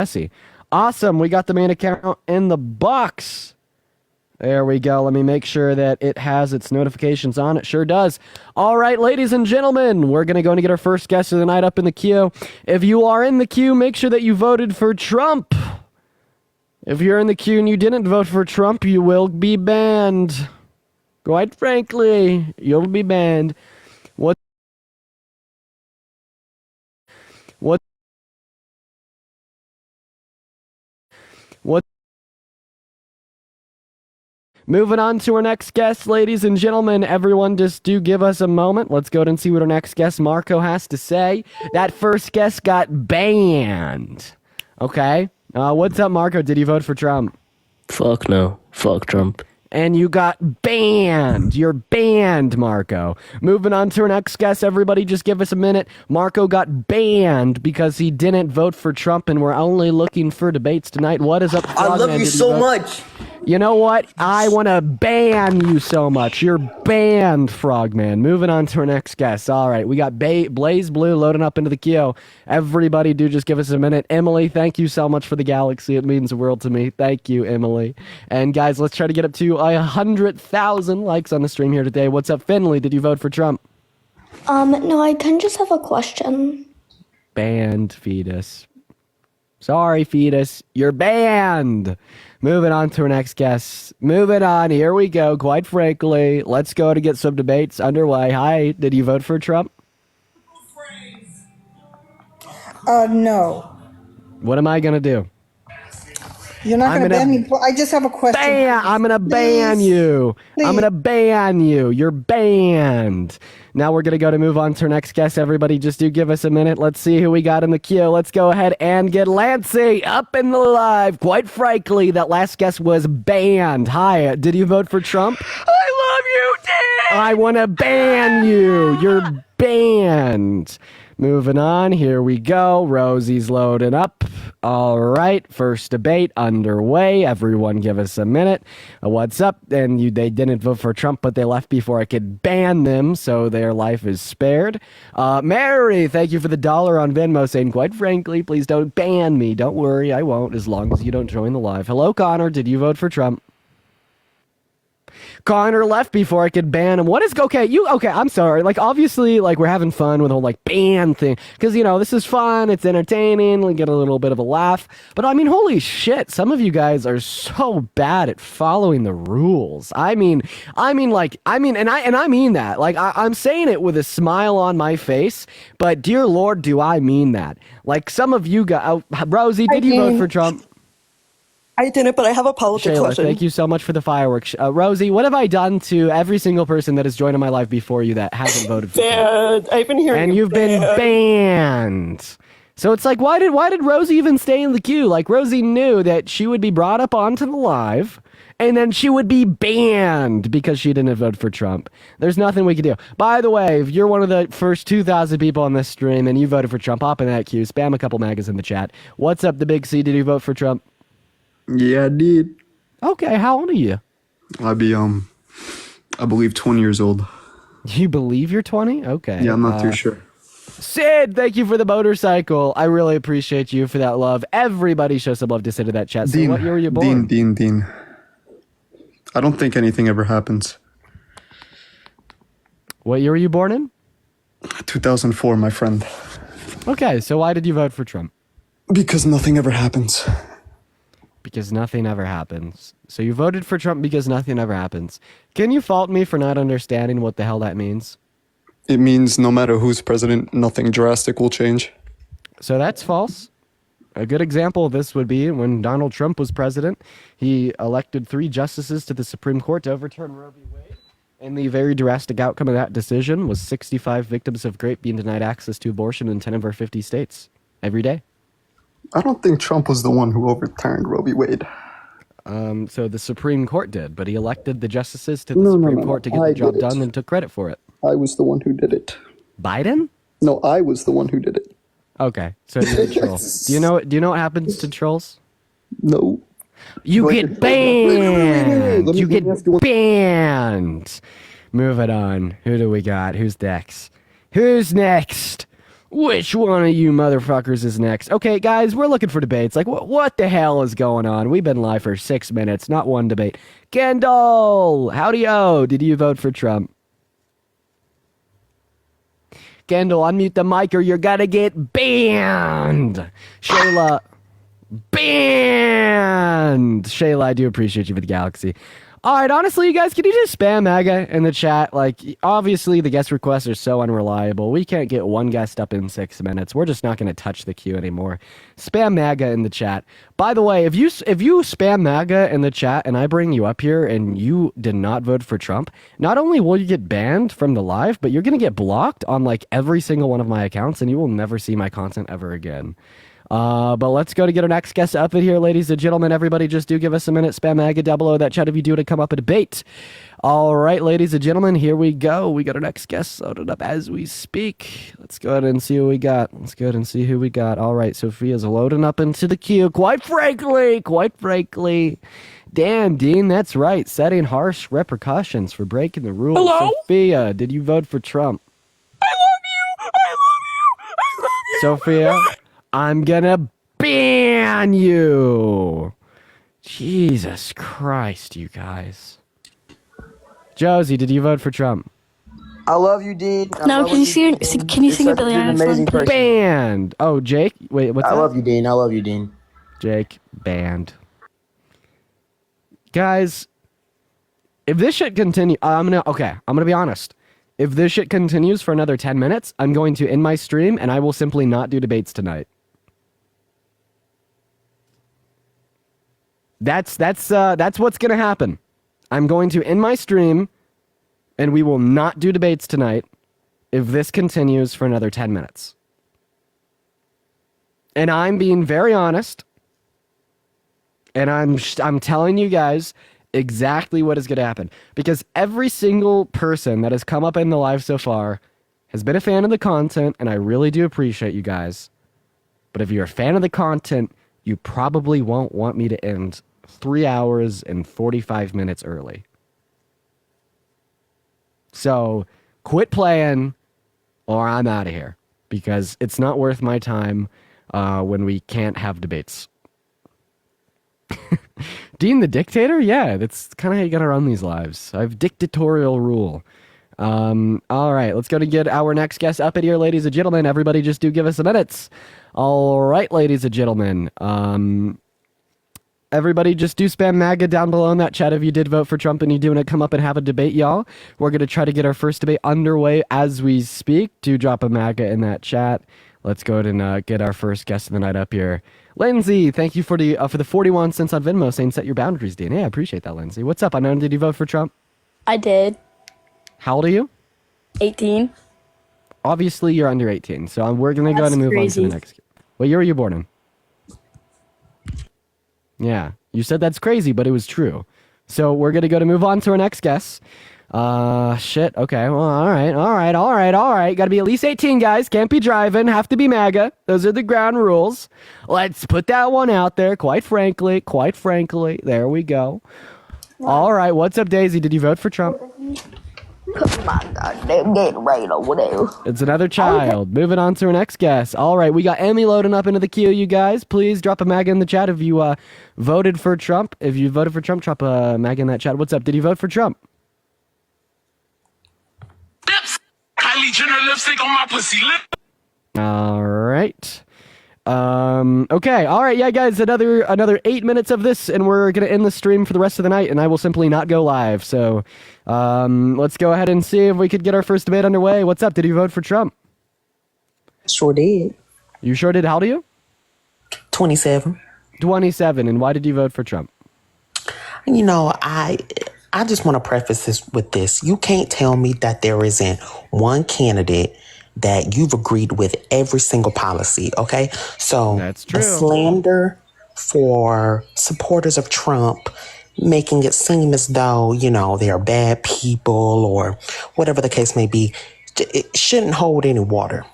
Jesse. Awesome. We got the main account in the box. There we go. Let me make sure that it has its notifications on. It sure does. All right, ladies and gentlemen, we're going to go and get our first guest of the night up in the queue. If you are in the queue, make sure that you voted for Trump. If you're in the queue and you didn't vote for Trump, you will be banned. Quite frankly, you'll be banned. What? What? What? Moving on to our next guest, ladies and gentlemen. Everyone just do give us a moment. Let's go and see what our next guest, Marco, has to say. That first guest got banned. Okay. What's up, Marco? Did you vote for Trump? Fuck no. Fuck Trump. And you got banned. You're banned, Marco. Moving on to our next guest, everybody just give us a minute. Marco got banned because he didn't vote for Trump, and we're only looking for debates tonight. What is up, I love you so much. You know what? I want to ban you so much. You're banned, Frogman. Moving on to our next guest. All right, we got Blaze Blue loading up into the queue. Everybody do just give us a minute. Emily, thank you so much for the galaxy. It means the world to me. Thank you, Emily. And guys, let's try to get up to 100,000 likes on the stream here today. What's up, Finley? Did you vote for Trump? No, I kind of just have a question. Banned, fetus. Sorry, fetus. You're banned. Moving on to our next guest. Moving on. Here we go. Quite frankly, let's go to get some debates underway. Hi. Did you vote for Trump? No. What am I going to do? You're not going to ban me. I just have a question. I'm going to ban you. Please. I'm going to ban you. You're banned. Now we're going to go to move on to our next guest. Everybody just do give us a minute. Let's see who we got in the queue. Let's go ahead and get Lancey up in the live. Quite frankly, that last guest was banned. Hi, did you vote for Trump? I love you, Dad. I want to ban you. You're banned. Moving on, here we go. Rosie's loading up. All right, first debate underway. Everyone give us a minute. What's up? And they didn't vote for Trump, but they left before I could ban them, so their life is spared. Mary, thank you for the $1 on Venmo, saying, quite frankly, please don't ban me. Don't worry, I won't, as long as you don't join the live. Hello, Connor. Did you vote for Trump? Connor left before I could ban him. What is okay? I'm sorry. Like, obviously, like, we're having fun with the whole like ban thing because this is fun. It's entertaining. We get a little bit of a laugh. But I mean, holy shit! Some of you guys are so bad at following the rules. I mean that. Like, I'm saying it with a smile on my face. But dear Lord, do I mean that? Like, some of you guys. Rosie, did you vote for Trump? I didn't, but I have a politics Shayla, question. thank you so much for the fireworks. Rosie, what have I done to every single person that has joined in my life before you that hasn't voted for Banned. I've been hearing and you've been banned. So it's like, why did Rosie even stay in the queue? Like, Rosie knew that she would be brought up onto the live, and then she would be banned because she didn't vote for Trump. There's nothing we can do. By the way, if you're one of the first 2,000 people on this stream and you voted for Trump, hop in that queue, spam a couple magas in the chat. What's up, the Big C? Did you vote for Trump? Yeah, I did. Okay, how old are you? I'd be, I believe 20 years old. You believe you're 20? Okay. Yeah, I'm not too sure. Sid, thank you for the motorcycle. I really appreciate you for that love. Everybody show some love to Sid in that chat. So what year were you born? Dean. I don't think anything ever happens. What year were you born in? 2004, my friend. Okay, so why did you vote for Trump? Because nothing ever happens. Because nothing ever happens. So you voted for Trump because nothing ever happens. Can you fault me for not understanding what the hell that means? It means no matter who's president, nothing drastic will change. So that's false. A good example of this would be when Donald Trump was president. He elected 3 justices to the Supreme Court to overturn Roe v. Wade. And the very drastic outcome of that decision was 65 victims of rape being denied access to abortion in 10 of our 50 states every day. I don't think Trump was the one who overturned Roe v. Wade. So the Supreme Court did, but he elected the justices to the Supreme Court to get the job done and took credit for it. I was the one who did it. Biden? No, I was the one who did it. Okay, so you're a troll. Do you know what happens to trolls? No. You get banned. Wait. You get banned. Moving on. Who do we got? Who's next? Who's next? Which one of you motherfuckers is next? Okay, guys, we're looking for debates. Like, what the hell is going on? We've been live for 6 minutes, not one debate. Kendall, howdy-o. Did you vote for Trump? Kendall, unmute the mic or you're gonna get banned. Shayla, banned. Shayla, I do appreciate you for the galaxy. All right, honestly, you guys, can you just spam MAGA in the chat? Like, obviously, the guest requests are so unreliable. We can't get one guest up in 6 minutes. We're just not going to touch the queue anymore. Spam MAGA in the chat. By the way, if you spam MAGA in the chat and I bring you up here and you did not vote for Trump, not only will you get banned from the live, but you're going to get blocked on, like, every single one of my accounts, and you will never see my content ever again. But let's go to get our next guest up in here, ladies and gentlemen. Everybody just do give us a minute. Spam MAGA down below that chat if you do to come up a debate. All right, ladies and gentlemen, here we go. We got our next guest loaded up as we speak. Let's go ahead and see what we got. Let's go ahead and see who we got. All right, Sophia's loading up into the queue. Quite frankly. Damn, Dean, that's right. Setting harsh repercussions for breaking the rules. Hello? Sophia, did you vote for Trump? I love you. Sophia, I'm gonna ban you. Jesus Christ, you guys. Josie, did you vote for Trump? I love you, Dean. No, can you sing a Billie Eilish song? Banned. Oh, Jake. Wait, what's that? I love you, Dean. I love you, Dean. Jake, banned. Guys, if this shit continue, I'm gonna be honest. If this shit continues for another 10 minutes, I'm going to end my stream and I will simply not do debates tonight. That's what's gonna happen. I'm going to end my stream, and we will not do debates tonight if this continues for another 10 minutes. And I'm being very honest, and I'm telling you guys exactly what is going to happen, because every single person that has come up in the live so far has been a fan of the content, and I really do appreciate you guys. But if you're a fan of the content, you probably won't want me to end 3 hours and 45 minutes early. So quit playing or I'm out of here, because it's not worth my time when we can't have debates. Dean the dictator? Yeah, that's kind of how you gotta run these lives. I have dictatorial rule. All right, let's go to get our next guest up in here, ladies and gentlemen. Everybody just do give us a minute. All right, ladies and gentlemen. Everybody just do spam MAGA down below in that chat if you did vote for Trump and you do want to come up and have a debate, y'all. We're going to try to get our first debate underway as we speak. Do drop a MAGA in that chat. Let's go ahead and get our first guest of the night up here. Lindsay, thank you for the 41 cents on Venmo saying set your boundaries, Dean. Yeah, I appreciate that, Lindsay. What's up? I know, did you vote for Trump? I did. How old are you? 18. Obviously, you're under 18, so we're going to go ahead and move on to the next. What year were you born in? Yeah, you said that's crazy, but it was true. So we're going to move on to our next guest. Shit. Okay. Well, all right. Got to be at least 18, guys. Can't be driving. Have to be MAGA. Those are the ground rules. Let's put that one out there. Quite frankly. There we go. All right. What's up, Daisy? Did you vote for Trump? My goddamn Gatorade over there. It's another child. Moving on to our next guest. All right, we got Emmy loading up into the queue, you guys. Please drop a MAGA in the chat if you voted for Trump. If you voted for Trump, drop a MAGA in that chat. What's up? Did you vote for Trump? Kylie Jenner lipstick on my pussy lip. All right. Okay. All right. Yeah, guys, another 8 minutes of this, and we're going to end the stream for the rest of the night, and I will simply not go live. So let's go ahead and see if we could get our first debate underway. What's up? Did you vote for Trump? Sure did. You sure did? How old are you? 27. 27. And why did you vote for Trump? You know, I just want to preface this with this. You can't tell me that there isn't one candidate that you've agreed with every single policy, okay? So that's true. The slander for supporters of Trump, making it seem as though, you know, they are bad people or whatever the case may be, it shouldn't hold any water.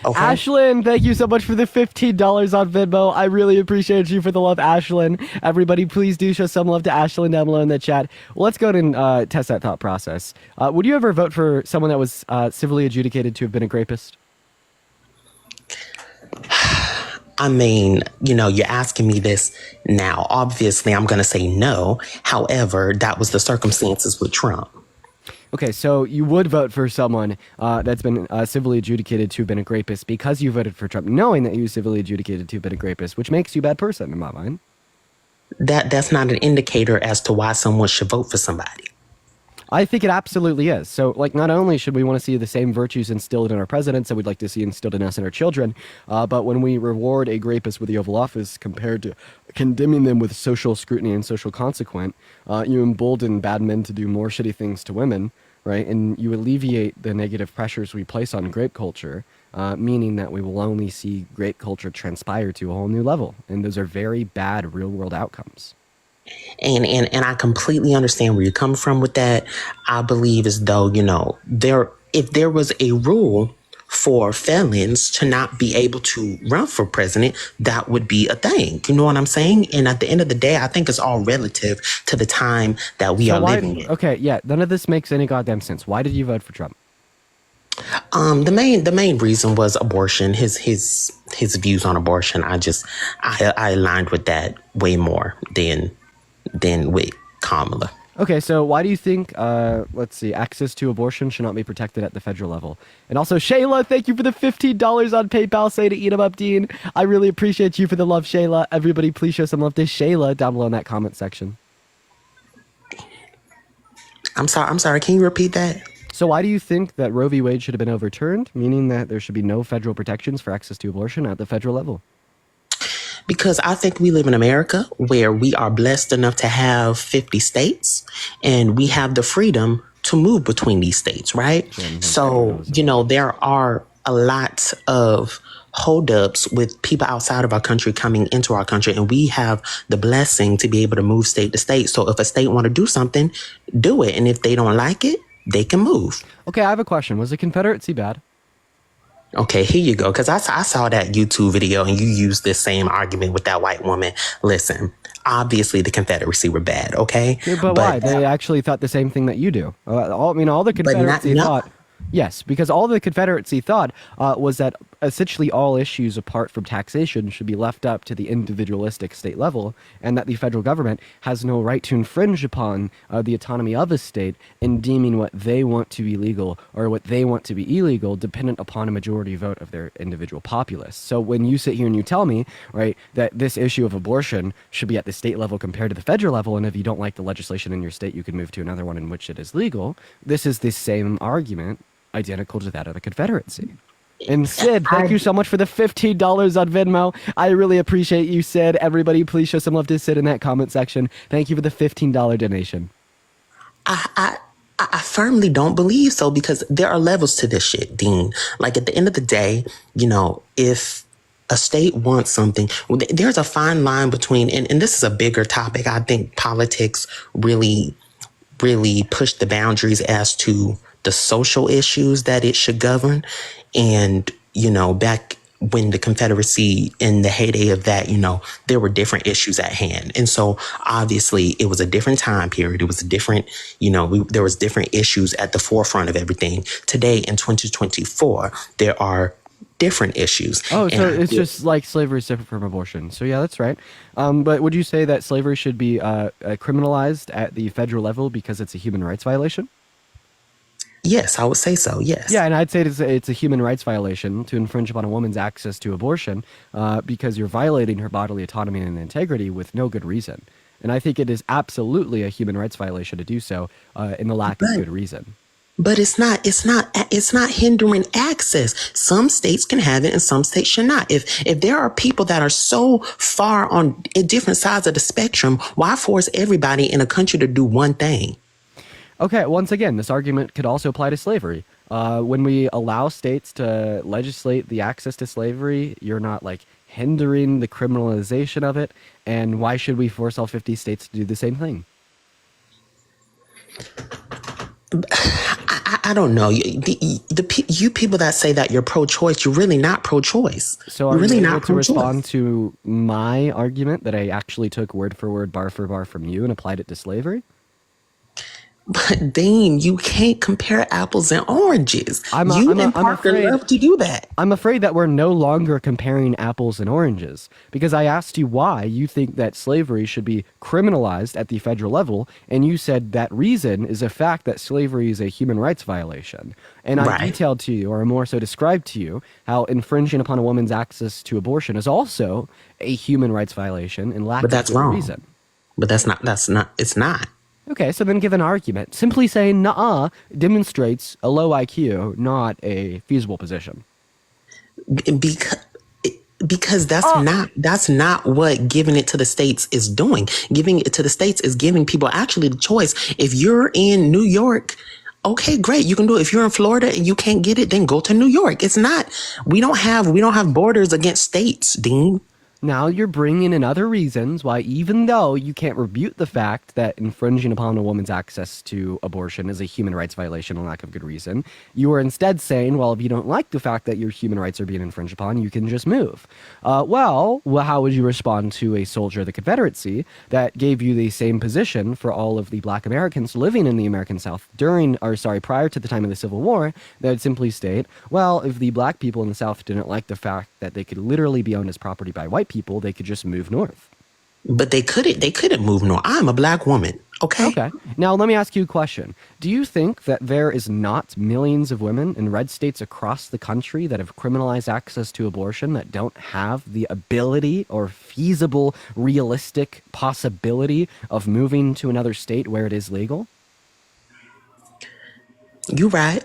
Okay. Ashlyn, thank you so much for the $15 on Venmo. I really appreciate you for the love, Ashlyn. Everybody, please do show some love to Ashlyn down below in the chat. Well, let's go ahead and test that thought process. Would you ever vote for someone that was civilly adjudicated to have been a rapist? I mean, you're asking me this now. Obviously, I'm going to say no. However, that was the circumstances with Trump. Okay, so you would vote for someone that's been civilly adjudicated to have been a rapist because you voted for Trump, knowing that you were civilly adjudicated to have been a rapist, which makes you a bad person in my mind. That's not an indicator as to why someone should vote for somebody. I think it absolutely is. So, like, not only should we want to see the same virtues instilled in our presidents that we'd like to see instilled in us and our children, but when we reward a rapist with the Oval Office compared to condemning them with social scrutiny and social consequence, you embolden bad men to do more shitty things to women, right? And you alleviate the negative pressures we place on grape culture, meaning that we will only see grape culture transpire to a whole new level. And those are very bad real-world outcomes. And I completely understand where you're coming from with that. I believe as though, if there was a rule for felons to not be able to run for president, that would be a thing. You know what I'm saying? And at the end of the day, I think it's all relative to the time that we are living in. Okay, yeah, none of this makes any goddamn sense. Why did you vote for Trump? The main reason was abortion. His views on abortion. I aligned with that way more than with Kamala. Okay, so why do you think, access to abortion should not be protected at the federal level? And also, Shayla, thank you for the $15 on PayPal. Say to eat 'em up, Dean. I really appreciate you for the love, Shayla. Everybody, please show some love to Shayla down below in that comment section. I'm sorry. Can you repeat that? So why do you think that Roe v. Wade should have been overturned, meaning that there should be no federal protections for access to abortion at the federal level? Because I think we live in America where we are blessed enough to have 50 states and we have the freedom to move between these states, right? So, there are a lot of holdups with people outside of our country coming into our country, and we have the blessing to be able to move state to state. So if a state want to do something, do it. And if they don't like it, they can move. Okay, I have a question. Was the Confederacy bad? Okay, here you go. Because I saw that YouTube video and you used this same argument with that white woman. Listen, obviously the Confederacy were bad, okay? Yeah, but why? They actually thought the same thing that you do. All the Confederacy thought... Yes, because all the Confederacy thought was that essentially all issues apart from taxation should be left up to the individualistic state level, and that the federal government has no right to infringe upon the autonomy of a state in deeming what they want to be legal or what they want to be illegal dependent upon a majority vote of their individual populace. So when you sit here and you tell me, right, that this issue of abortion should be at the state level compared to the federal level, and if you don't like the legislation in your state, you can move to another one in which it is legal, this is the same argument identical to that of the Confederacy. And Sid, thank you so much for the $15 on Venmo. I really appreciate you, Sid. Everybody, please show some love to Sid in that comment section. Thank you for the $15 donation. I firmly don't believe so, because there are levels to this shit, Dean. Like, at the end of the day, if a state wants something, there's a fine line between, and this is a bigger topic. I think politics really push the boundaries as to the social issues that it should govern. And, back when the Confederacy, in the heyday of that, there were different issues at hand. And so obviously it was a different time period. It was a different, there was different issues at the forefront of everything. Today in 2024, there are different issues. Oh, so it's just like slavery is different from abortion. So yeah, that's right. But would you say that slavery should be criminalized at the federal level because it's a human rights violation? Yes, I would say so, yes. Yeah, and I'd say it's a human rights violation to infringe upon a woman's access to abortion because you're violating her bodily autonomy and integrity with no good reason. And I think it is absolutely a human rights violation to do so in the lack of good reason. But it's not hindering access. Some states can have it and some states should not. If there are people that are so far on different sides of the spectrum, why force everybody in a country to do one thing? Okay, once again, this argument could also apply to slavery. When we allow states to legislate the access to slavery, you're not hindering the criminalization of it. And why should we force all 50 states to do the same thing? I don't know. You people that say that you're pro-choice, you're really not pro-choice. So are you able to respond to my argument that I actually took word for word, bar for bar from you and applied it to slavery? But Dean, you can't compare apples and oranges. I'm Parker afraid, love to do that. I'm afraid that we're no longer comparing apples and oranges because I asked you why you think that slavery should be criminalized at the federal level, and you said that reason is a fact that slavery is a human rights violation. And I Right. detailed to you, or more so described to you, how infringing upon a woman's access to abortion is also a human rights violation and lack But of that's good wrong. reason. But it's not. Okay, so then give an argument. Simply saying "nuh-uh" demonstrates a low IQ, not a feasible position. Because that's not what giving it to the states is doing. Giving it to the states is giving people actually the choice. If you're in New York, okay, great, you can do it. If you're in Florida and you can't get it, then go to New York. It's not. We don't have borders against states, Dean. Now you're bringing in other reasons why, even though you can't refute the fact that infringing upon a woman's access to abortion is a human rights violation and lack of good reason, you are instead saying, well, if you don't like the fact that your human rights are being infringed upon, you can just move. Well, how would you respond to a soldier of the Confederacy that gave you the same position for all of the black Americans living in the American South prior to the time of the Civil War, that would simply state, well, if the black people in the South didn't like the fact that they could literally be owned as property by white people, they could just move north. But they couldn't move north. I'm a black woman. Okay. Now let me ask you a question. Do you think that there is not millions of women in red states across the country that have criminalized access to abortion that don't have the ability or feasible, realistic possibility of moving to another state where it is legal? You right.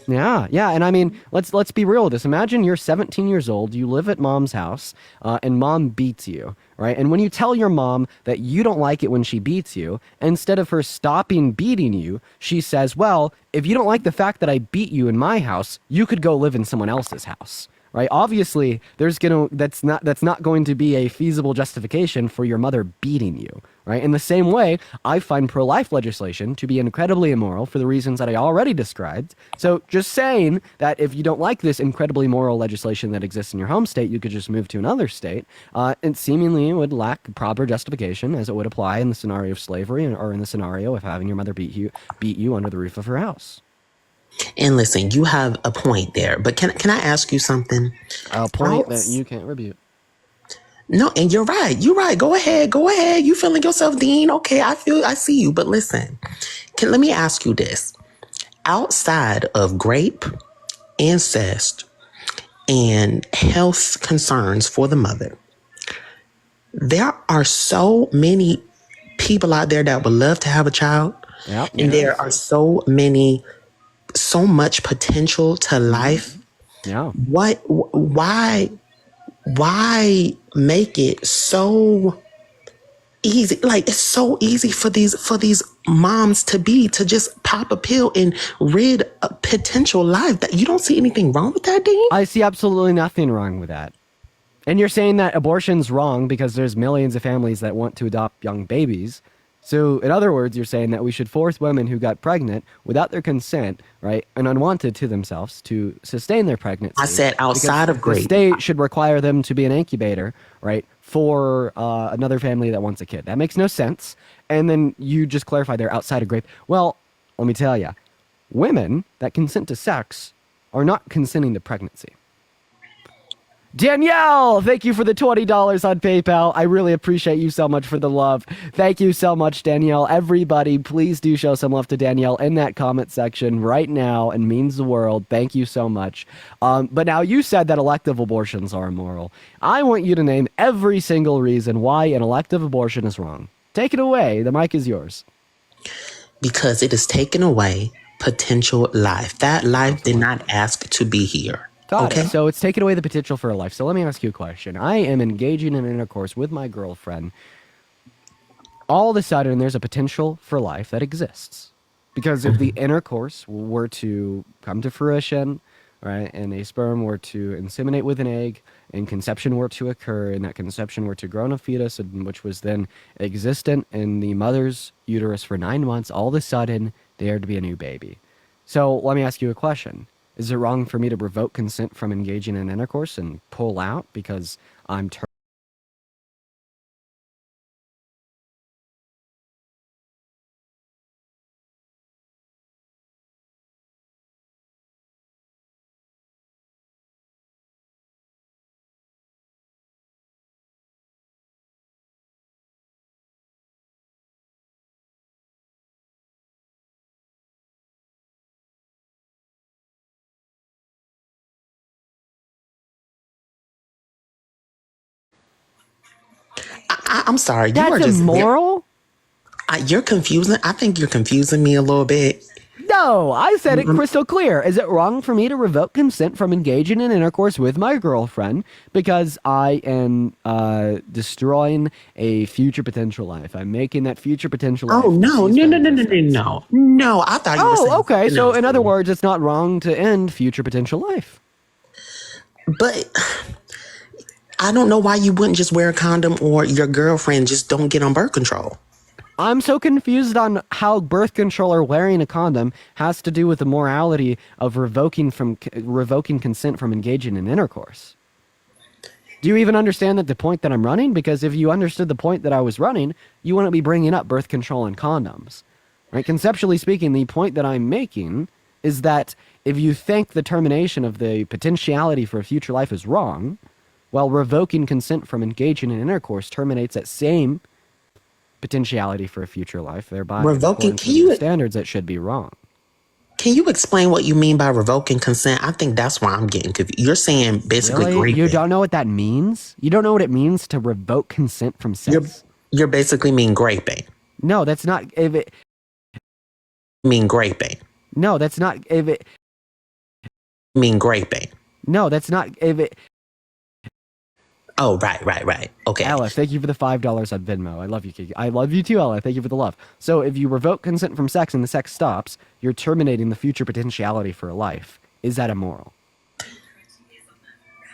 Yeah, and I mean, let's be real with this. Imagine you're 17 years old, you live at mom's house, and mom beats you, right? And when you tell your mom that you don't like it when she beats you, instead of her stopping beating you, she says, well, if you don't like the fact that I beat you in my house, you could go live in someone else's house. Right? Obviously, that's not going to be a feasible justification for your mother beating you. Right? In the same way, I find pro-life legislation to be incredibly immoral for the reasons that I already described. So just saying that if you don't like this incredibly moral legislation that exists in your home state, you could just move to another state, it seemingly would lack proper justification as it would apply in the scenario of slavery or in the scenario of having your mother beat you under the roof of her house. And listen, you have a point there, but can I ask you something? A point that you can't rebut. No, and you're right. Go ahead. You feeling yourself, Dean? Okay, I see you. But listen, let me ask you this: outside of rape, incest, and health concerns for the mother, there are so many people out there that would love to have a child, and there are so much potential to life. Yeah. Why make it so easy? Like, it's so easy for these moms to just pop a pill and rid a potential life. That you don't see anything wrong with that, Dean? I see absolutely nothing wrong with that. And you're saying that abortion's wrong because there's millions of families that want to adopt young babies. So, in other words, you're saying that we should force women who got pregnant without their consent, right, and unwanted to themselves to sustain their pregnancy. I said outside of rape. The state should require them to be an incubator, right, for another family that wants a kid. That makes no sense. And then you just clarify they're outside of rape. Well, let me tell you, women that consent to sex are not consenting to pregnancy. Danielle, thank you for the $20 on PayPal. I really appreciate you so much for the love. Thank you so much, Danielle. Everybody, please do show some love to Danielle in that comment section right now. It means the world. Thank you so much. But now you said that elective abortions are immoral. I want you to name every single reason why an elective abortion is wrong. Take it away. The mic is yours. Because it is taken away potential life. That life did not ask to be here. Got it. So it's taken away the potential for a life. So let me ask you a question. I am engaging in intercourse with my girlfriend. All of a sudden, there's a potential for life that exists. Because if the intercourse were to come to fruition, right, and a sperm were to inseminate with an egg, and conception were to occur, and that conception were to grow in a fetus, which was then existent in the mother's uterus for 9 months, all of a sudden, there to be a new baby. So let me ask you a question. Is it wrong for me to revoke consent from engaging in intercourse and pull out because I'm I'm sorry. You are That's just immoral? You're confusing. I think you're confusing me a little bit. No, I said it crystal clear. Is it wrong for me to revoke consent from engaging in intercourse with my girlfriend because I am destroying a future potential life? I'm making that future potential life. Oh, no. No, I thought you were saying. Oh, okay. So, in other words, words, it's not wrong to end future potential life. but I don't know why you wouldn't just wear a condom or your girlfriend just don't get on birth control. I'm so confused on how birth control or wearing a condom has to do with the morality of revoking consent from engaging in intercourse. Do you even understand the point that I'm running? Because if you understood the point that I was running, you wouldn't be bringing up birth control and condoms. Right? Conceptually speaking, the point that I'm making is that if you think the termination of the potentiality for a future life is wrong, while revoking consent from engaging in intercourse terminates that same potentiality for a future life, thereby Revoking, standards that should be wrong. Can you explain what you mean by revoking consent? I think that's why I'm getting confused. You're saying basically Really? raping. You don't know what that means? You don't know what it means to revoke consent from sex? You're basically mean graping. No, that's not. If it mean graping. No, that's not. If it mean graping. No, that's not. If it. Oh, right. Okay. Ella, thank you for the $5 on Venmo. I love you, Kiki. I love you too, Ella. Thank you for the love. So if you revoke consent from sex and the sex stops, you're terminating the future potentiality for a life. Is that immoral?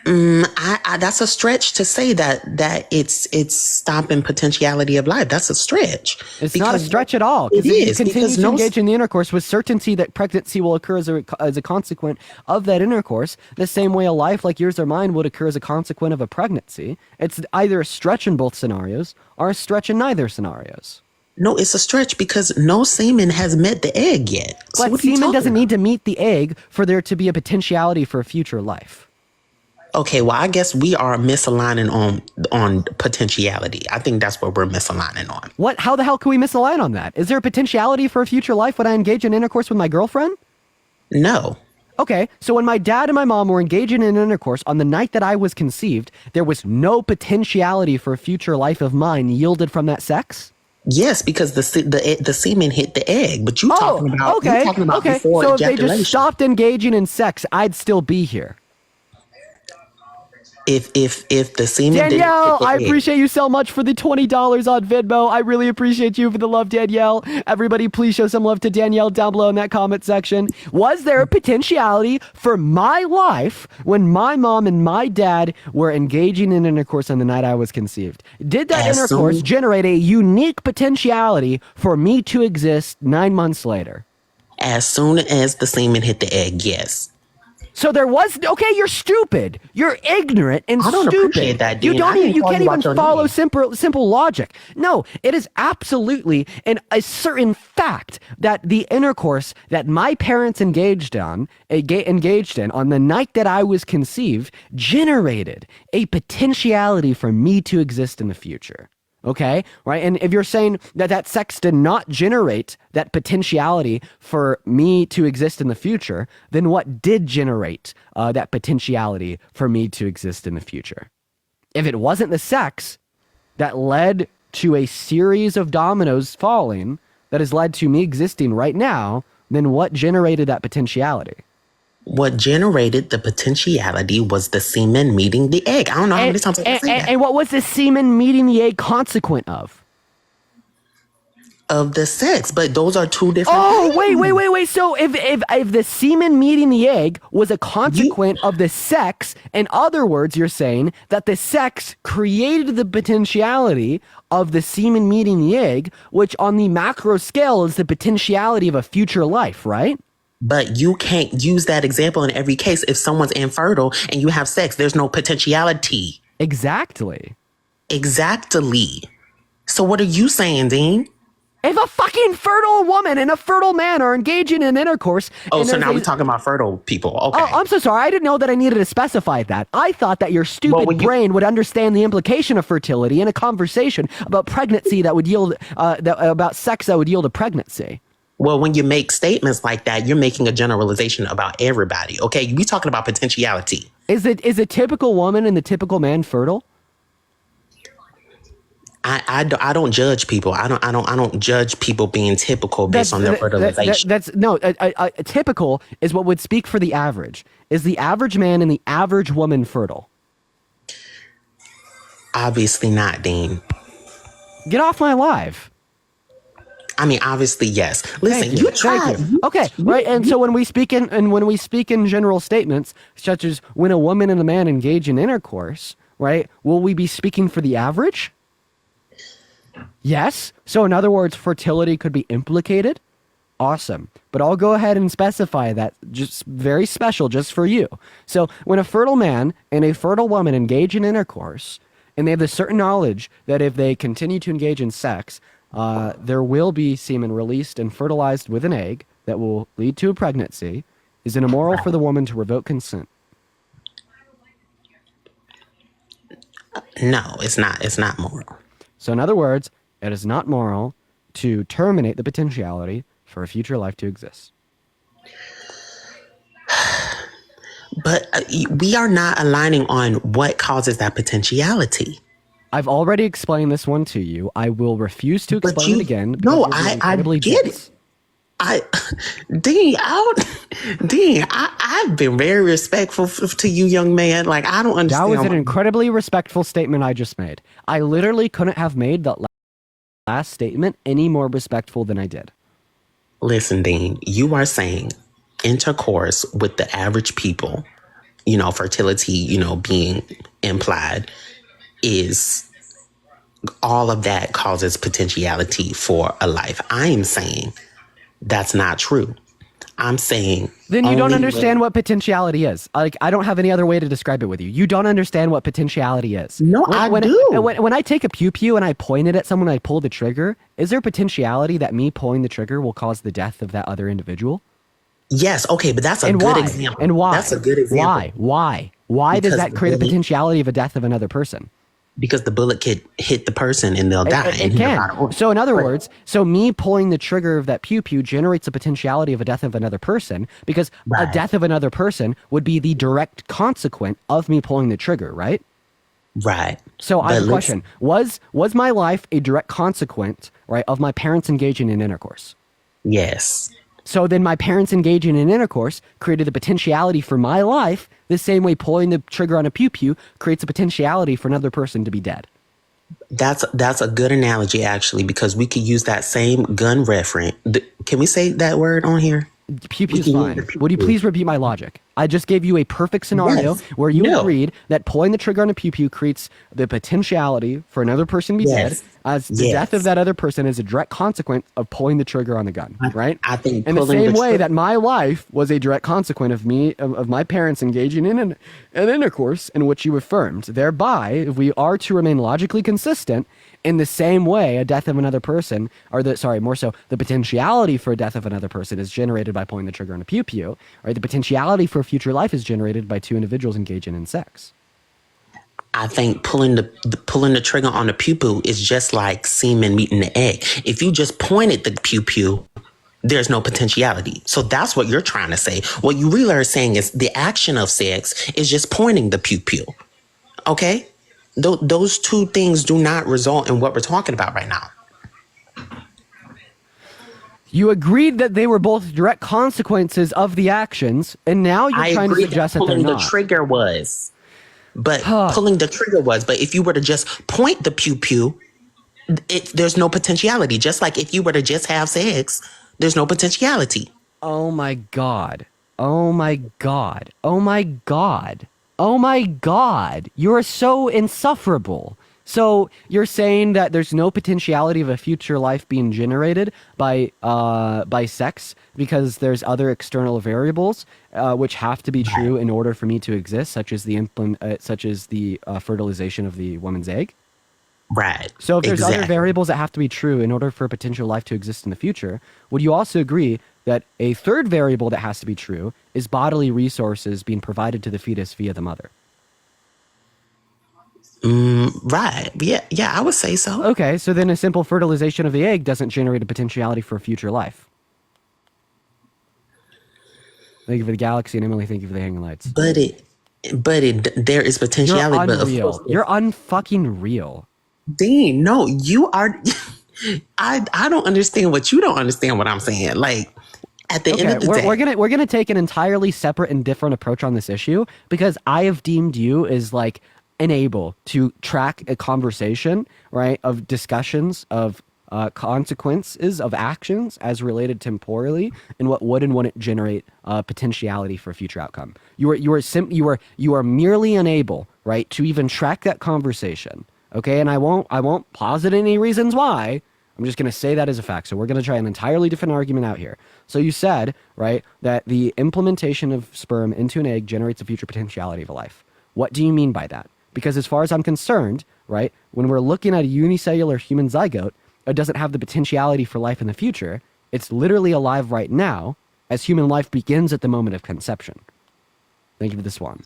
That's a stretch to say that it's stopping potentiality of life. That's a stretch. It's not a stretch at all. It if is. you continue to engage in the intercourse with certainty that pregnancy will occur as a consequence of that intercourse, the same way a life like yours or mine would occur as a consequence of a pregnancy. It's either a stretch in both scenarios or a stretch in neither scenarios. No, it's a stretch because no semen has met the egg yet. So But semen doesn't need to meet the egg for there to be a potentiality for a future life. Okay, well, I guess we are misaligning on potentiality. I think that's what we're misaligning on. What? How the hell can we misalign on that? Is there a potentiality for a future life when I engage in intercourse with my girlfriend? No. Okay, so when my dad and my mom were engaging in intercourse on the night that I was conceived, there was no potentiality for a future life of mine yielded from that sex? Yes, because the semen hit the egg. But you're talking about before so ejaculation. if they just stopped engaging in sex, I'd still be here. If the semen Danielle, I appreciate you so much for the $20 on Venmo. I really appreciate you for the love, Danielle. Everybody, please show some love to Danielle down below in that comment section. Was there a potentiality for my life when my mom and my dad were engaging in intercourse on the night I was conceived? Did that intercourse generate a unique potentiality for me to exist 9 months later? As soon as the semen hit the egg, yes. So there was, okay, you're stupid. You're ignorant and stupid. I don't appreciate that, Dean. You can't even follow simple logic. No, it is absolutely a certain fact that the intercourse that my parents engaged in on the night that I was conceived generated a potentiality for me to exist in the future. Okay, right? And if you're saying that sex did not generate that potentiality for me to exist in the future, then what did generate that potentiality for me to exist in the future? If it wasn't the sex that led to a series of dominoes falling that has led to me existing right now, then what generated that potentiality? What generated the potentiality was the semen meeting the egg. I don't know how many times I can say that. And what was the semen meeting the egg consequent of? Of the sex, but those are two different things. Wait. So if the semen meeting the egg was a consequent of the sex, in other words, you're saying that the sex created the potentiality of the semen meeting the egg, which on the macro scale is the potentiality of a future life, right? But you can't use that example in every case. If someone's infertile and you have sex, there's no potentiality. Exactly. So what are you saying, Dean? If a fucking fertile woman and a fertile man are engaging in intercourse... Oh, so now we're talking about fertile people. Okay. Oh, I'm so sorry. I didn't know that I needed to specify that. I thought that your stupid brain would understand the implication of fertility in a conversation about pregnancy that would yield... about sex that would yield a pregnancy. Well, when you make statements like that, you're making a generalization about everybody. Okay, we talking about potentiality. Is a typical woman and the typical man fertile? I don't judge people. I don't judge people being typical based on their fertilization. Typical is what would speak for the average. Is the average man and the average woman fertile? Obviously not, Dean. Get off my live. I mean, obviously, yes. Listen, you tried. Okay, right. And so when we speak in general statements such as when a woman and a man engage in intercourse, right? Will we be speaking for the average? Yes. So in other words, fertility could be implicated. Awesome. But I'll go ahead and specify that just very special just for you. So when a fertile man and a fertile woman engage in intercourse, and they have the certain knowledge that if they continue to engage in sex, there will be semen released and fertilized with an egg that will lead to a pregnancy, is it immoral for the woman to revoke consent? No, it's not. It's not moral. So in other words, it is not moral to terminate the potentiality for a future life to exist. But we are not aligning on what causes that potentiality. I've already explained this one to you. I will refuse to explain it again. No, I get it. Dean, I've been very respectful to you, young man. Like, I don't understand. That was an incredibly respectful statement I just made. I literally couldn't have made that last statement any more respectful than I did. Listen, Dean, you are saying intercourse with the average people, fertility, being implied, is all of that causes potentiality for a life. I am saying that's not true. I'm saying then you don't understand what potentiality is. Like, I don't have any other way to describe it with you. You don't understand what potentiality is. No, I do. When I take a pew-pew and I point it at someone, I pull the trigger, is there potentiality that me pulling the trigger will cause the death of that other individual? Yes, okay, but that's a good example. And why? That's a good example. Why does that create a potentiality of a death of another person? Because the bullet could hit the person and they'll die. It can. So in other words, me pulling the trigger of that pew-pew generates a potentiality of a death of another person because a death of another person would be the direct consequence of me pulling the trigger, right? Right. So I have a question. Was my life a direct consequence, right, of my parents engaging in intercourse? Yes. So then my parents engaging in intercourse created the potentiality for my life, the same way pulling the trigger on a pew-pew creates a potentiality for another person to be dead. That's a good analogy, actually, because we could use that same gun reference. Can we say that word on here? Pew-pew is fine. Would you please repeat my logic? I just gave you a perfect scenario where you agreed that pulling the trigger on a pew-pew creates the potentiality for another person to be dead, as the death of that other person is a direct consequence of pulling the trigger on the gun, right? I think in the same way that my life was a direct consequence of my parents engaging in an intercourse in which you affirmed. Thereby, if we are to remain logically consistent, in the same way, a death of another person, the potentiality for a death of another person is generated by pulling the trigger on a pew-pew, right? The potentiality for future life is generated by two individuals engaging in sex. I think pulling the trigger on the pew-pew is just like semen meeting the egg. If you just pointed the pew-pew, there's no potentiality. So that's what you're trying to say. What you really are saying is the action of sex is just pointing the pew-pew. Okay? Those two things do not result in what we're talking about right now. You agreed that they were both direct consequences of the actions, and now you're trying to suggest that they're not. Pulling the trigger was. But if you were to just point the pew-pew, there's no potentiality. Just like if you were to just have sex, there's no potentiality. Oh my God. Oh my God. Oh my God. Oh my God. You're so insufferable. So you're saying that there's no potentiality of a future life being generated by sex because there's other external variables which have to be true in order for me to exist, such as the fertilization of the woman's egg. Right. So if there's other variables that have to be true in order for a potential life to exist in the future, would you also agree that a third variable that has to be true is bodily resources being provided to the fetus via the mother? Right. Yeah, I would say so. Okay, so then a simple fertilization of the egg doesn't generate a potentiality for a future life. Thank you for the galaxy, and Emily, thank you for the hanging lights. But there is potentiality. You're unreal. You're unfucking real. Dean, no, you are. I don't understand what you don't understand what I'm saying. Like, at the end of the day, we're gonna take an entirely separate and different approach on this issue because I have deemed you as like unable to track a conversation, right, of discussions of consequences of actions as related temporally and what would and wouldn't generate potentiality for a future outcome. You are merely unable, right, to even track that conversation. Okay, and I won't posit any reasons why. I'm just going to say that as a fact. So we're going to try an entirely different argument out here. So you said, right, that the implementation of sperm into an egg generates a future potentiality of a life. What do you mean by that? Because as far as I'm concerned, right, when we're looking at a unicellular human zygote, it doesn't have the potentiality for life in the future. It's literally alive right now as human life begins at the moment of conception. Thank you for the swan.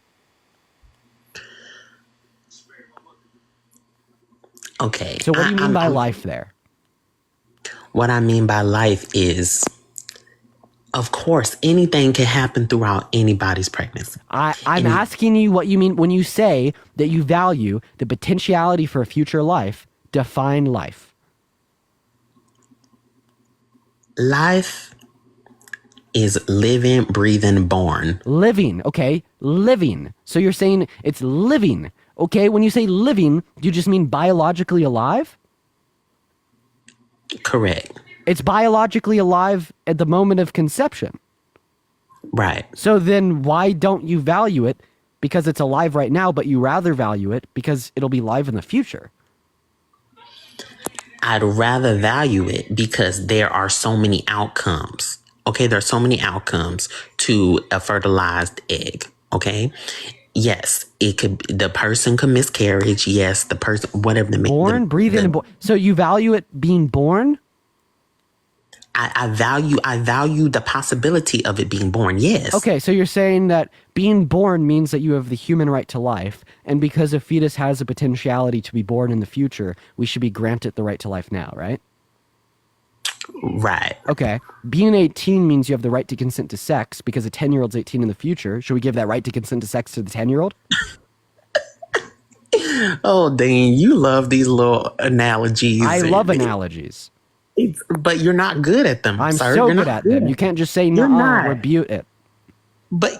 okay. So what do you mean by life there? What I mean by life is, of course, anything can happen throughout anybody's pregnancy. I'm asking you what you mean when you say that you value the potentiality for a future life. Define life. Life is living, breathing, born. Living, okay? Living. So you're saying it's living. Okay, when you say living, do you just mean biologically alive? Correct. It's biologically alive at the moment of conception. Right. So then why don't you value it because it's alive right now, but you rather value it because it'll be live in the future? I'd rather value it because there are so many outcomes. Okay, there are so many outcomes to a fertilized egg. Okay. Yes, the person could miscarriage. Yes, the person, whatever the born, breathing, and born. So you value it being born? I value the possibility of it being born. Yes. Okay, so you're saying that being born means that you have the human right to life, and because a fetus has a potentiality to be born in the future, we should be granted the right to life now, right? Right. Okay. Being 18 means you have the right to consent to sex because a 10-year-old's 18 in the future. Should we give that right to consent to sex to the 10-year-old? Oh, Dean, you love these little analogies. I love analogies. But you're not good at them. I'm sir. so You're good not at them. You can't just say no or rebuke it. But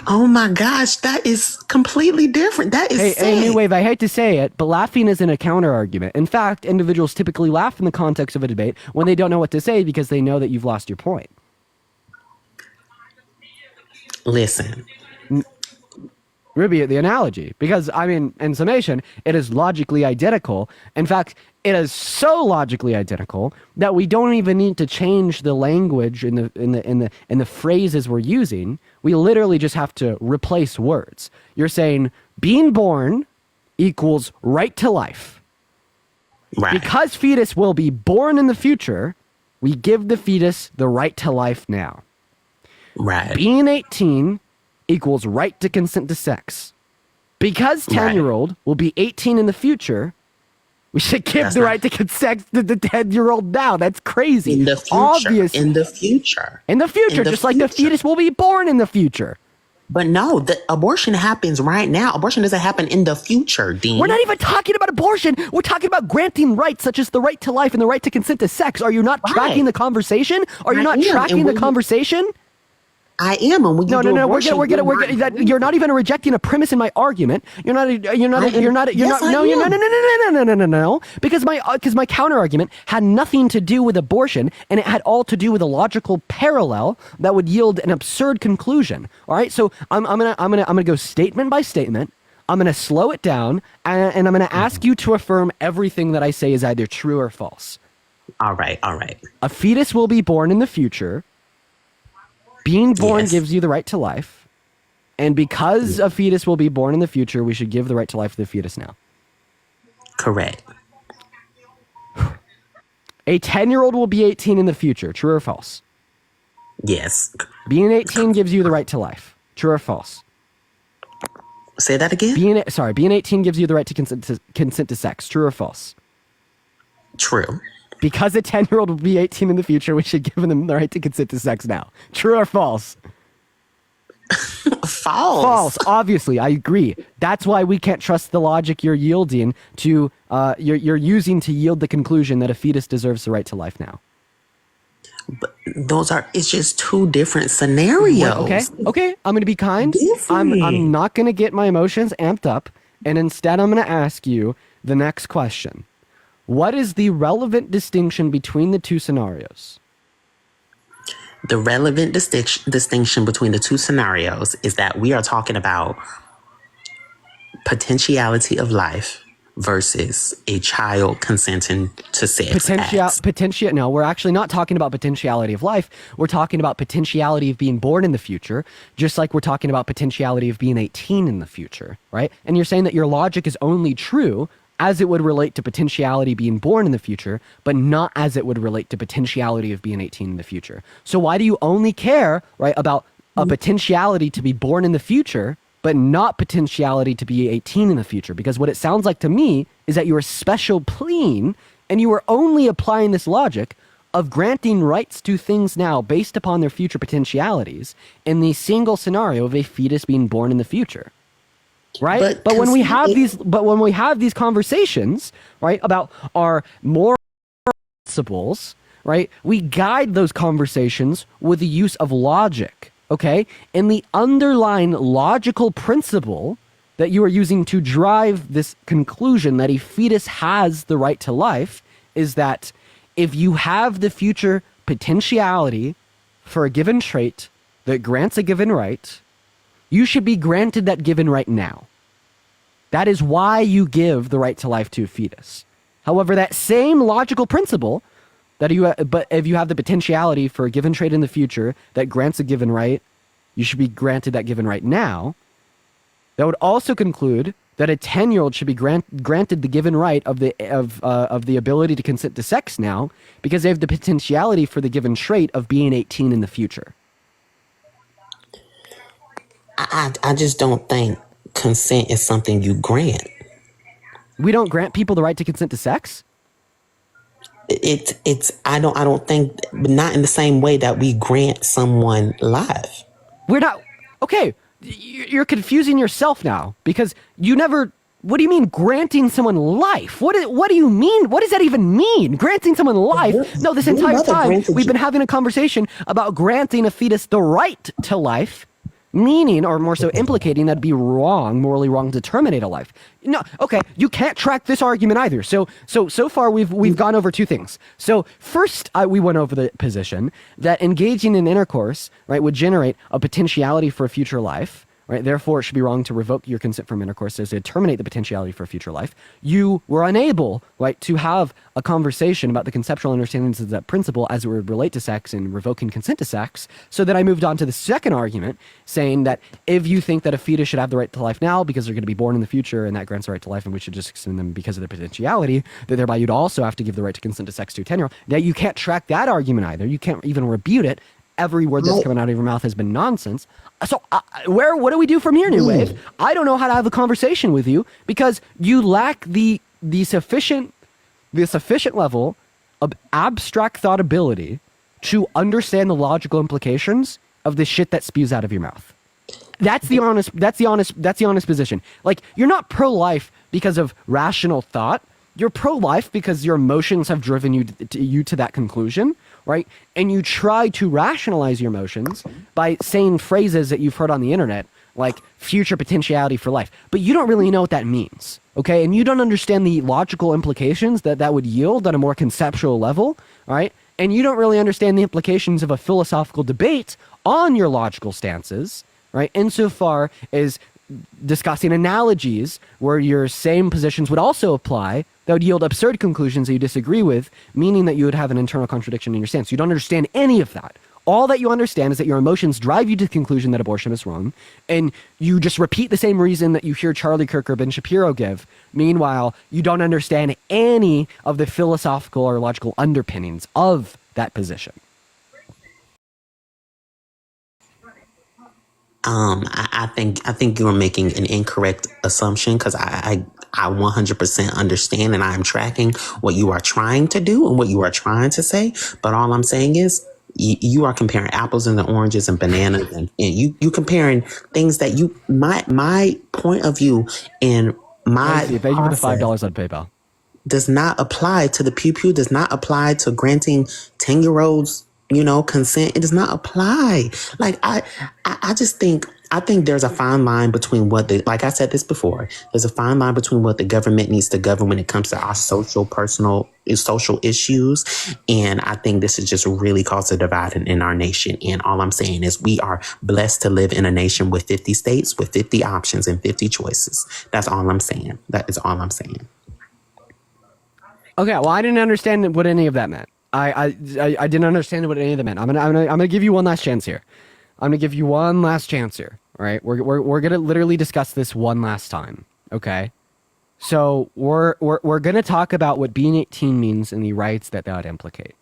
oh my gosh, that is completely different. That is Hey, New Wave, I hate to say it, but laughing isn't a counter argument. In fact, individuals typically laugh in the context of a debate when they don't know what to say because they know that you've lost your point. Listen. Rebuke the analogy because, I mean, in summation, it is logically identical. In fact, it is so logically identical that we don't even need to change the language in the phrases we're using. We literally just have to replace words. You're saying being born equals right to life. Right. Because fetus will be born in the future, we give the fetus the right to life now. Right. Being 18 equals right to consent to sex. Because 10-year-old will be 18 in the future, we should give the right to consent to the 10-year-old now. That's crazy. In the future. Obvious. In the future. In the future, just like the fetus will be born in the future. But no, the abortion happens right now. Abortion doesn't happen in the future, Dean. We're not even talking about abortion. We're talking about granting rights such as the right to life and the right to consent to sex. Are you not tracking the conversation? Are you not tracking the conversation? I am, and when you no, we're gonna you're not even rejecting a premise in my argument. No, because my counter argument had nothing to do with abortion, and it had all to do with a logical parallel that would yield an absurd conclusion. All right, so I'm gonna go statement by statement. I'm gonna slow it down, and I'm gonna ask you to affirm everything that I say is either true or false. All right. A fetus will be born in the future. Being born gives you the right to life. And because a fetus will be born in the future, we should give the right to life to the fetus now. Correct. A 10-year-old will be 18 in the future. True or false? Yes. Being 18 gives you the right to life. True or false? Say that again? Being 18 gives you the right to consent to sex. True or false? True. Because a 10-year-old will be 18 in the future, we should give them the right to consent to sex now. True or false? False. False. Obviously, I agree. That's why we can't trust the logic you're yielding to. You're using to yield the conclusion that a fetus deserves the right to life now. But it's just two different scenarios. Okay. I'm going to be kind. Different. I'm not going to get my emotions amped up, and instead I'm going to ask you the next question. What is the relevant distinction between the two scenarios? The relevant distinction between the two scenarios is that we are talking about potentiality of life versus a child consenting to sex acts. No, we're actually not talking about potentiality of life. We're talking about potentiality of being born in the future, just like we're talking about potentiality of being 18 in the future, right? And you're saying that your logic is only true as it would relate to potentiality being born in the future, but not as it would relate to potentiality of being 18 in the future. So why do you only care, right, about a potentiality to be born in the future, but not potentiality to be 18 in the future? Because what it sounds like to me is that you are special pleading, and you are only applying this logic of granting rights to things now based upon their future potentialities in the single scenario of a fetus being born in the future. Right? But when we have these conversations, right, about our moral principles, right, we guide those conversations with the use of logic, okay? And the underlying logical principle that you are using to drive this conclusion that a fetus has the right to life is that if you have the future potentiality for a given trait that grants a given right, you should be granted that given right now. That is why you give the right to life to a fetus. However, that same logical principle but if you have the potentiality for a given trait in the future that grants a given right, you should be granted that given right now. That would also conclude that a 10-year-old should be granted the given right of the ability to consent to sex now because they have the potentiality for the given trait of being 18 in the future. I just don't think consent is something you grant. We don't grant people the right to consent to sex? I don't think, but not in the same way that we grant someone life. We're not, okay, you're confusing yourself now because you never, what do you mean granting someone life? What do you mean? What does that even mean? Granting someone life? No, this entire time we've been having a conversation about granting a fetus the right to life, meaning, or more so implicating, that'd be wrong, morally wrong to terminate a life. No, okay, you can't track this argument either. So far we've gone over two things. So first, we went over the position that engaging in intercourse, right, would generate a potentiality for a future life, right? Therefore, it should be wrong to revoke your consent from intercourse as to terminate the potentiality for a future life. You were unable, right, to have a conversation about the conceptual understandings of that principle as it would relate to sex and revoking consent to sex. So then I moved on to the second argument, saying that if you think that a fetus should have the right to life now because they're going to be born in the future and that grants the right to life and we should just extend them because of their potentiality, that thereby you'd also have to give the right to consent to sex to a 10-year-old. Now, you can't track that argument either. You can't even refute it. Every word that's coming out of your mouth has been nonsense. So what do we do from here, New Wave? I don't know how to have a conversation with you because you lack the sufficient level of abstract thought ability to understand the logical implications of the shit that spews out of your mouth. That's the honest position. Like, you're not pro-life because of rational thought. You're pro-life because your emotions have driven you to that conclusion, right? And you try to rationalize your emotions by saying phrases that you've heard on the internet, like future potentiality for life. But you don't really know what that means, okay? And you don't understand the logical implications that would yield on a more conceptual level, right? And you don't really understand the implications of a philosophical debate on your logical stances, right? Insofar as discussing analogies where your same positions would also apply that would yield absurd conclusions that you disagree with, meaning that you would have an internal contradiction in your stance. You don't understand any of that. All that you understand is that your emotions drive you to the conclusion that abortion is wrong, and you just repeat the same reason that you hear Charlie Kirk or Ben Shapiro give. Meanwhile, you don't understand any of the philosophical or logical underpinnings of that position. I think you're making an incorrect assumption because I 100% understand and I'm tracking what you are trying to do and what you are trying to say. But all I'm saying is You are comparing apples and oranges and bananas, and you comparing things that my point of view and my Thank you for the $5 on PayPal. does not apply to the pew pew, does not apply to granting 10-year-olds, consent. It does not apply. Like I just think there's a fine line between like I said this before, there's a fine line between what the government needs to govern when it comes to our social issues. And I think this has just really caused a divide in our nation. And all I'm saying is we are blessed to live in a nation with 50 states, with 50 options and 50 choices. That's all I'm saying. That is all I'm saying. Okay, well, I didn't understand what any of that meant. I didn't understand what any of that meant. I'm gonna give you one last chance here. I'm gonna give you one last chance here. All right, we're gonna literally discuss this one last time. Okay, so we're gonna talk about what being 18 means and the rights that would implicate.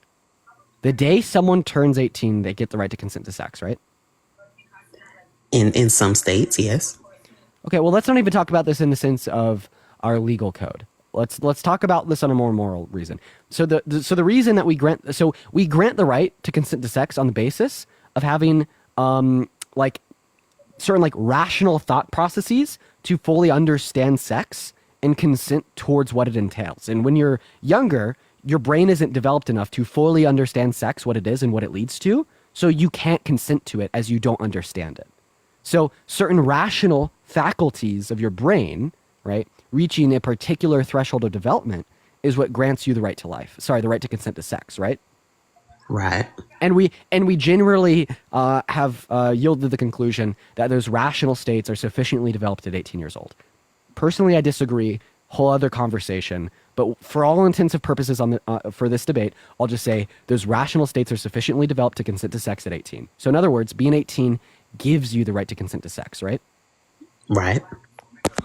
The day someone turns 18, they get the right to consent to sex, right? In some states, yes. Okay, well, let's not even talk about this in the sense of our legal code. Let's talk about this on a more moral reason. So the reason that we grant the right to consent to sex on the basis of having certain rational thought processes to fully understand sex and consent towards what it entails. And when you're younger, your brain isn't developed enough to fully understand sex, what it is and what it leads to, so you can't consent to it as you don't understand it. So certain rational faculties of your brain, right, reaching a particular threshold of development is what grants you the right to life. Sorry, the right to consent to sex, right? Right. And we generally have yielded the conclusion that those rational states are sufficiently developed at 18 years old. Personally, I disagree. Whole other conversation. But for all intents and purposes for this debate, I'll just say those rational states are sufficiently developed to consent to sex at 18. So in other words, being 18 gives you the right to consent to sex, right? Right.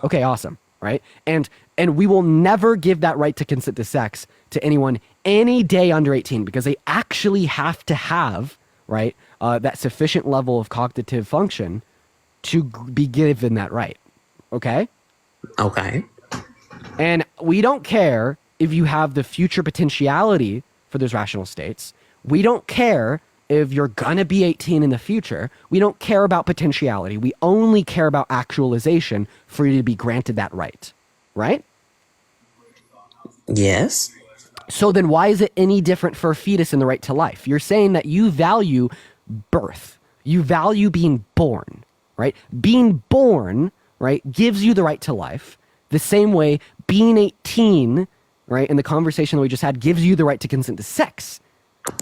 Okay, awesome. Right? And we will never give that right to consent to sex to anyone any day under 18 because they actually have to have, right, that sufficient level of cognitive function to be given that right. Okay? Okay. And we don't care if you have the future potentiality for those rational states. We don't care if you're gonna be 18 in the future. We don't care about potentiality. We only care about actualization for you to be granted that right. Right? Yes. So then why is it any different for a fetus in the right to life? You're saying that you value birth. You value being born, right? Being born, right, gives you the right to life. The same way being 18, right, in the conversation that we just had, gives you the right to consent to sex.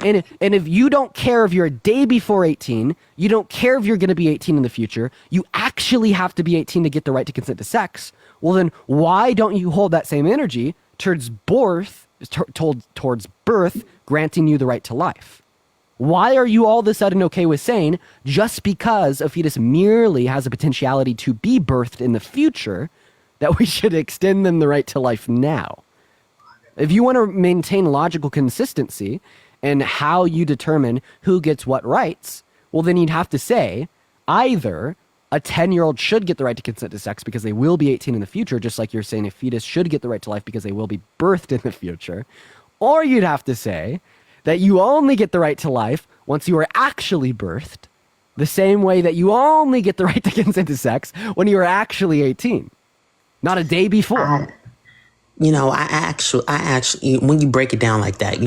And if you don't care if you're a day before 18, you don't care if you're going to be 18 in the future, you actually have to be 18 to get the right to consent to sex, well then why don't you hold that same energy towards birth, granting you the right to life? Why are you all of a sudden okay with saying just because a fetus merely has a potentiality to be birthed in the future that we should extend them the right to life now? If you want to maintain logical consistency and how you determine who gets what rights, well, then you'd have to say either a 10-year-old should get the right to consent to sex because they will be 18 in the future, just like you're saying a fetus should get the right to life because they will be birthed in the future, or you'd have to say that you only get the right to life once you are actually birthed, the same way that you only get the right to consent to sex when you are actually 18, not a day before. I actually, when you break it down like that,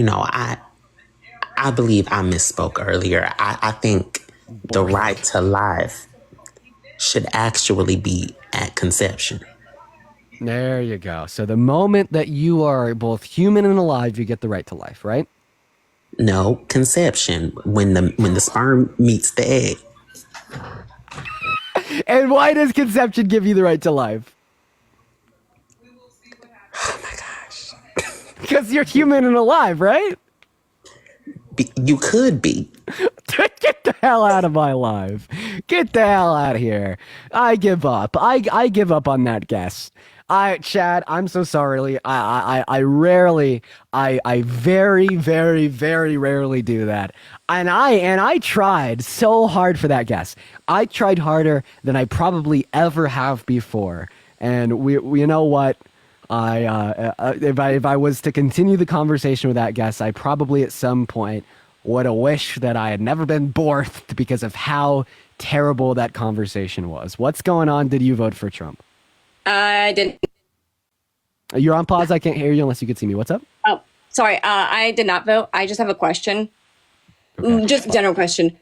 I believe I misspoke earlier. I think the right to life should actually be at conception. There you go. So the moment that you are both human and alive, you get the right to life, right? No, conception, when the sperm meets the egg. And why does conception give you the right to life? Oh my gosh. Because you're human and alive, right? You could be. Get the hell out of my life. Get the hell out of here. I give up. I give up on that guess. Chad, I'm so sorry. I rarely, I very, very, very rarely do that. And I tried so hard for that guess. I tried harder than I probably ever have before. And we you know what? If I was to continue the conversation with that guess, I probably at some point would have wished that I had never been birthed because of how terrible that conversation was. What's going on? Did you vote for Trump? I didn't. You're on pause. I can't hear you unless you could see me. What's up? Oh, sorry. I did not vote. I just have a question. Just a general question.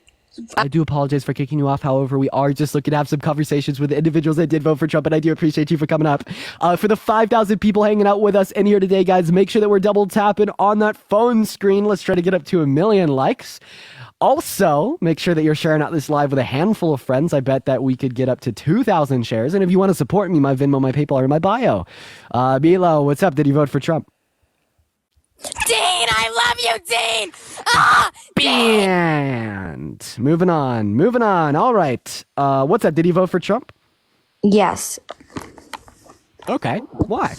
I do apologize for kicking you off. However, we are just looking to have some conversations with the individuals that did vote for Trump, and I do appreciate you for coming up. For the 5,000 people hanging out with us in here today, guys, make sure that we're double tapping on that phone screen. Let's try to get up to 1 million likes. Also, make sure that you're sharing out this live with a handful of friends. I bet that we could get up to 2,000 shares. And if you want to support me, my Venmo, my PayPal are in my bio. Milo, what's up? Did you vote for Trump? Dean, I love you, Dean. Ah, And moving on. All right. What's up? Did you vote for Trump? Yes. Okay. Why?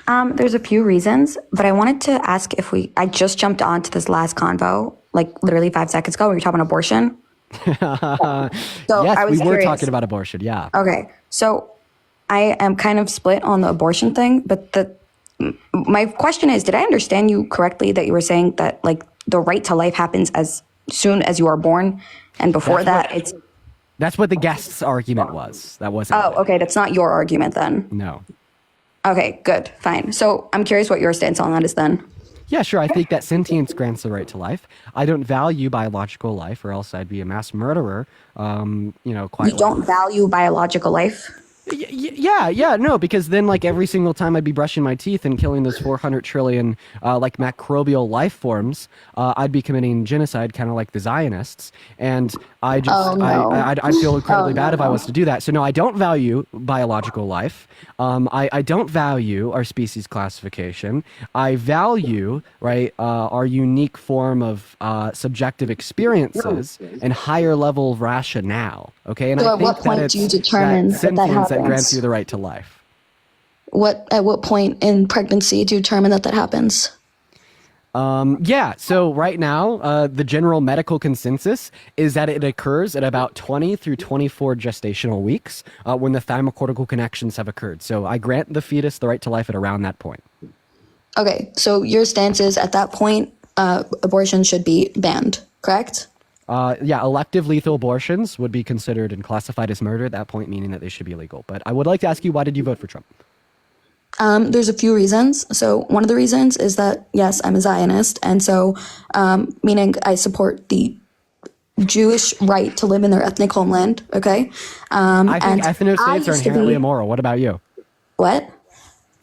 There's a few reasons, but I wanted to ask I just jumped onto this last convo, like literally 5 seconds ago, when you were talking about abortion. Yes, we were talking about abortion. Yeah. Okay. So I am kind of split on the abortion thing, but my question is, did I understand you correctly that you were saying that like the right to life happens as soon as you are born, and before that's what the guest's argument was. That wasn't. Oh, okay. That's not your argument then. No. Okay, good, fine. So I'm curious what your stance on that is then. Yeah, sure. I think that sentience grants the right to life. I don't value biological life, or else I'd be a mass murderer. You don't value biological life? No, because then like every single time I'd be brushing my teeth and killing those 400 trillion like macrobial life forms, I'd be committing genocide, kind of like the Zionists. And I just, I'd feel incredibly bad if I was to do that. So no, I don't value biological life. I don't value our species classification. I value, right, our unique form of subjective experiences and higher level of rationale. Okay, and So I at think what point do you determine that sentience happens? that grants you the right to life. At what point in pregnancy do you determine that happens? So right now, the general medical consensus is that it occurs at about 20 through 24 gestational weeks when the thymocortical connections have occurred. So I grant the fetus the right to life at around that point. Okay, so your stance is at that point, abortion should be banned, correct? Elective lethal abortions would be considered and classified as murder at that point, meaning that they should be illegal. But I would like to ask you, why did you vote for Trump? There's a few reasons. So one of the reasons is that, yes, I'm a Zionist. And so, meaning I support the Jewish right to live in their ethnic homeland. Okay. I think ethno-states are inherently immoral. What about you? What?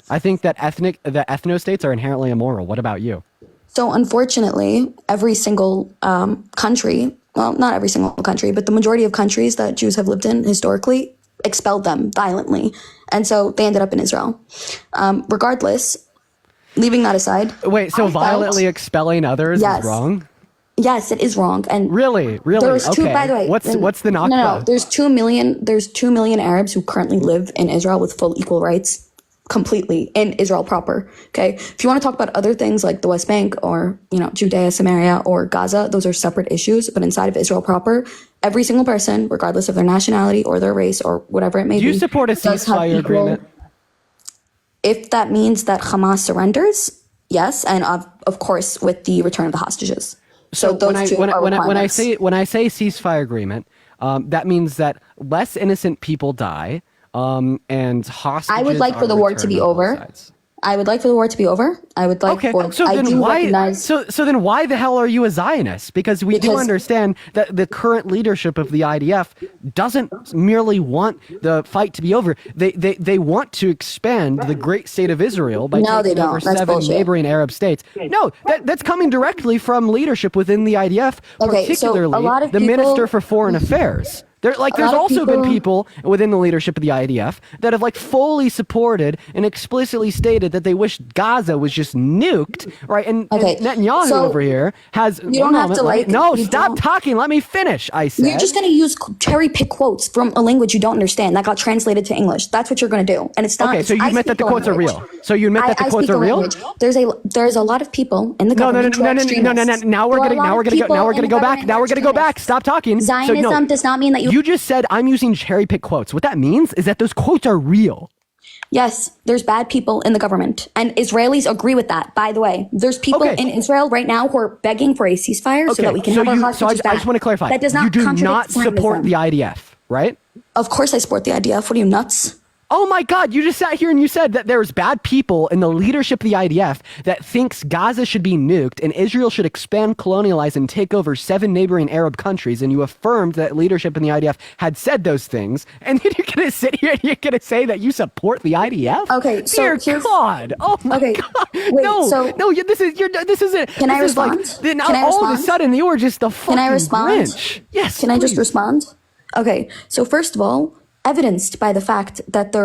I think that ethno-states are inherently immoral. What about you? So unfortunately, every single country, well, not every single country, but the majority of countries that Jews have lived in historically expelled them violently. And so they ended up in Israel. Regardless, leaving that aside. Wait, so violently expelling others is wrong? Yes, it is wrong. And really? There's two, okay. by the way. What's the knock? No, there's 2 million Arabs who currently live in Israel with full equal rights. Completely in Israel proper. Okay. If you want to talk about other things like the West Bank or, Judea, Samaria, or Gaza, those are separate issues. But inside of Israel proper, every single person, regardless of their nationality or their race or whatever it may be. Do you support a ceasefire agreement? If that means that Hamas surrenders, yes. And of course, with the return of the hostages. So those when I say ceasefire agreement, that means that less innocent people die. And hostages. I would like for the war to be over. I would like for the war to be over. I would like for. So then why the hell are you a Zionist? Because we do understand that the current leadership of the IDF doesn't merely want the fight to be over. They want to expand the great state of Israel by taking over 7 neighboring Arab states. No, that's coming directly from leadership within the IDF, particularly the Minister for Foreign Affairs. There's also been people within the leadership of the IDF that have like fully supported and explicitly stated that they wish Gaza was just nuked, right? And Netanyahu over here has. You don't have to No, stop talking. Let me finish. I said. You're just going to use cherry pick quotes from a language you don't understand that got translated to English. That's what you're going to do, and it's not. Okay, so you admit that the quotes are real. So you admit that the quotes are real. There's a lot of people in the government. No. Now we're gonna go back. Stop talking. Zionism does not mean that you. You just said I'm using cherry pick quotes. What that means is that those quotes are real. Yes, there's bad people in the government. And Israelis agree with that, by the way. There's people in Israel right now who are begging for a ceasefire so that we can have our hostages back. I just want to clarify. That does not you do contradict not support Zionism. the IDF, right? Of course I support the IDF. What are you, nuts? Oh my God, you just sat here and you said that there's bad people in the leadership of the IDF that thinks Gaza should be nuked and Israel should expand, colonialize, and take over 7 neighboring Arab countries, and you affirmed that leadership in the IDF had said those things, and then you're going to sit here and you're going to say that you support the IDF? Okay, so Dear God. Oh my God. Wait, this is it. Can I respond? Can I all of a sudden you were just the fucking Can I respond? Grinch. Yes, Can I just respond? Okay, so first of all, evidenced by the fact that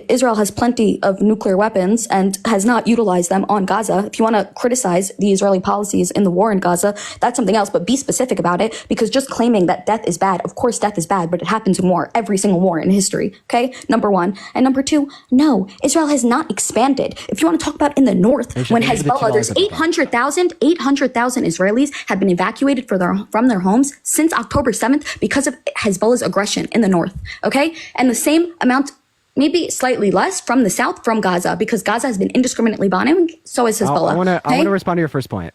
Israel has plenty of nuclear weapons and has not utilized them on Gaza. If you want to criticize the Israeli policies in the war in Gaza, that's something else, but be specific about it, because just claiming that death is bad, of course death is bad, but it happens in war, every single war in history, okay? Number one. And number two, no, Israel has not expanded. If you want to talk about in the north, when Hezbollah, there's 800,000 Israelis have been evacuated from their homes since October 7th because of Hezbollah's aggression in the north. Okay, and the same amount, maybe slightly less, from the south, from Gaza, because Gaza has been indiscriminately bombing. So is Hezbollah. I want to respond to your first point.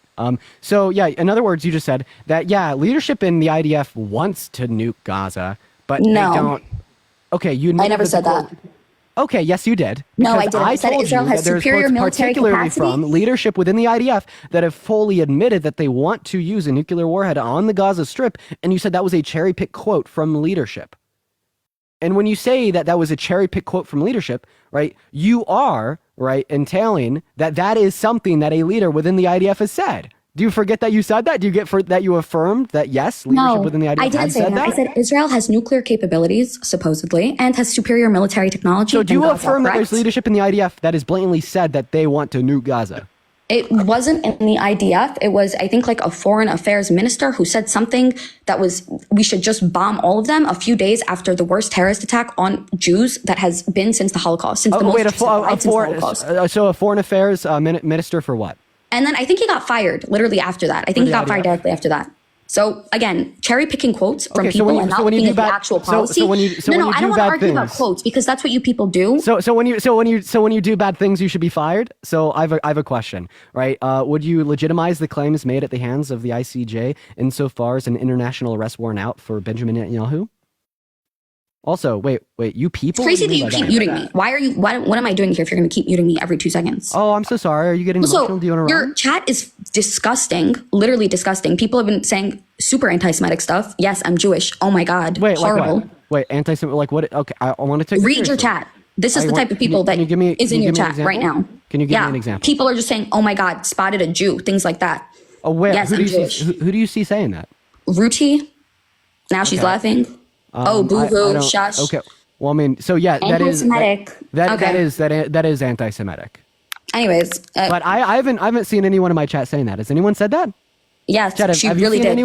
So yeah, in other words, you just said that leadership in the IDF wants to nuke Gaza, but they don't. Okay, I never said that. Okay, yes, you did. No, I didn't. I said Israel has superior military particularly capacity. from leadership within the IDF that have fully admitted that they want to use a nuclear warhead on the Gaza Strip, and you said that was a cherry-picked quote from leadership. And when you say that was a cherry-picked quote from leadership, right, you are, right, entailing that is something that a leader within the IDF has said. Do you forget that you said that? Do you get that you affirmed that, yes, leadership within the IDF I didn't say that. I said Israel has nuclear capabilities, supposedly, and has superior military technology. So do you affirm that there's leadership in the IDF that has blatantly said that they want to nuke Gaza? It wasn't in the IDF. It was, I think, like a foreign affairs minister who said something that was, we should just bomb all of them a few days after the worst terrorist attack on Jews that has been since the Holocaust. Since So a foreign affairs minister for what? And then I think he got fired literally after that. I think he got fired directly after that. So again, cherry picking quotes from people and not looking at the actual policy. I don't want to argue about quotes because that's what you people do. So when you do bad things, you should be fired. So I have a question, right? Would you legitimize the claims made at the hands of the ICJ insofar as an international arrest warrant out for Benjamin Netanyahu? Also, wait, you people? It's crazy that you keep muting me. What am I doing here if you're going to keep muting me every 2 seconds? Oh, I'm so sorry. Are you getting emotional? Do you want to Your chat is disgusting, literally disgusting. People have been saying super anti-Semitic stuff. Yes, I'm Jewish. Oh my God. Wait, horrible. Like what? Wait, anti-Semitic, like what? Okay, I want to take Read your chat. This is the type of people that is in your chat right now. Can you give me an example? People are just saying, oh my God, spotted a Jew, things like that. Oh, where? Yes, I'm Jewish. Who do you see saying that? Ruti. Now she's laughing. Boo-hoo, shush. Okay. Well, I mean, so yeah, that is anti-Semitic. Anyways, but I haven't seen anyone in my chat saying that. Has anyone said that? Yes, Chat, she really did.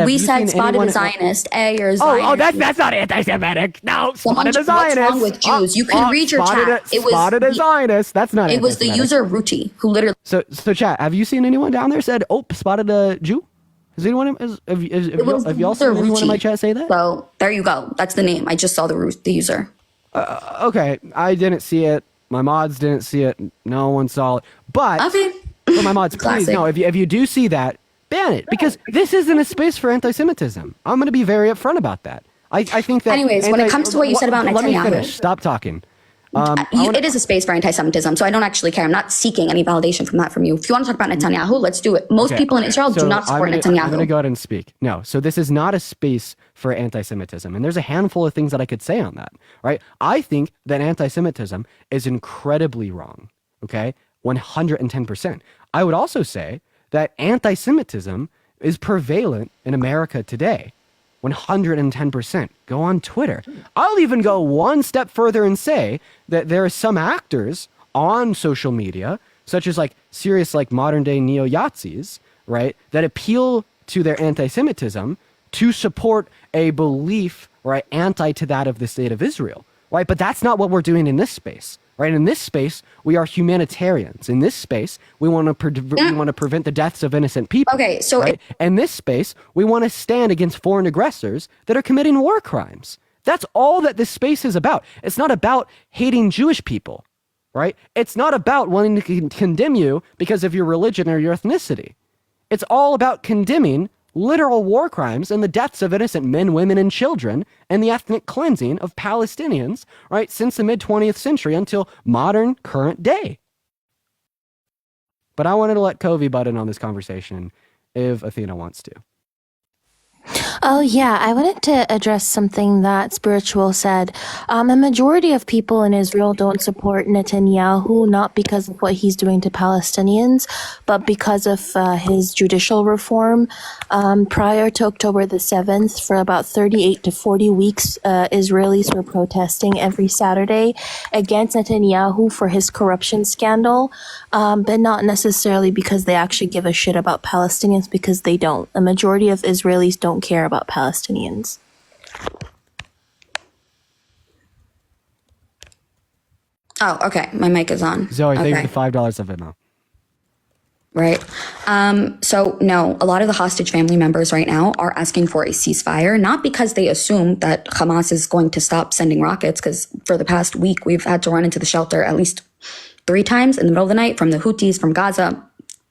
We said spotted a Zionist, or Zionist. Oh, that's not anti-Semitic. No, spotted a Zionist. What's wrong with Jews? You can read your chat. Spotted a Zionist. That's not. It was the user Ruti who literally. So chat. Have you seen anyone down there said, "Oh, spotted a Jew"? Has anyone? Have y'all seen anyone in my chat say that? So there you go. That's the name. I just saw the user. Okay, I didn't see it. My mods didn't see it. No one saw it. But my mods, please, no. If you do see that, ban it, because this isn't a space for anti-Semitism. I'm going to be very upfront about that. I think that. Anyways, when it comes to what you said about Netanyahu, let me finish. Stop talking. It is a space for anti-Semitism, so I don't actually care. I'm not seeking any validation from that from you. If you want to talk about Netanyahu, let's do it. Most people in Israel do not support Netanyahu. I'm going to go ahead and speak. No, so this is not a space for anti-Semitism, and there's a handful of things that I could say on that, right? I think that anti-Semitism is incredibly wrong, okay? 110%. I would also say that anti-Semitism is prevalent in America today. 110%. Go on Twitter. I'll even go one step further and say that there are some actors on social media, such as like serious like modern day neo-Yazis, right, that appeal to their anti-Semitism to support a belief, right, anti to that of the state of Israel, right? But that's not what we're doing in this space. Right, in this space, we are humanitarians. In this space, we want to prevent the deaths of innocent people. Okay, so right? In this space, we want to stand against foreign aggressors that are committing war crimes. That's all that this space is about. It's not about hating Jewish people, right? It's not about wanting to condemn you because of your religion or your ethnicity. It's all about condemning literal war crimes and the deaths of innocent men, women, and children, and the ethnic cleansing of Palestinians, right, since the mid-20th century until modern current day. But I wanted to let Covey butt in on this conversation if Athena wants to. Oh, yeah. I wanted to address something that Spiritual said. A majority of people in Israel don't support Netanyahu, not because of what he's doing to Palestinians, but because of his judicial reform. Prior to October the 7th, for about 38 to 40 weeks, Israelis were protesting every Saturday against Netanyahu for his corruption scandal, but not necessarily because they actually give a shit about Palestinians, because they don't. A majority of Israelis don't care about Palestinians. Oh, okay. My mic is on. Zoe, okay. thank you for the $5 of Venmo. Right. So no, a lot of the hostage family members right now are asking for a ceasefire, not because they assume that Hamas is going to stop sending rockets, because for the past week, we've had to run into the shelter at least 3 times in the middle of the night from the Houthis, from Gaza.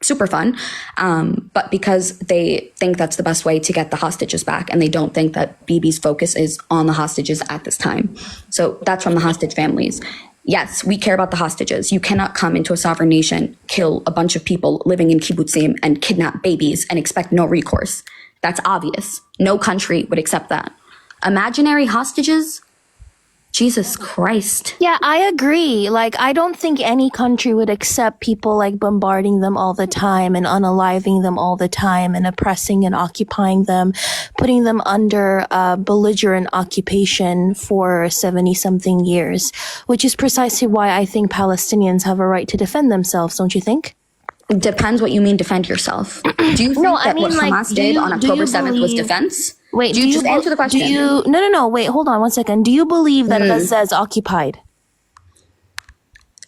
Super fun. But because they think that's the best way to get the hostages back, and they don't think that Bibi's focus is on the hostages at this time. So that's from the hostage families. Yes, we care about the hostages. You cannot come into a sovereign nation, kill a bunch of people living in kibbutzim, and kidnap babies and expect no recourse. That's obvious. No country would accept that. Imaginary hostages? Jesus Christ. Yeah, I agree. Like, I don't think any country would accept people like bombarding them all the time and unaliving them all the time and oppressing and occupying them, putting them under belligerent occupation for 70-something years, which is precisely why I think Palestinians have a right to defend themselves, don't you think? Depends what you mean defend yourself. Do you think that what Hamas did on October 7th was defense? Wait, do you just answer the question? No, wait, hold on one second. Do you believe that Gaza is occupied?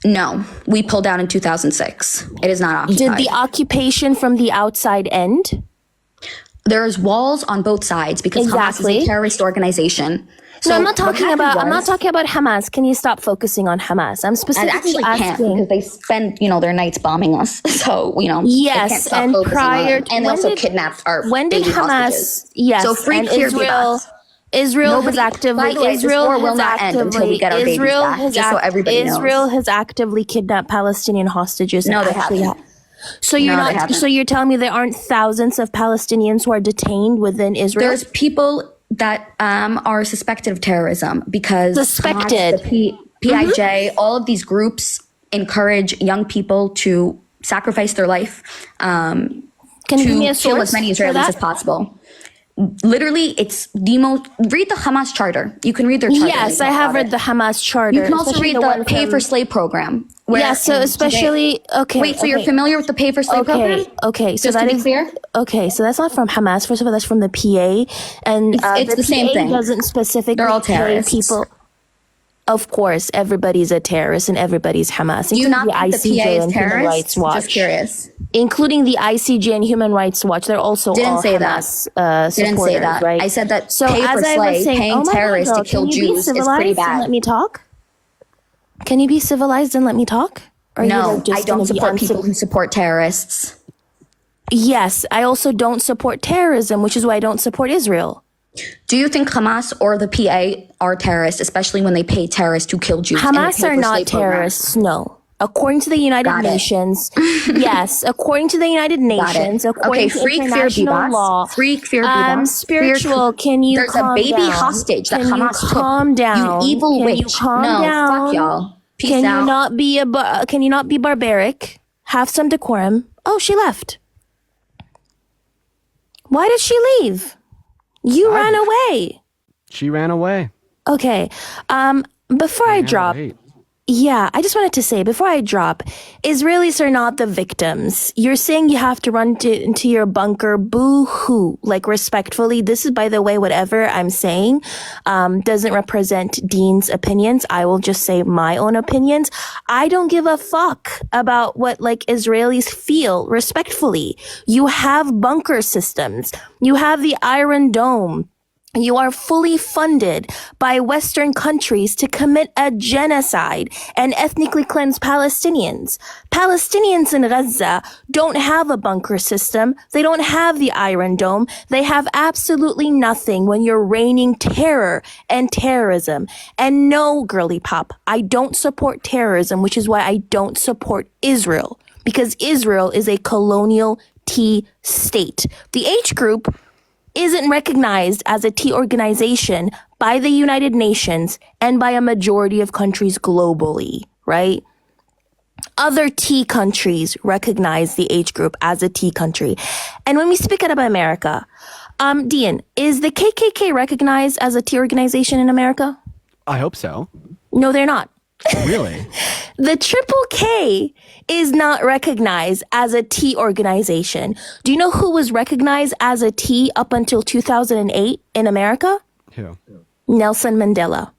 No, we pulled out in 2006. It is not occupied. Did the occupation from the outside end? There's walls on both sides because Hamas is a terrorist organization. So no, I'm not talking about Hamas. Can you stop focusing on Hamas? I'm specifically asking because they spend, their nights bombing us. So, yes, and prior to, and they also kidnapped our baby hostages. Yes, so free and clear Israel has actively. By the way, this war will not end until we get our babies back. Just so everybody knows. Israel has actively kidnapped Palestinian hostages. No, they haven't. So you're not. So you're telling me there aren't thousands of Palestinians who are detained within Israel? There's people that are suspected of terrorism because suspected. The PIJ, all of these groups encourage young people to sacrifice their life Can you give me a kill as many Israelis as possible. Literally, it's the most. Read the Hamas charter. You can read their charter. Yes, I have read the Hamas charter. You can also read the Pay for Slave program. So especially okay. Wait, so you're familiar with the Pay for Slave program? Okay. So just to be clear. Okay, so that's not from Hamas. First of all, that's from the PA, and it's the same thing. Doesn't specifically They're all terrorists. People. Of course, everybody's a terrorist and everybody's Hamas. Do you not think the PA is and terrorist? Human Rights Watch. Just curious. Including the ICJ and Human Rights Watch, they're also all Hamas supporters, Didn't say that. Right? I said that so pay for slave, paying terrorists to kill Jews is pretty bad. Let me talk. Can you be civilized and let me talk? Or no, I don't support people who support terrorists. Yes, I also don't support terrorism, which is why I don't support Israel. Do you think Hamas or the PA are terrorists, especially when they pay terrorists to kill Jews? Hamas are not terrorists, no. According to the United Nations, yes. According to the United Nations, according to international law, spiritual. Can you There's calm a baby down? hostage that can Hamas you calm down? You evil can witch. You calm no, down? Fuck y'all. Peace can out. you not be Can you not be barbaric? Have some decorum. Oh, she left. Why did she leave? You ran away. She ran away. Okay. Before I drop, I just wanted to say, before I drop, Israelis are not the victims. You're saying you have to run into your bunker, boo-hoo, like respectfully. This is, by the way, whatever I'm saying doesn't represent Dean's opinions. I will just say my own opinions. I don't give a fuck about what Israelis feel, respectfully. You have bunker systems. You have the Iron Dome. You are fully funded by Western countries to commit a genocide and ethnically cleanse Palestinians. Palestinians in Gaza don't have a bunker system. They don't have the Iron Dome. They have absolutely nothing when you're raining terror and terrorism. And no, girly pop, I don't support terrorism, which is why I don't support Israel, because Israel is a colonial T state. The H group isn't recognized as a T organization by the United Nations and by a majority of countries globally, right? Other T countries recognize the H group as a T country. And when we speak about America, Dean, is the KKK recognized as a T organization in America? I hope so. No, they're not. Really? The Triple K is not recognized as a T organization. Do you know who was recognized as a T up until 2008 in America? Who? Nelson Mandela.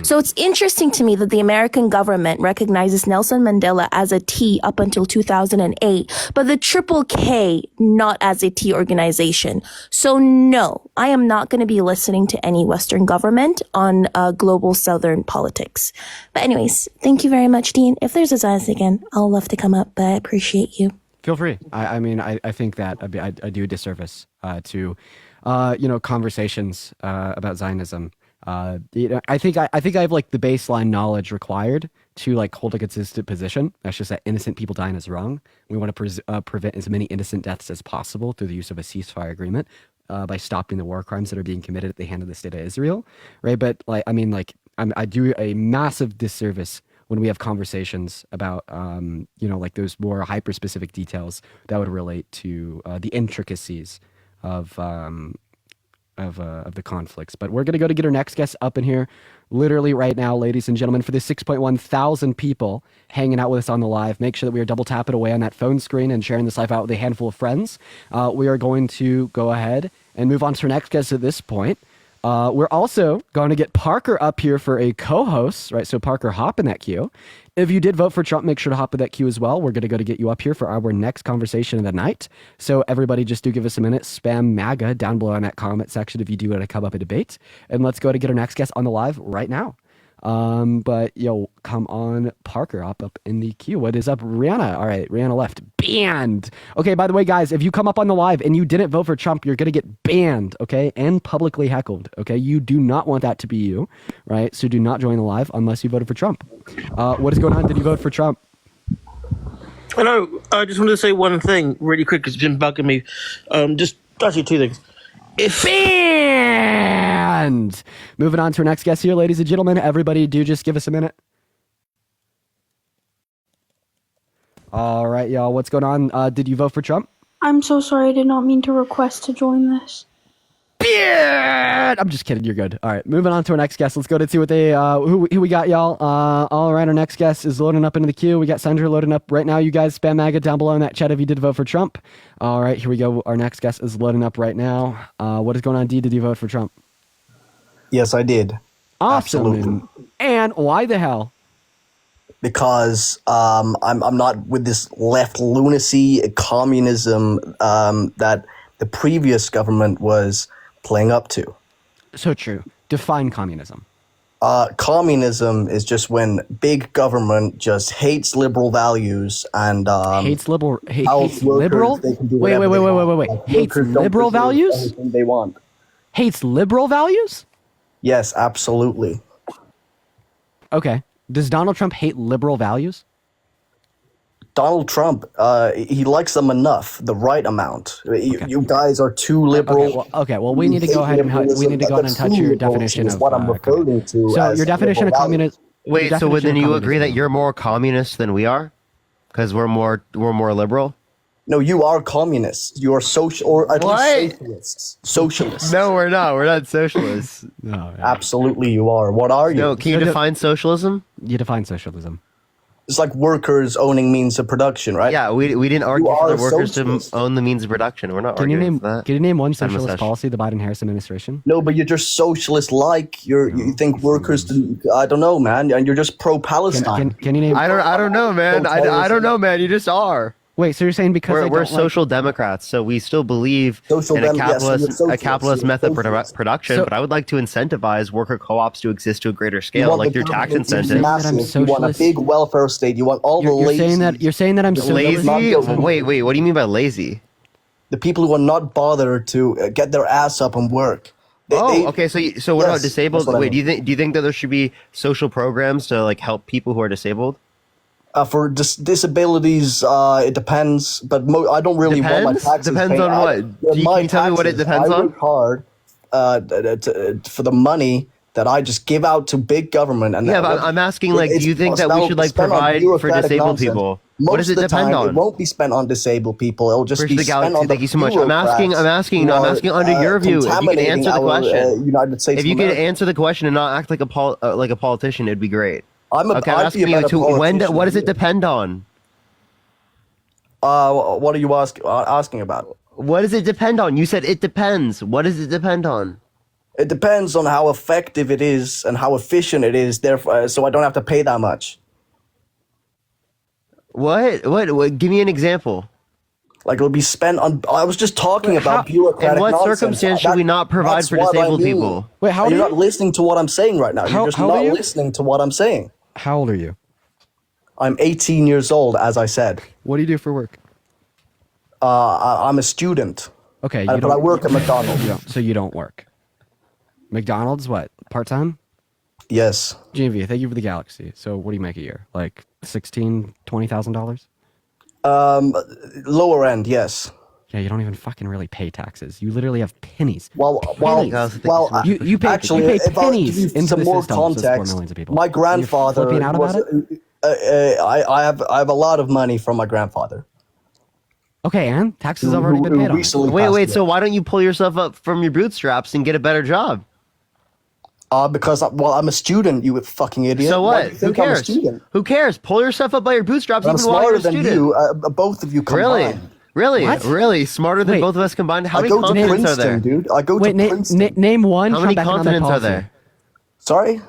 So it's interesting to me that the American government recognizes Nelson Mandela as a T up until 2008, but the Triple K not as a T organization. So no, I am not going to be listening to any Western government on global Southern politics. But anyways, thank you very much, Dean. If there's a Zionist again, I'll love to come up, but I appreciate you. Feel free. I mean, I think that I do a disservice to, conversations about Zionism. I think I have like the baseline knowledge required to like hold a consistent position. That's just that innocent people dying is wrong. We want to prevent as many innocent deaths as possible through the use of a ceasefire agreement by stopping the war crimes that are being committed at the hand of the state of Israel, right? But I do a massive disservice when we have conversations about like those more hyper specific details that would relate to the intricacies of the conflicts. But we're going to get our next guest up in here literally right now, ladies and gentlemen, for the 6.1 thousand people hanging out with us on the live. Make sure that we are double tapping away on that phone screen and sharing this live out with a handful of friends. We are going to go ahead and move on to our next guest at this point. We're also going to get Parker up here for a co-host, right? So Parker, hop in that queue. If you did vote for Trump, make sure to hop in that queue as well. We're going to get you up here for our next conversation of the night. So everybody just do give us a minute. Spam MAGA down below in that comment section if you do want to come up and debate. And let's go to get our next guest on the live right now. But come on, Parker, up in the queue. What is up, Rihanna? All right, Rihanna left. Banned. Okay, by the way, guys, if you come up on the live and you didn't vote for Trump, you're gonna get banned, okay, and publicly heckled. Okay, you do not want that to be you, right? So do not join the live unless you voted for Trump. What is going on? Did you vote for Trump? Hello. I just wanted to say one thing really quick because it's been bugging me. Just actually two things. Banned. Moving on to our next guest here, ladies and gentlemen. Everybody do just give us a minute. All right, y'all. What's going on? Did you vote for Trump? I'm so sorry. I did not mean to request to join this. Banned. I'm just kidding. You're good. All right. Moving on to our next guest. Let's go to see what they who we got, y'all. All right. Our next guest is loading up into the queue. We got Sandra loading up right now. You guys spam MAGA down below in that chat if you did vote for Trump. All right. Here we go. Our next guest is loading up right now. What is going on, D? Did you vote for Trump? Yes, I did. Awesome. Absolutely. And why the hell? Because I'm not with this left lunacy communism that the previous government was playing up to. So true. Define communism. Communism is just when big government just hates liberal values and hates liberal. Hates liberal. Wait. Hates liberal values. They want. Hates liberal values. Yes, absolutely. Okay. Does Donald Trump hate liberal values? Donald Trump, he likes them enough, the right amount. Okay. You guys are too liberal. Okay, well, we need to go ahead and touch your definition of what I'm referring to. So your definition of communist. Wait, so then you agree that you're more communist than we are, because we're more liberal? No, you are communists. You are social, or at least socialists. Socialists. No, we're not. We're not socialists. No, absolutely, you are. What are you? No, can you define socialism? You define socialism. It's like workers owning means of production, right? Yeah, we didn't argue for the workers to own the means of production. We're not arguing for that. Can you name one socialist policy, the Biden-Harris administration? No, but you're just socialist-like. You think workers, I don't know, man, and you're just pro-Palestine. Can you name? I don't know, man. I don't know, man. You just are. Wait, so you're saying because we're social democrats, so we still believe in a capitalist method of production. But I would like to incentivize worker co-ops to exist to a greater scale, like through tax incentives. You want a big welfare state. You want all the lazy. You're saying that I'm lazy. Wait. What do you mean by lazy? The people who are not bothered to get their ass up and work. Okay. So what about disabled? Wait, do you think that there should be social programs to like help people who are disabled? For disabilities, it depends, but I don't really want my taxes Depends paid. on what? Can you tell me what it depends on? I work hard for the money that I just give out to big government. And yeah, but I'm asking, like, do you think that we should like provide for disabled people? What does it depend on? It won't be spent on disabled people. It'll just be spent on Thank you so much. I'm asking under your view. If you can answer the question, United States. If you could answer the question and not act like a politician, it'd be great. I'm asking you what does it depend on? What are you asking about? What does it depend on? You said it depends. What does it depend on? It depends on how effective it is and how efficient it is. Therefore, so I don't have to pay that much. What? Give me an example. Like it'll be spent on. I was just talking about bureaucratic In what nonsense. circumstance should we not provide for disabled people? Wait, how old you're are not you? listening to what I'm saying right now. You're just not listening to what I'm saying. How old are you? I'm 18 years old, as I said. What do you do for work? I'm a student. Okay, but I work at McDonald's. So you don't work. McDonald's, what? Part-time? Yes. GMV, thank you for the galaxy. So what do you make a year? Like $20,000? Lower end, yes. Yeah, you don't even fucking really pay taxes. You literally have pennies. You pay pennies into the more system. Context, millions of people. My grandfather flipping out about it? I have a lot of money from my grandfather. Okay, and taxes have already been paid on. Wait. So why don't you pull yourself up from your bootstraps and get a better job? Because I'm a student, you fucking idiot. So what? Who cares? Who cares? Pull yourself up by your bootstraps. I'm even while you're smarter a than student. you. Both of you combined. Really smarter than both of us combined. How many continents are there? Dude. I go to Princeton. Name one. How many continents are there? Sorry.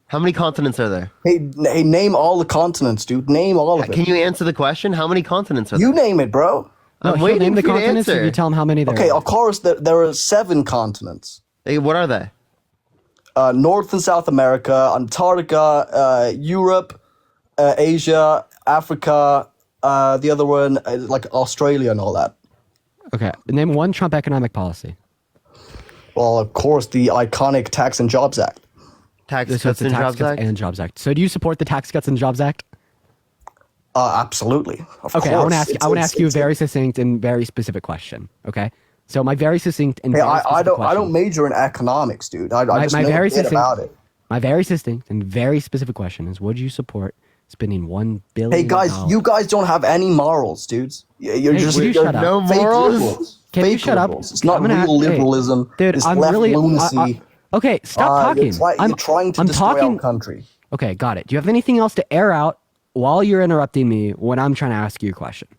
How many continents are there? Hey, name all the continents, dude. Name all of it. Can you answer the question? How many continents are there? You name it, bro. No, I'm waiting name the for you to continents answer. and you tell them how many there are. Okay, of course, there are 7 continents. Hey, what are they? North and South America, Antarctica, Europe, Asia, Africa, the other one, like Australia and all that. Okay, name one Trump economic policy. Well, of course, the iconic Tax and Jobs Act. Tax Cuts and Jobs Act. So do you support the Tax Cuts and Jobs Act? Absolutely. Of course. I want to ask you a very succinct and very specific question. Okay, so my very succinct and very specific question. I don't major in economics, dude. I just know a bit about it. My very succinct and very specific question is: would you support spending $1 billion? Hey guys, you guys don't have any morals, dudes. You're shut up. No morals. Can you shut up? It's not real liberalism. Dude, it's I'm left really lunacy. okay. Stop talking. You're trying to destroy our country. Okay, got it. Do you have anything else to air out while you're interrupting me when I'm trying to ask you a question?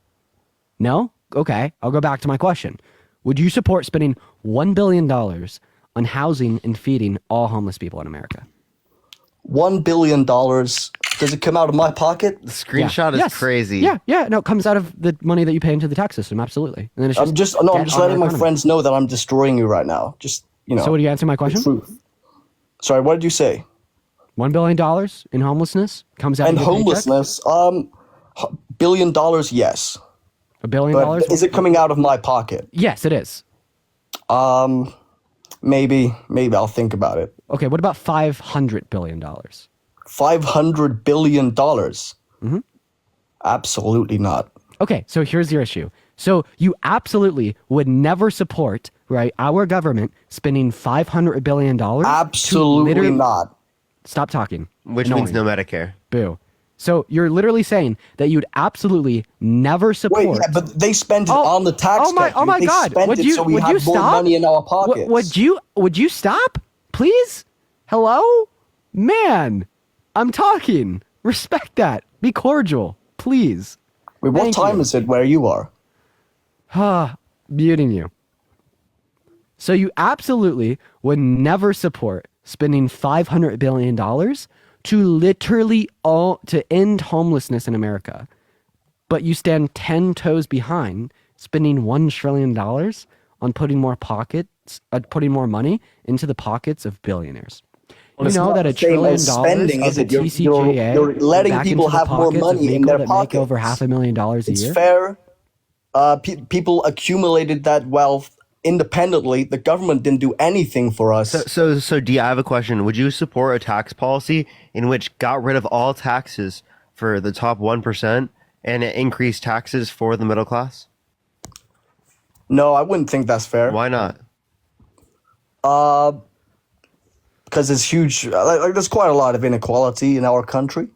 No? Okay, I'll go back to my question. Would you support spending $1 billion on housing and feeding all homeless people in America? $1 billion. Does it come out of my pocket? The screenshot is crazy. Yeah. No, it comes out of the money that you pay into the tax system. Absolutely. And then it's I'm just letting my friends know that I'm destroying you right now. Just, So would you answer my question? Truth. Sorry, what did you say? $1 billion in homelessness comes out and of your homelessness. $1 billion, yes. $1 billion. Is it coming out of my pocket? Yes, it is. Maybe I'll think about it. Okay, what about $500 billion? $500 billion? Mm-hmm. Absolutely not. Okay, so here's your issue. So you absolutely would never support, right, our government spending $500 billion? Absolutely not. Stop talking. Which means no Medicare. Boo. So you're literally saying that you'd absolutely never support. Wait, but they spent it on the tax cut. Oh my God! Would you so we would have you more stop? money in our pockets. Would you stop, please? Hello, man. I'm talking. Respect that. Be cordial, please. Wait, what time is it where you are? Muting you. So you absolutely would never support spending $500 billion to literally to end homelessness in America. but you stand 10 toes behind spending $1 trillion on putting more money into the pockets of billionaires. Well, you know that $1 trillion spending, of the You're TCJA letting back people into the have more pockets of money in people their that pockets. make over $500,000 a It's year. fair. People accumulated that wealth independently. The government didn't do anything for us. So, D, I have a question. Would you support a tax policy in which got rid of all taxes for the top 1% and it increased taxes for the middle class? No, I wouldn't think that's fair. Why not? Because it's huge. Like there's quite a lot of inequality in our country.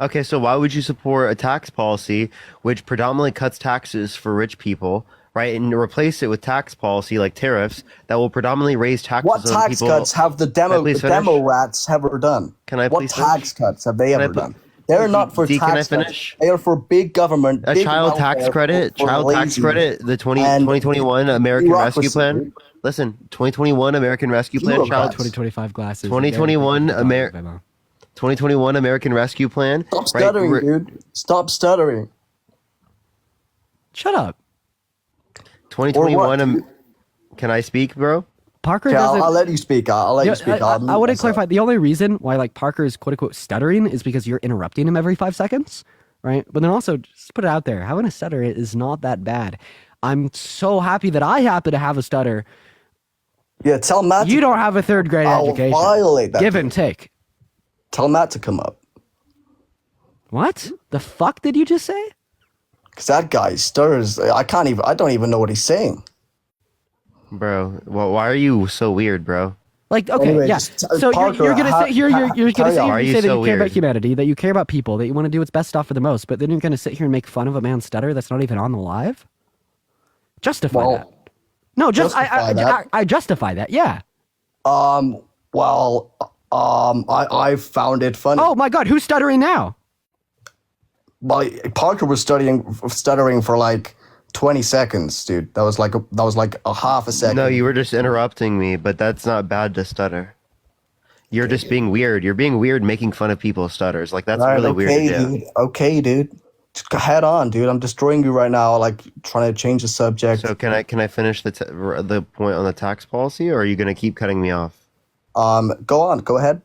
Okay, so why would you support a tax policy which predominantly cuts taxes for rich people, right, and replace it with tax policy like tariffs that will predominantly raise taxes What on tax people? cuts have the demo rats ever done? Can I What please tax cuts have they ever done? They're not for D, tax can I cuts. finish? They are for big government. A big child tax welfare credit, for child tax lazy credit, the 2021 American Rescue Plan. Listen, 2021 American Rescue Plan, child 2025 glasses. 2021 American Rescue Plan. Stop stuttering, dude. Stop stuttering. Shut up. 2021. Can I speak, bro? Parker Okay, doesn't. I'll let you speak. I'll let you speak. I want to clarify. The only reason why like Parker is quote unquote stuttering is because you're interrupting him every 5 seconds, right? But then also just put it out there. Having a stutter is not that bad. I'm so happy that I happen to have a stutter. Yeah, tell Matt. You don't have a third grade education. Violate that. Give and take. Tell Matt to come up. What the fuck did you just say? Because that guy stutters. I don't even know what he's saying. Bro, well, why are you so weird, bro? Like, okay, Anyway, yeah. So Parker, you're gonna sit here. You're gonna sit here Are and you say that so you care about weird? humanity, that you care about people, that you want to do what's best off for the most. But then you're gonna sit here and make fun of a man's stutter that's not even on the live. Justify that. No, I justify that. Yeah. I found it funny. Oh my God, who's stuttering now? Well, Parker was stuttering for like 20 seconds, dude. That was like a half a second. No, you were just interrupting me, but that's not bad to stutter. You're just being weird. You're being weird, making fun of people's stutters. Like that's really weird to do. Dude. Okay, dude. Just head on, dude. I'm destroying you right now. Like trying to change the subject. So can I finish the point on the tax policy, or are you gonna keep cutting me off? Go on. Go ahead.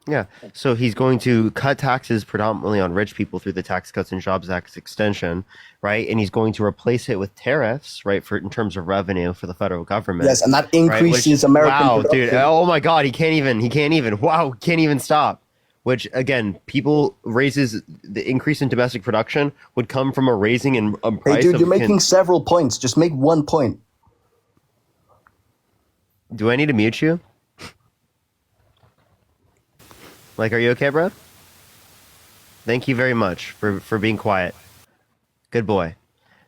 Yeah, so he's going to cut taxes predominantly on rich people through the Tax Cuts and Jobs Act extension, right? And he's going to replace it with tariffs, right, for in terms of revenue for the federal government. Yes, and that increases American production. Dude, oh my God, he can't even stop. Which again, people raises the increase in domestic production would come from a raising in price. Hey, dude, you're making several points. Just make one point. Do I need to mute you? Like, are you okay, bro? Thank you very much for being quiet. Good boy.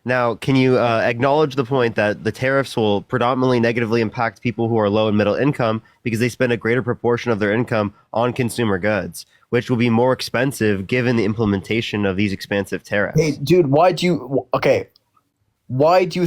Now, can you acknowledge the point that the tariffs will predominantly negatively impact people who are low and middle income because they spend a greater proportion of their income on consumer goods, which will be more expensive given the implementation of these expansive tariffs? Hey, dude, why do you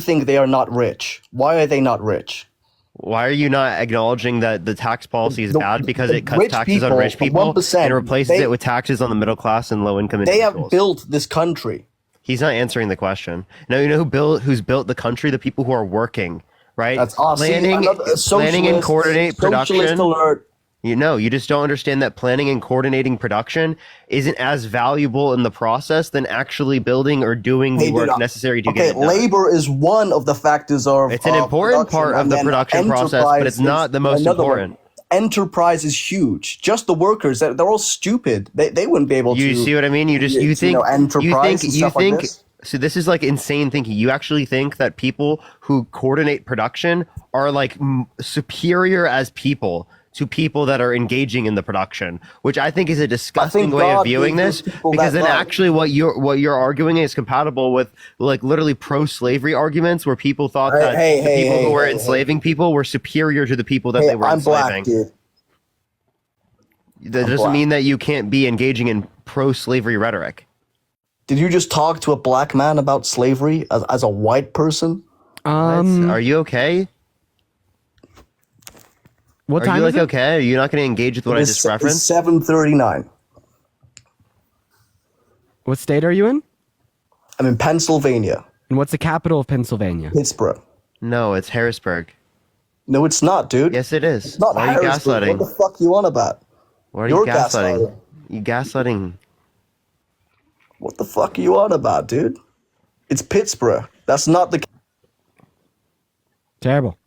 think they are not rich? Why are they not rich? Why are you not acknowledging that the tax policy is bad because it cuts taxes on rich people and replaces it with taxes on the middle class and low income individuals? They have built this country. He's not answering the question. Now, you know who's built the country? The people who are working, right? That's awesome. Planning and coordinate production. Alert. You just don't understand that planning and coordinating production isn't as valuable in the process than actually building or doing the work necessary to get it done. Labor is one of the factors of it's an important part of the production process, but it's not the most important. Enterprise is huge. Just the workers, they're all stupid. They wouldn't be able to. You see what I mean? You think. So this is like insane thinking. You actually think that people who coordinate production are like superior as people to people that are engaging in the production, which I think is a disgusting way of viewing this, because then actually what you're arguing is compatible with like literally pro-slavery arguments where people thought that the people who were enslaving people were superior to the people that they were enslaving. Black, dude. That doesn't mean that you can't be engaging in pro-slavery rhetoric. Did you just talk to a black man about slavery as a white person? Are you okay? What time are you is it? Okay? Are you not going to engage with what I just referenced? It's 7:39. What state are you in? I'm in Pennsylvania. And what's the capital of Pennsylvania? Pittsburgh. No, it's Harrisburg. No, it's not, dude. Yes, it is. It's not Why are you Harrisburg. gaslighting? What the fuck you on about? Why are you gaslighting? You gaslighting. What the fuck are you on about, dude? It's Pittsburgh. That's not the... Terrible.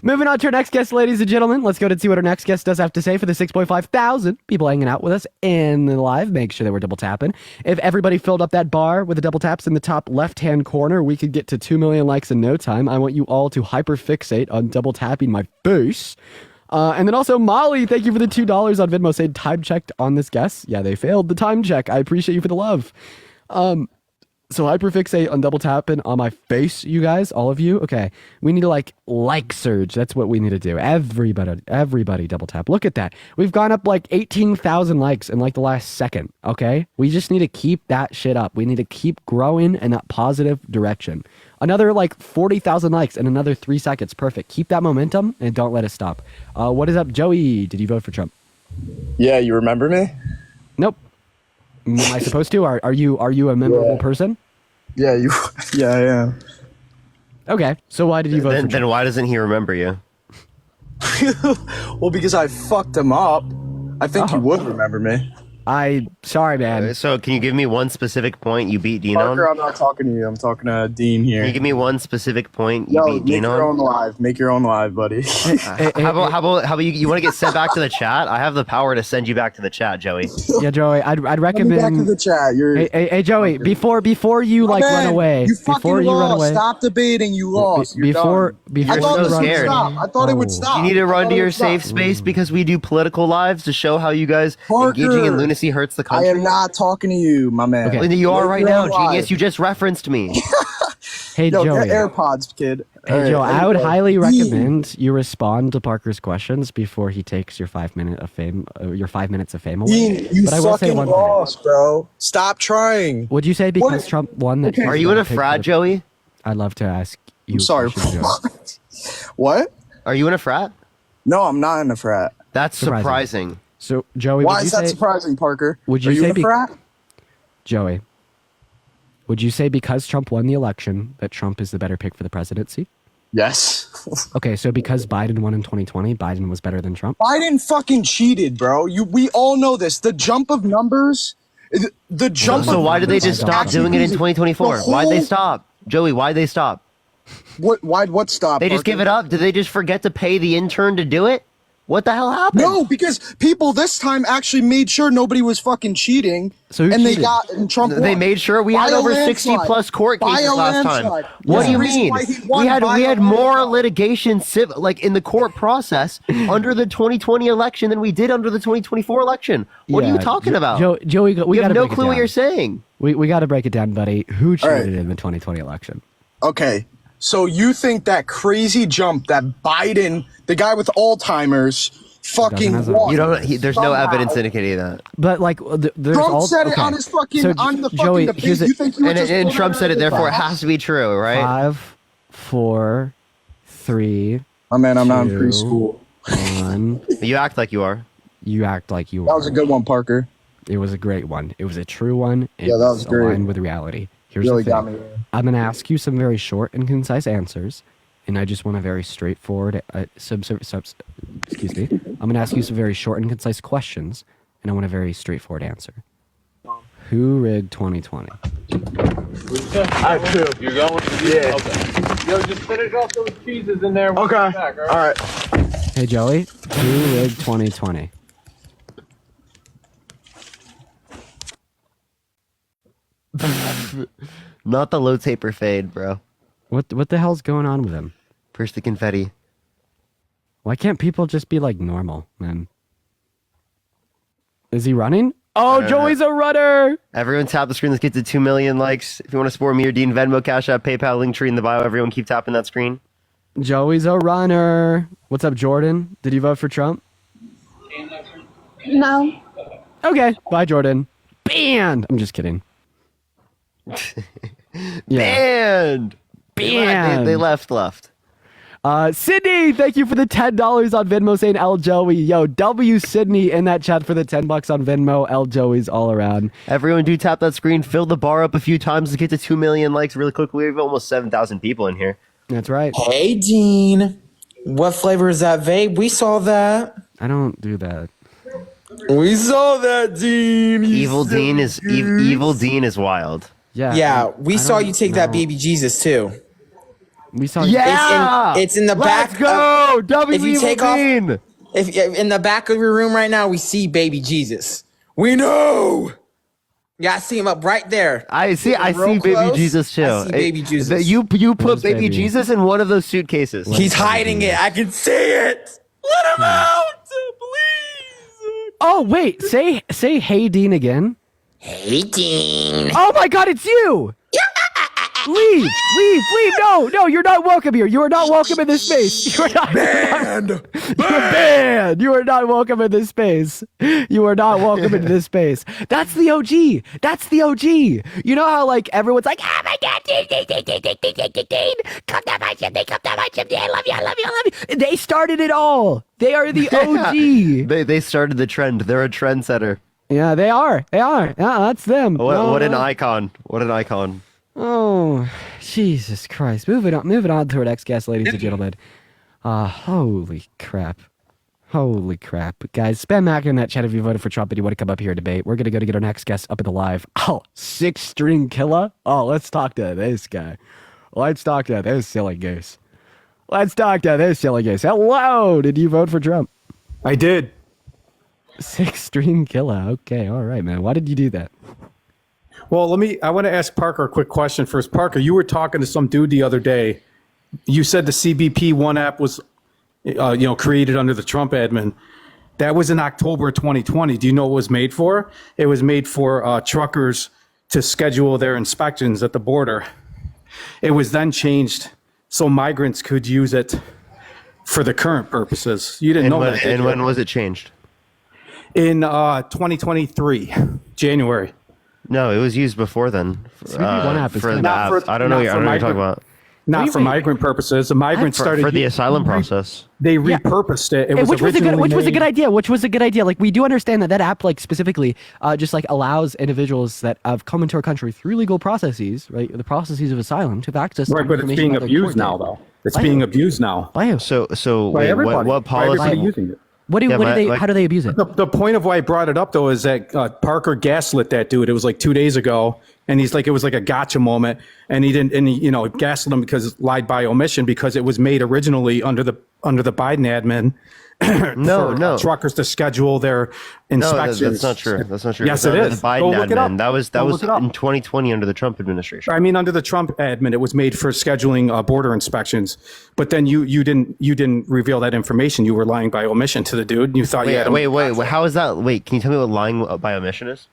Moving on to our next guest, ladies and gentlemen. Let's go and see what our next guest does have to say for the 6.5 thousand people hanging out with us in the live. Make sure that we're double tapping. If everybody filled up that bar with the double taps in the top left-hand corner, we could get to 2 million likes in no time. I want you all to hyperfixate on double tapping my face. And then also, Molly, thank you for the $2 on Venmo saying time checked on this guest. Yeah, they failed the time check. I appreciate you for the love. So hyperfixate on double tapping on my face, you guys, all of you. Okay, we need to like surge. That's what we need to do. Everybody double tap. Look at that. We've gone up like 18,000 likes in like the last second. Okay, we just need to keep that shit up. We need to keep growing in that positive direction. Another like 40,000 likes in another 3 seconds. Perfect. Keep that momentum and don't let it stop. What is up, Joey? Did you vote for Trump? Yeah, you remember me? Nope. Am I supposed to? Are you a memorable person? Yeah, yeah, I am. Okay, so why did you vote for Trump? Then why doesn't he remember you? Well, because I fucked him up. I think you would remember me. Sorry, man. So can you give me one specific point you beat Dean Parker, on? I'm not talking to you. I'm talking to Dean here. Can you give me one specific point you beat Dean on? Make your own live. Make your own live, buddy. How about you want to get sent back to the chat? I have the power to send you back to the chat, Joey. Yeah, Joey, I'd recommend. Back to the chat. Hey, Joey, before you run away, you before you lost. run away, Stop debating. You lost. Before I thought so scared. I thought it would stop. You need to run to your safe space because we do political lives to show how you guys engaging in lunacy hurts the country. I am not talking to you, my man. Okay. You are right now, genius. You just referenced me. Hey, Yo, Joey. get AirPods, kid. Hey, Joe, I would highly recommend you respond to Parker's questions before he takes your 5 minute of fame, your 5 minutes of fame away. Dean, you but I will say fucking one lost, bro. Stop trying. Would you say because Trump won that? Okay. Are you in a frat, Joey? I'd love to ask you. I'm sorry. What? Are you in a frat? No, I'm not in a frat. That's surprising. So, Joey, why is that surprising, Parker? Would you Are say in a frat? Joey, would you say because Trump won the election that Trump is the better pick for the presidency? Yes. Okay, so because Biden won in 2020, Biden was better than Trump? Biden fucking cheated, bro. We all know this. The jump of numbers, the jump. So why did they just stop doing it in 2024? Why'd they stop, Joey? Why'd they stop? What stop? They just give it up. Did they just forget to pay the intern to do it? What the hell happened? No, because people this time actually made sure nobody was fucking cheating. So who and cheated? they got and Trump won. They made sure we had over 60 plus court cases last time. What do you mean? We had more litigation in the court process under the 2020 election than we did under the 2024 election. What are you talking about? Joey, we have gotta no break it clue what down. you're saying. We got to break it down, buddy. Who cheated right. in the 2020 election? Okay, so you think that crazy jump that Biden, the guy with Alzheimer's, fucking won? You don't. There's no evidence indicating that. But there's Trump said it on his fucking on the fucking Joey, debate. You think you and Trump said it, therefore it has to be true, right? 5, 4, 3. Oh man, I'm not in preschool. 1. You act like you are. You act like you are. That was a good one, Parker. It was a great one. It was a true one. It Yeah, that was great. aligned with reality. Here's Really the got thing. me there. I'm going to ask you some very short and concise answers, and I just want a very straightforward excuse me. I'm going to ask you some very short and concise questions, and I want a very straightforward answer. Who rigged 2020? I have two. You're going? Yeah. Okay. Yo, just finish off those cheeses in there. Okay. Back, all right? Hey, Joey, who rigged 2020? Not the low taper fade, bro. What the hell's going on with him? Push the confetti. Why can't people just be like normal, man? Is he running? Oh, Joey's a runner! Everyone tap the screen. Let's get to 2 million likes. If you want to support me or Dean, Venmo, Cash App, PayPal, link tree in the bio. Everyone keep tapping that screen. Joey's a runner. What's up, Jordan? Did you vote for Trump? No. Okay, bye, Jordan. Banned! I'm just kidding. Banned! Banned! They left. Sydney, thank you for the $10 on Venmo saying L Joey. Yo, W Sydney in that chat for the $10 on Venmo. L Joey's all around. Everyone do tap that screen, fill the bar up a few times to get to 2 million likes really quickly. We have almost 7,000 people in here. That's right. Hey, Dean. What flavor is that vape? We saw that. I don't do that. We saw that, Dean. Evil Dean is wild. Yeah, we saw you take that baby Jesus too. We saw. Yeah, it's in the back. Let's go. If you take off, if in the back of your room right now, we see baby Jesus. We know. Yeah, I see him up right there. I see baby Jesus too. I see baby Jesus. You put baby Jesus in one of those suitcases. He's hiding it. I can see it. Let him out, please. Oh wait, say hey Dean again. Hey Dean. Oh my God, it's you. Leave! No, you're not welcome here. You are not welcome in this space. You are not banned. You're banned. You are not welcome in this space. You are not welcome in this space. That's the OG. That's the OG. You know how like everyone's like, oh my God, Dean, come to my gym, come to my gym, I love you. They started it all. They are the OG. They started the trend. They're a trendsetter. Yeah, they are. Yeah, that's them. What an icon. What an icon. Oh, Jesus Christ. Moving on to our next guest, ladies and gentlemen. Holy crap. Guys, spam Mac in that chat if you voted for Trump and you want to come up here and debate. We're going to go to get our next guest up in the live. Oh, 6-string killer? Oh, let's talk to this guy. Let's talk to this silly goose. Hello, did you vote for Trump? I did. 6-string killer. Okay, all right, man. Why did you do that? Well, I want to ask Parker a quick question first. Parker, you were talking to some dude the other day. You said the CBP One app was, created under the Trump admin. That was in October 2020. Do you know what it was made for? It was made for truckers to schedule their inspections at the border. It was then changed so migrants could use it for the current purposes. You didn't know that. And when was it changed? In 2023, January. No, it was used before then. One app is I don't know what you're talking about. Not for migrant purposes. The migrants started for the asylum process. They repurposed it. Which was a good idea. Like we do understand that app, like specifically, just like allows individuals that have come into our country through legal processes, right, the processes of asylum, to have access. Right, but it's being abused now, though. It's being abused now. By who? So by everybody. What policy? By everybody using it. How do they abuse it? The point of why I brought it up though is that Parker gaslit that dude. It was like 2 days ago, and he's like, it was like a gotcha moment, and he gaslit him because lied by omission because it was made originally under the Biden admin. No. Truckers to schedule their inspections. No, that's not true. That's not true. Yes, it is. The Biden admin. That was in 2020 under the Trump administration. I mean, under the Trump admin, it was made for scheduling border inspections. But then you didn't reveal that information. You were lying by omission to the dude. You thought wait. How is that? Wait, can you tell me what lying by omission is?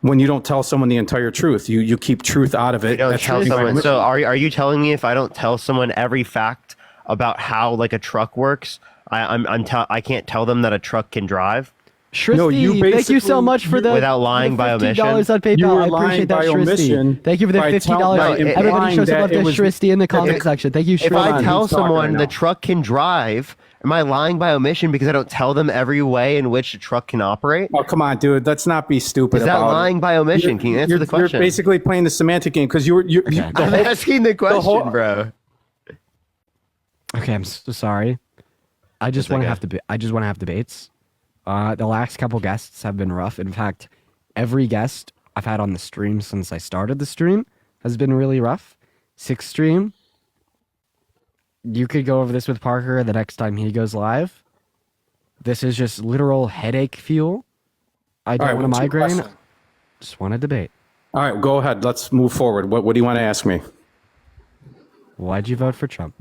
When you don't tell someone the entire truth, you keep truth out of it. You don't tell someone. So are you telling me if I don't tell someone every fact about how like a truck works, I can't tell them that a truck can drive? Shristy, thank you so much for without lying by omission. $50 on PayPal. You were I lying appreciate that, by Shristy. omission. Thank you for the $50. Everybody show some love to Shristy in the comment section. Thank you, Shristy. If I tell someone the truck can drive, am I lying by omission because I don't tell them every way in which a truck can operate? Oh, come on, dude. Let's not be stupid. Is that lying by omission? Can you answer the question? You're basically playing the semantic game because I'm asking the question, bro. Okay, I'm so sorry. I just want to have debates. The last couple guests have been rough. In fact, every guest I've had on the stream since I started the stream has been really rough. 6-stream. You could go over this with Parker the next time he goes live. This is just literal headache fuel. I don't want a migraine. Just want to debate. All right, go ahead. Let's move forward. What do you want to ask me? Why'd you vote for Trump?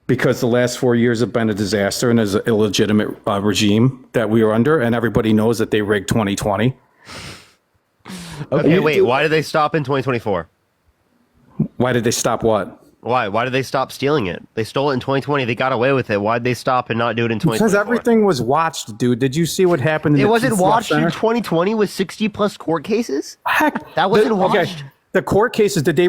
Because the last 4 years have been a disaster and is an illegitimate regime that we are under, and everybody knows that they rigged 2020. Okay, wait. Why did they stop in 2024? Why did they stop what? Why? Why did they stop stealing it? They stole it in 2020. They got away with it. Why'd they stop and not do it in 2024? Because everything was watched, dude. Did you see what happened? It wasn't watched in 2020 with 60+ court cases? Heck, that wasn't watched. Okay. The court cases, did they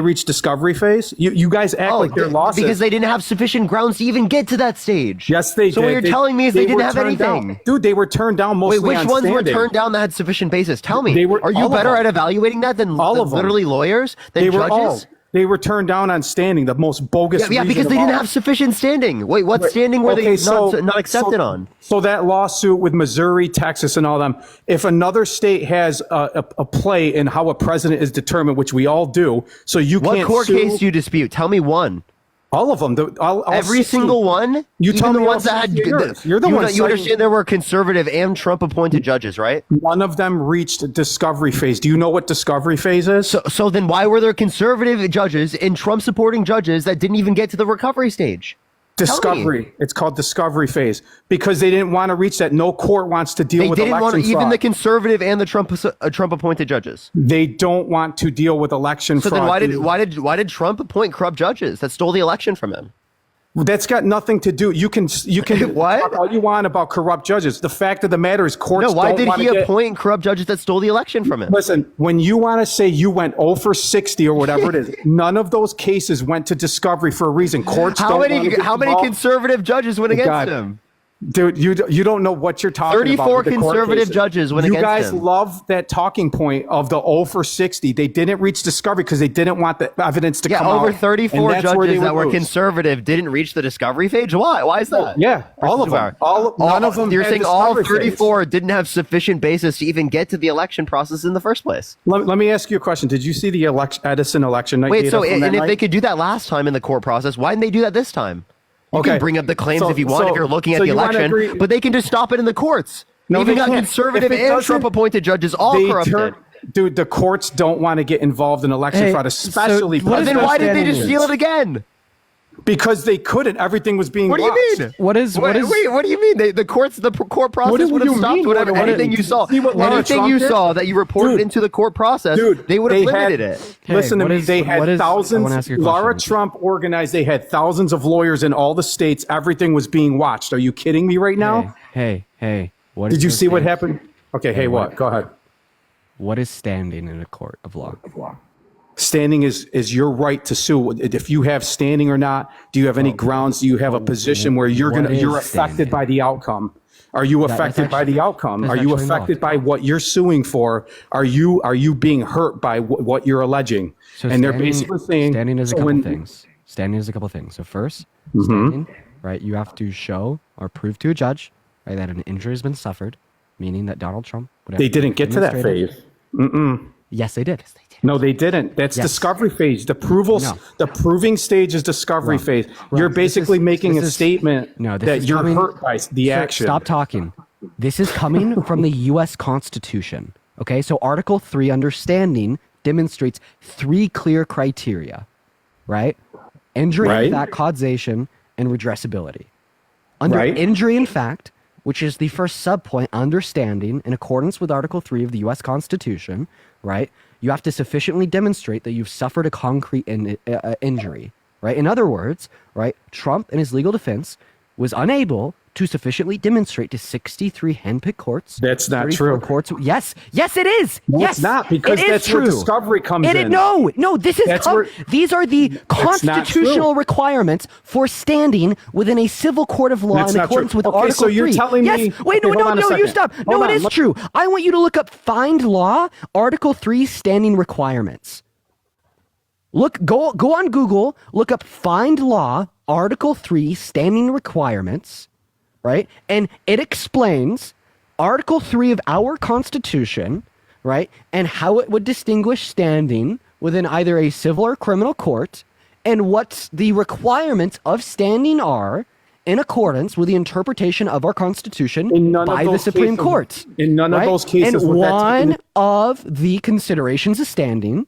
reach discovery phase? You guys act like they're losses. Because they didn't have sufficient grounds to even get to that stage. Yes, they did. So what you're telling me is they didn't have anything. Dude, they were turned down mostly. Wait, which ones were turned down that had sufficient basis? Tell me. Are you better at evaluating that than literally lawyers, than judges? They were turned down on standing, the most bogus. Yeah, because they didn't have sufficient standing. Wait, what standing were they not accepted on? So that lawsuit with Missouri, Texas, and all them, if another state has a play in how a president is determined, which we all do, so you can't sue. What court case do you dispute? Tell me one. All of them. Every single one? You tell me the ones that had. You're the one. You understand there were conservative and Trump appointed judges, right? None of them reached discovery phase. Do you know what discovery phase is? So then why were there conservative judges and Trump supporting judges that didn't even get to the recovery stage? Discovery. It's called discovery phase because they didn't want to reach that. No court wants to deal with election fraud. They didn't want even the conservative and the Trump appointed judges. They don't want to deal with election fraud. So then why did Trump appoint corrupt judges that stole the election from him? That's got nothing to do. You can what? talk all you want about corrupt judges. The fact of the matter is courts. No, why did he appoint corrupt judges that stole the election from him? Listen, when you want to say you went 0 for 60 or whatever it is, none of those cases went to discovery for a reason. Courts how many conservative judges went against him? Dude, you don't know what you're talking about. 34 conservative judges went against him. You guys love that talking point of the 0 for 60. They didn't reach discovery because they didn't want the evidence to come out. Over 34 judges that were conservative didn't reach the discovery phase. Why? Why is that? Yeah, all of them. None of them. You're saying all 34 didn't have sufficient basis to even get to the election process in the first place. Let me ask you a question. Did you see the Edison election night? Wait, so and if they could do that last time in the court process, why didn't they do that this time? You can bring up the claims if you want, if you're looking at the election, but they can just stop it in the courts. No, even got conservative and Trump-appointed judges all corrupted. Dude, the courts don't want to get involved in election fraud, especially. Then why did they just steal it again? Because they couldn't. Everything was being. What do you mean? What do you mean? The court process would have stopped whatever anything you saw. Anything you saw that you reported into the court process, they would have limited it. Listen to me. They had thousands. Laura Trump organized. They had thousands of lawyers in all the states. Everything was being watched. Are you kidding me right now? Hey. What did you see what happened? Okay. Hey, what? Go ahead. What is standing in a court of law? Standing is your right to sue. If you have standing or not, do you have any grounds? Do you have a position where you're affected by the outcome? Are you affected by the outcome? Are you affected by what you're suing for? Are you being hurt by what you're alleging? And they're basically saying standing is a couple things. Standing is a couple things. So first, standing, right? You have to show or prove to a judge, right, that an injury has been suffered, meaning that Donald Trump would have. They didn't get to that phase. Yes, they did. No, they didn't. That's discovery phase. The proving stage is discovery phase. You're basically making a statement that you're hurt by the action. Stop talking. This is coming from the U.S. Constitution. Okay, so Article 3 understanding demonstrates 3 clear criteria, right? Injury in fact, causation, and redressability. Under injury in fact, which is the first subpoint, understanding, in accordance with Article 3 of the U.S. Constitution, right? You have to sufficiently demonstrate that you've suffered a concrete injury, right? In other words, right, Trump in his legal defense was unable to sufficiently demonstrate to 63 handpicked courts. That's not true. Courts. Yes, it is. No, yes, it's not, because that's where discovery comes in. No, this is these are the constitutional requirements for standing within a civil court of law in accordance with Article 3. So you're telling me? Wait, no, you stop. No, it is true. I want you to look up Find Law, Article 3 standing requirements. Go on Google, look up Find Law, Article 3 standing requirements. Right? And it explains Article 3 of our Constitution, right? And how it would distinguish standing within either a civil or criminal court, and what the requirements of standing are in accordance with the interpretation of our Constitution by the Supreme Court. In none of those cases. And one of the considerations of standing,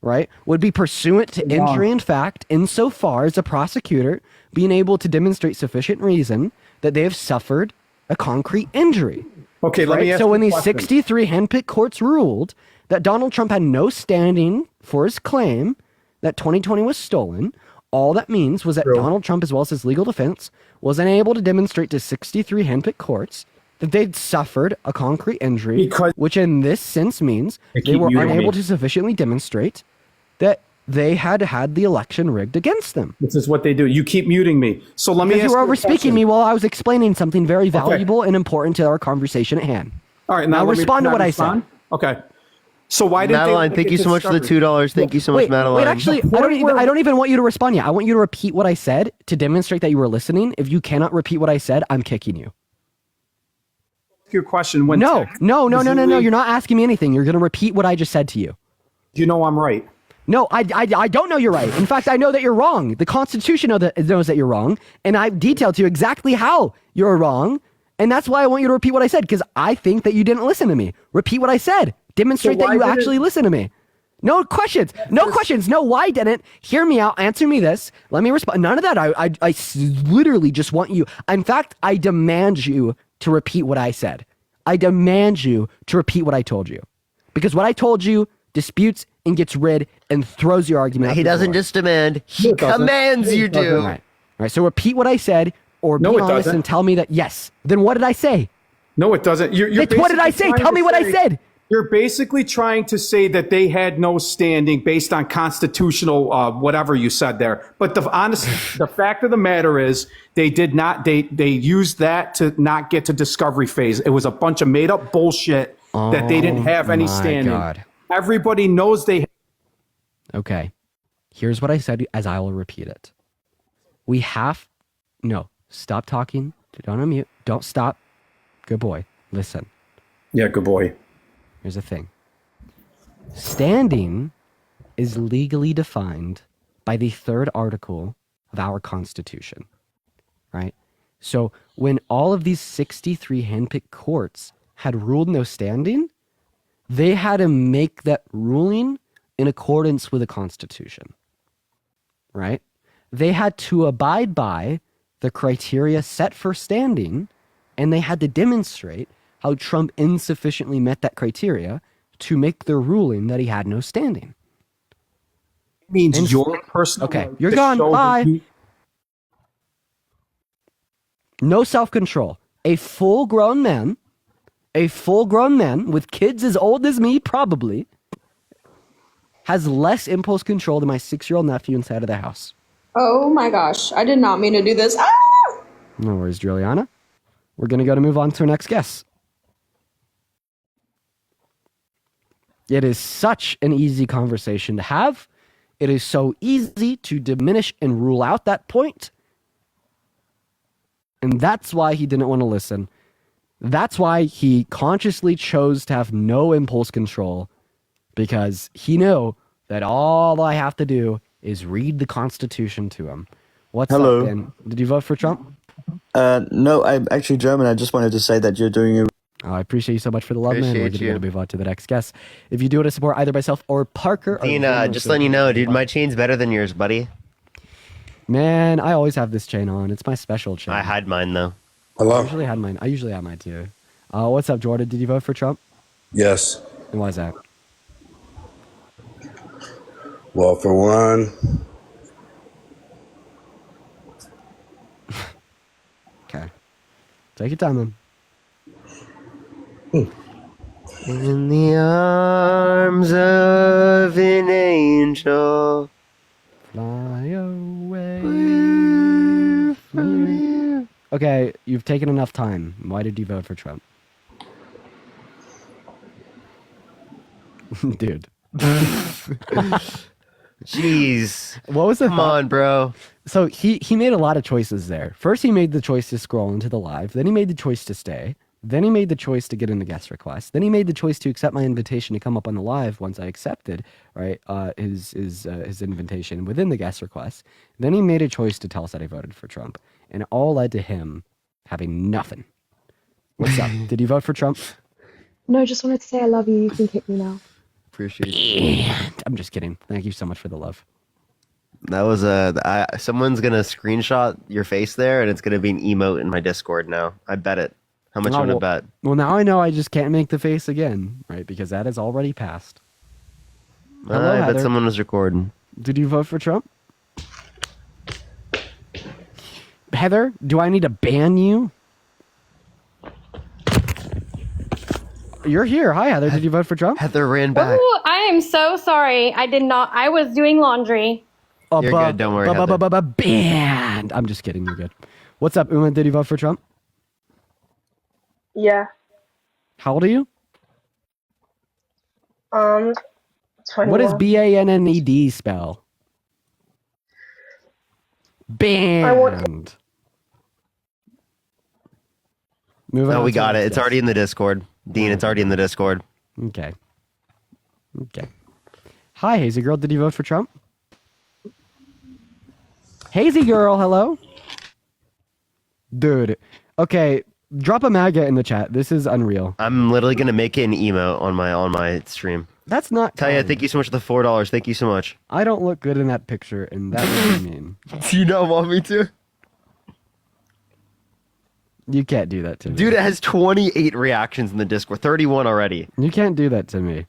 right, would be pursuant to injury in fact, insofar as a prosecutor being able to demonstrate sufficient reason that they have suffered a concrete injury. Okay, let me ask you a question. So when these 63 handpicked courts ruled that Donald Trump had no standing for his claim that 2020 was stolen, all that means was that Donald Trump, as well as his legal defense, was unable to demonstrate to 63 handpicked courts that they'd suffered a concrete injury, which in this sense means they were unable to sufficiently demonstrate that they had had the election rigged against them. This is what they do. You keep muting me. So let me ask you were you a over-speaking question. me while I was explaining something very valuable and important to our conversation at hand. All right, now let me- respond to can I what respond? I said. Okay. So why didn't Madeline, they thank you so much for the $2. Thank you so much, Madeline. Wait, actually, I don't even want you to respond yet. I want you to repeat what I said to demonstrate that you were listening. If you cannot repeat what I said, I'm kicking you. Your question when No. You're not asking me anything. You're going to repeat what I just said to you. You know I'm right. No, I don't know you're right. In fact, I know that you're wrong. The Constitution knows that you're wrong, and I've detailed to you exactly how you're wrong, and that's why I want you to repeat what I said, because I think that you didn't listen to me. Repeat what I said. Demonstrate that you actually listen to me. No questions. No questions. No, why didn't? Hear me out. Answer me this. Let me respond. None of that. I literally just want you. In fact, I demand you to repeat what I said. I demand you to repeat what I told you. Because what I told you disputes and gets rid and throws your argument out He the doesn't door. just demand, he commands you to. All right. So repeat what I said, or be honest and tell me that yes. Then what did I say? No, it doesn't. What did I say? Tell me what I said. You're basically trying to say that they had no standing based on constitutional whatever you said there. But the fact of the matter is they did not. They used that to not get to discovery phase. It was a bunch of made up bullshit that they didn't have any standing. God. Everybody knows they. Okay. Here's what I said, as I will repeat it. No, stop talking. Don't unmute. Don't stop. Good boy. Listen. Yeah, good boy. Here's the thing. Standing is legally defined by the 3rd article of our Constitution, right? So when all of these 63 handpicked courts had ruled no standing, they had to make that ruling in accordance with the Constitution, right? They had to abide by the criteria set for standing, and they had to demonstrate how Trump insufficiently met that criteria to make the ruling that he had no standing. It means your personal. Okay, you're gone. Bye. No self-control. A full-grown man with kids as old as me, probably, has less impulse control than my 6-year-old nephew inside of the house. Oh my gosh, I did not mean to do this. Ah! No worries, Juliana. We're going to move on to our next guest. It is such an easy conversation to have. It is so easy to diminish and rule out that point. And that's why he didn't want to listen. That's why he consciously chose to have no impulse control, because he knew that all I have to do is read the Constitution to him. What's Hello. up, Ben? Did you vote for Trump? No, I'm actually German. I just wanted to say that you're doing a... Oh, I appreciate you so much for the love, man. We're Appreciate going to move on to the next guest. If you do want to support either myself or Parker... Dean, just letting you know, dude, my chain's better than yours, buddy. Man, I always have this chain on. It's my special chain. I hide mine, though. I usually have mine too. What's up, Jordan? Did you vote for Trump? Yes. And why is that? Well, for one, okay. Take your time, then. In the arms of an angel. Fly away. Okay, you've taken enough time. Why did you vote for Trump? Dude. Jeez. What was the Come on, bro. So he made a lot of choices there. First, he made the choice to scroll into the live. Then he made the choice to stay. Then he made the choice to get in the guest request. Then he made the choice to accept my invitation to come up on the live once I accepted, right, his invitation within the guest request. Then he made a choice to tell us that he voted for Trump. And it all led to him having nothing. What's up? Did you vote for Trump? No, just wanted to say I love you. You can kick me now. Appreciate it. I'm just kidding. Thank you so much for the love. That was someone's gonna screenshot your face there, and it's gonna be an emote in my Discord now. I bet it. How much you want to bet? Well, now I know I just can't make the face again, right? Because that has already passed. Hello, I bet Heather. someone was recording. Did you vote for Trump? Heather, do I need to ban you? You're here. Hi, Heather. Did you vote for Trump? Heather ran back. Ooh, I am so sorry. I did not. I was doing laundry. You're good. Don't worry. Heather. Banned. I'm just kidding. You're good. What's up, Uma? Did you vote for Trump? Yeah. How old are you? 21. What does BANNED spell? Banned. No, we got it. It's already in the Discord. Dean, it's already in the Discord. Okay. Hi, Hazy Girl. Did you vote for Trump? Hazy Girl, hello? Dude. Okay, drop a MAGA in the chat. This is unreal. I'm literally gonna make it an emote on my stream. That's not Talia, thank you so much for the $4. Thank you so much. I don't look good in that picture, and that's what you mean. Do you not want me to? You can't do that to me. Dude, it has 28 reactions in the Discord. 31 already. You can't do that to me.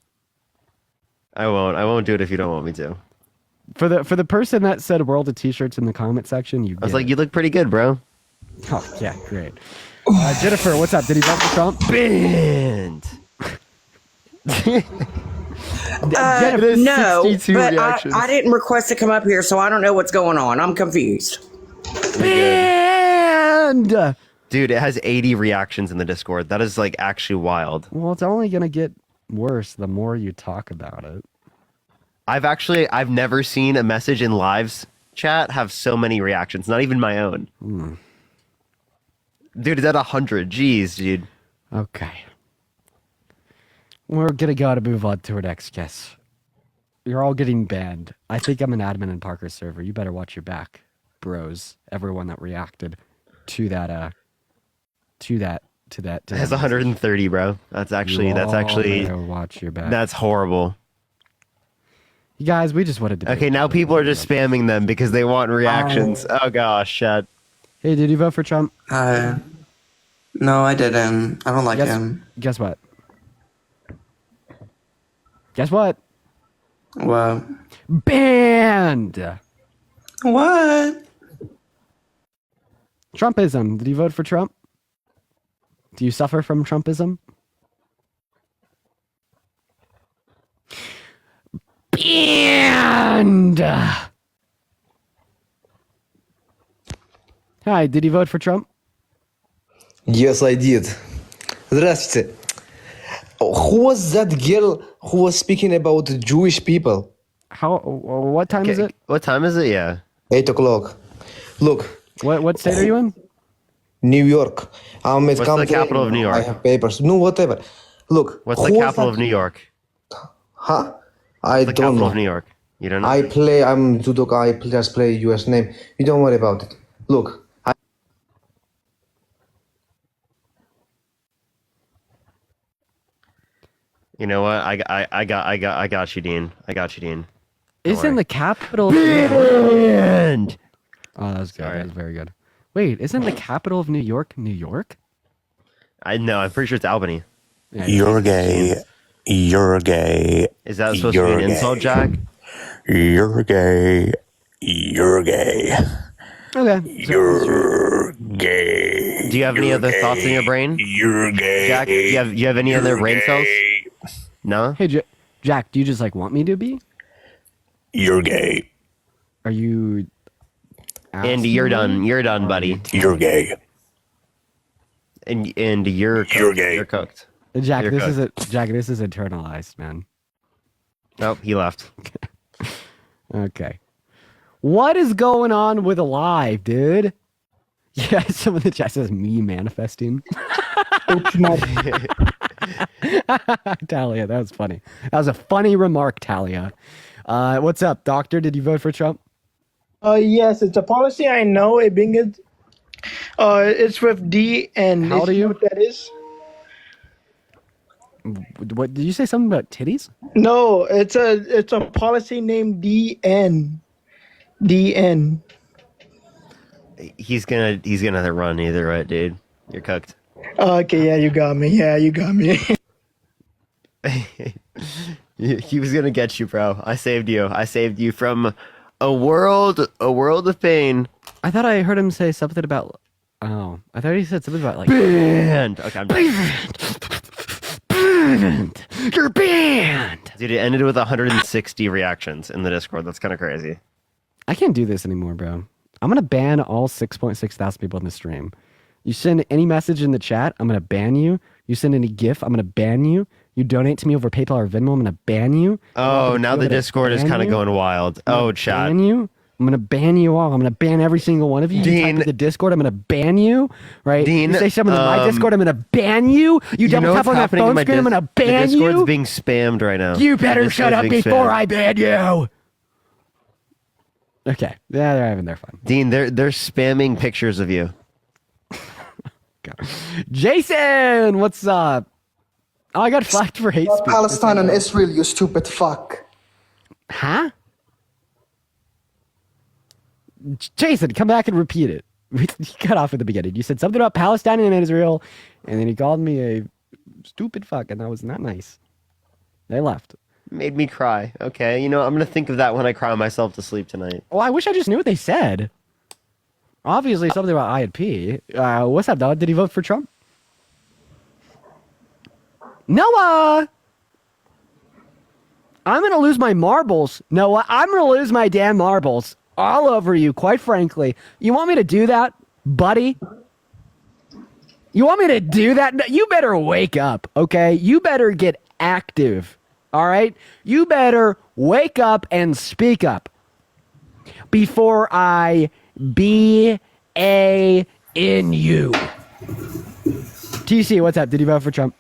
I won't do it if you don't want me to. For the person that said world of t-shirts in the comment section, I was like, you look pretty good, bro. Oh, yeah, great. Jennifer, what's up? Did he vote for Trump? Banned. No, but reactions. I didn't request to come up here, so I don't know what's going on. I'm confused. Banned! Dude, it has 80 reactions in the Discord. That is like actually wild. Well, it's only gonna get worse the more you talk about it. I've never seen a message in Live's chat have so many reactions. Not even my own. Dude, it's at 100. Jeez, dude. Okay. We're gotta move on to our next guest. You're all getting banned. I think I'm an admin in Parker's server. You better watch your back, bros. Everyone that reacted to that. It has 130, bro. That's actually watch your back. That's horrible. You guys, we just wanted to. Okay, now people are just spamming them because they want reactions. Oh gosh, shit. Hey, did you vote for Trump? No, I didn't. I don't like him. Guess what? Guess what? What? Banned. What? Trumpism. Did you vote for Trump? Do you suffer from Trumpism? Banned. Hi, did you vote for Trump? Yes, I did. Здравствуйте. Who was that girl who was speaking about Jewish people? What time is it? What time is it? Yeah. 8 o'clock. Look. What state are you in? New York. What's the capital of New York? I have papers. No, whatever. Look. What's the capital of New York? Huh? I don't know. The capital of New York. You don't know? I'm judoka. I just play US name. You don't worry about it. Look. You know what? I got you, Dean. I got you, Dean. Isn't the capital? Banned. Oh, that was good. That was very good. Wait, isn't the capital of New York New York? No, I'm pretty sure it's Albany. Yeah, you're gay. You're gay. Is that supposed to be an insult, Jack? You're gay. You're gay. Okay. You're gay. Do you have any other thoughts in your brain? You're gay. Jack, do you have any other brain cells? No? Hey, Jack, do you just want me to be? You're gay. Are you... Andy, you're done. You're done, buddy. You're gay. And you're gay. You're cooked. Jack, You're this cooked. is internalized, man. Nope, he left. Okay. What is going on with Alive, dude? Yeah, some of the chat says me manifesting. Talia, that was funny. That was a funny remark, Talia. What's up, Doctor? Did you vote for Trump? Yes, it's a policy I know. It being it, it's with D and How old are you? What that is? What did you say? Something about titties? No, it's a policy named DN. DN. He's gonna run either, right, dude? You're cooked. Okay, yeah, you got me. Yeah, you got me. He was gonna get you, bro. I saved you. I saved you from a world of pain. I thought I heard him say something about. Oh, I thought he said something about like banned. Okay, I'm done. banned. You're banned. Dude, it ended with 160 reactions in the Discord. That's kind of crazy. I can't do this anymore, bro. I'm gonna ban all 6.6 thousand people in the stream. You send any message in the chat, I'm gonna ban you. You send any GIF, I'm gonna ban you. You donate to me over PayPal or Venmo, I'm gonna ban you. Oh, now the Discord is kind of going wild. Oh, chat. Ban you. I'm gonna ban you all. I'm gonna ban every single one of you. Dean, you type in the Discord, I'm gonna ban you. Right? Dean, you say something in my Discord, I'm gonna ban you. You double tap on that phone screen, I'm gonna ban the Discord's you. being spammed right now. You better shut up before I ban you. Okay, yeah, they're having their fun. Dean, they're spamming pictures of you. Jason, what's up? Oh, I got flagged for hate speech. Palestine and Israel, you stupid fuck. Huh? Jason, come back and repeat it. You cut off at the beginning. You said something about Palestine and Israel, and then he called me a stupid fuck, and that was not nice. They left. Made me cry. Okay, you know, I'm going to think of that when I cry myself to sleep tonight. Well, I wish I just knew what they said. Obviously, something about I and P. What's up, dog? Did he vote for Trump? Noah! I'm going to lose my marbles. Noah, I'm going to lose my damn marbles. All over you, quite frankly. You want me to do that, buddy? You want me to do that? You better wake up, okay? You better get active, all right? You better wake up and speak up before I B-A in you. TC, what's up? Did you vote for Trump?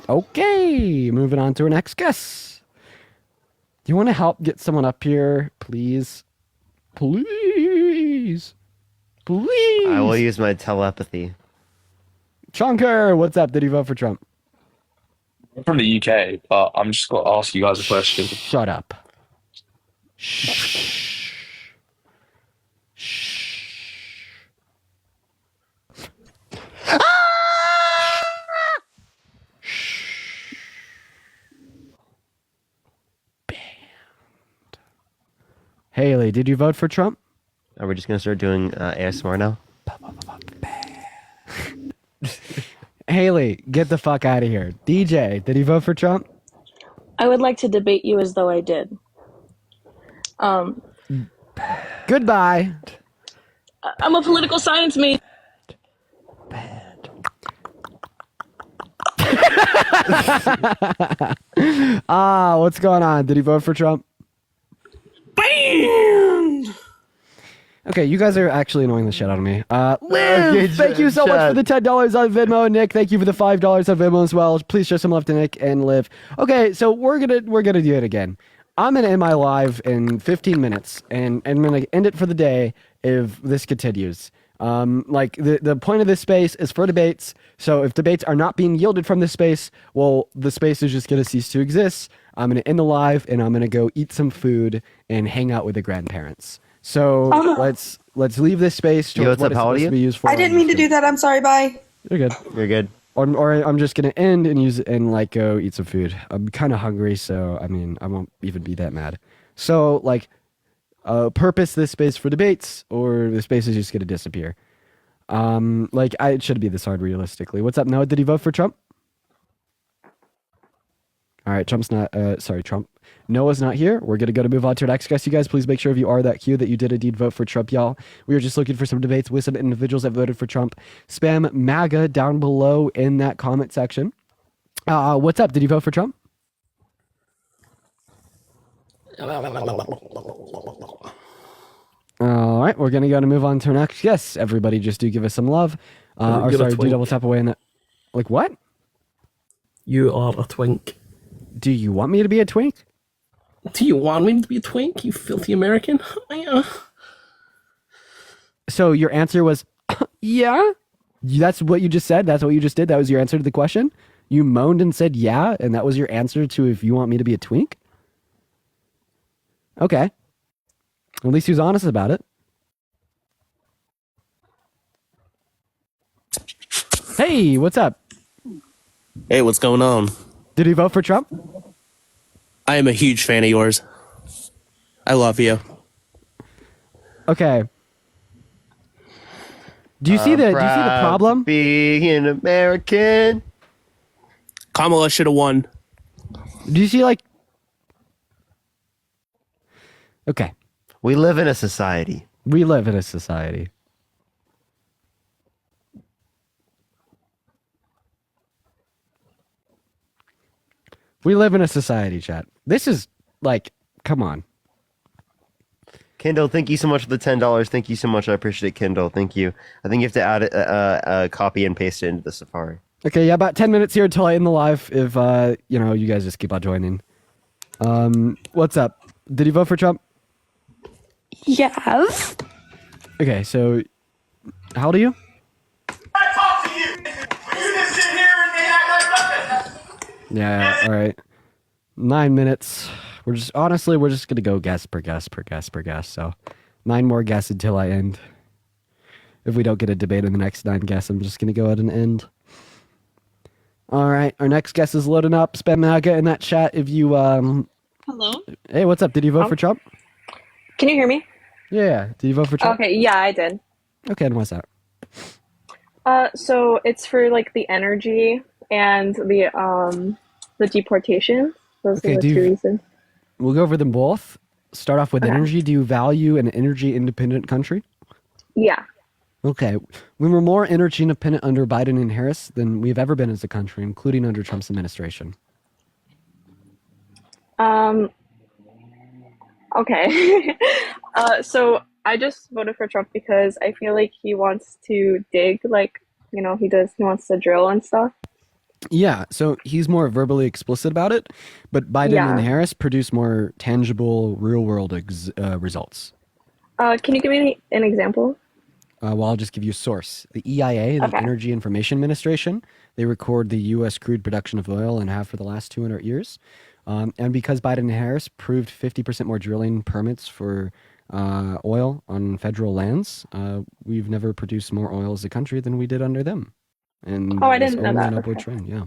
Okay, moving on to our next guest. Do you want to help get someone up here, please? Please. Please. I will use my telepathy. Chunker, what's up? Did you vote for Trump? I'm from the UK, but I'm just going to ask you guys a question. Shut up. Haley, did you vote for Trump? Are we just going to start doing ASMR now? Haley, get the fuck out of here. DJ, did he vote for Trump? I would like to debate you as though I did. Goodbye. I'm a political science major. What's going on? Did he vote for Trump? Banned! Okay, you guys are actually annoying the shit out of me. Liv, thank you so much for the $10 on Venmo. Nick, thank you for the $5 on Venmo as well. Please show some love to Nick and Liv. Okay, so we're gonna do it again. I'm gonna end my live in 15 minutes, and I'm gonna end it for the day if this continues. Like the point of this space is for debates. So if debates are not being yielded from this space, well, the space is just gonna cease to exist. I'm gonna end the live, and I'm gonna go eat some food and hang out with the grandparents. So let's leave this space to Yo, what it's supposed to be used for. I didn't mean to do that. I'm sorry. Bye. You're good. You're good. Or I'm just gonna end and use it and like go eat some food. I'm kind of hungry, so I mean I won't even be that mad. So like, purpose this space for debates, or the space is just gonna disappear. Like it should be this hard realistically. What's up, Noah? Did he vote for Trump? All right, Trump's not. Trump. Noah's not here. We're going to move on to our next guest. You guys, please make sure if you are that queue that you did indeed vote for Trump, y'all. We are just looking for some debates with some individuals that voted for Trump. Spam MAGA down below in that comment section. What's up? Did you vote for Trump? All right, we're going to move on to our next guest. Everybody just do give us some love. Do double tap away in that. Like what? You are a twink. Do you want me to be a twink? Do you want me to be a twink, you filthy American? So your answer was, yeah? That's what you just said? That's what you just did? That was your answer to the question? You moaned and said, yeah, and that was your answer to if you want me to be a twink? Okay. At least he was honest about it. Hey, what's up? Hey, what's going on? Did he vote for Trump? I am a huge fan of yours. I love you. Okay. Do you see the problem? Being an American. Kamala should have won. Do you see Okay. We live in a society. We live in a society. We live in a society, chat. This is come on. Kindle, thank you so much for the $10. Thank you so much. I appreciate it, Kindle. Thank you. I think you have to add a copy and paste it into the Safari. Okay, yeah, about 10 minutes here until I end the live. If you guys just keep on joining. What's up? Did you vote for Trump? Yes. Okay, so how old are you? Yeah, all right. 9 minutes. We're just gonna go guess per guess per guess per guess. So 9 more guess until I end. If we don't get a debate in the next 9 guess, I'm just gonna go ahead and end. All right, our next guess is loading up. Spam MAGA in that chat if you Hello? Hey, what's up? Did you vote for Trump? Can you hear me? Yeah. Did you vote for Trump? Okay, yeah, I did. Okay, and what's that? So it's for the energy and the deportation. Those Okay, are the 2 reasons. We'll go over them both. Start off with energy. Do you value an energy independent country? Yeah. Okay. We were more energy independent under Biden and Harris than we've ever been as a country, including under Trump's administration. Okay. So I just voted for Trump because I feel like he wants to dig, he wants to drill and stuff. Yeah, so he's more verbally explicit about it, but Biden and Yeah. Harris produce more tangible, real-world results. Can you give me an example? Well, I'll just give you a source. The EIA, the Okay. Energy Information Administration, they record the U.S. crude production of oil and have for the last 200 years. And because Biden and Harris proved 50% more drilling permits for oil on federal lands, we've never produced more oil as a country than we did under them. And Oh, I it's didn't know only that. an upward Okay. trend, yeah.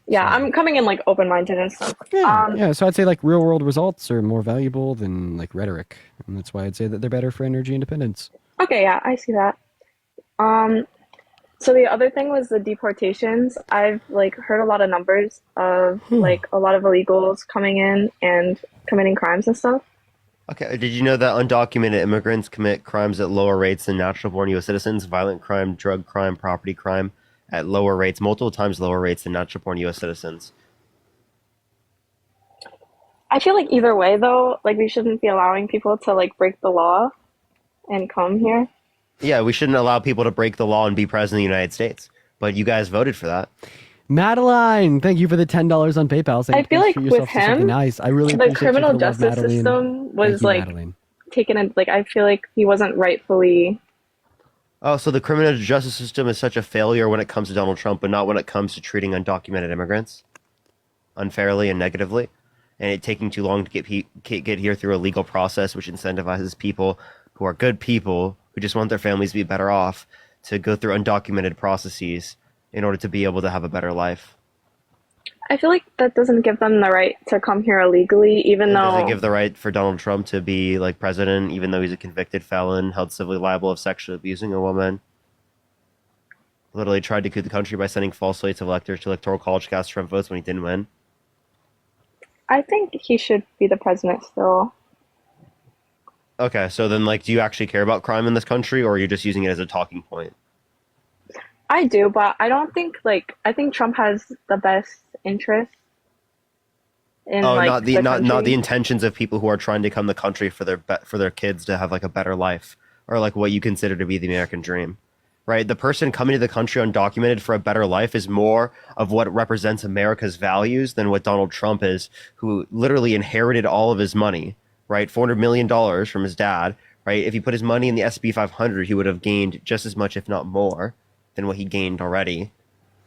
Yeah, I'm coming in open-minded and stuff. Yeah, so I'd say real world results are more valuable than rhetoric. And that's why I'd say that they're better for energy independence. Okay, yeah, I see that. So the other thing was the deportations. I've heard a lot of numbers of a lot of illegals coming in and committing crimes and stuff. Okay, did you know that undocumented immigrants commit crimes at lower rates than natural-born U.S. citizens? Violent crime, drug crime, property crime at lower rates, multiple times lower rates than natural-born U.S. citizens. I feel either way though, we shouldn't be allowing people to break the law and come here. Yeah, we shouldn't allow people to break the law and be president of the United States. But you guys voted for that. Madeline, thank you for the $10 on PayPal. So I feel treat with yourself to something him, nice. I really the appreciate criminal you for the love, justice Madeline. system was Thank you, Madeline. taken I feel he wasn't rightfully. Oh, so the criminal justice system is such a failure when it comes to Donald Trump, but not when it comes to treating undocumented immigrants unfairly and negatively, and it taking too long to get here through a legal process, which incentivizes people who are good people who just want their families to be better off to go through undocumented processes in order to be able to have a better life. I feel that doesn't give them the right to come here illegally, even It though doesn't give the right for Donald Trump to be president, even though he's a convicted felon, held civilly liable of sexually abusing a woman. Literally tried to coup the country by sending false slates of electors to electoral college cast Trump votes when he didn't win. I think he should be the president still. Okay, so then do you actually care about crime in this country, or are you just using it as a talking point? I do, but I don't think I think Trump has the best interest in not the country. intentions of people who are trying to come to the country for their kids to have a better life, or what you consider to be the American dream, right? The person coming to the country undocumented for a better life is more of what represents America's values than what Donald Trump is, who literally inherited all of his money, right? $400 million from his dad, right? If he put his money in the S&P 500, he would have gained just as much, if not more, than what he gained already,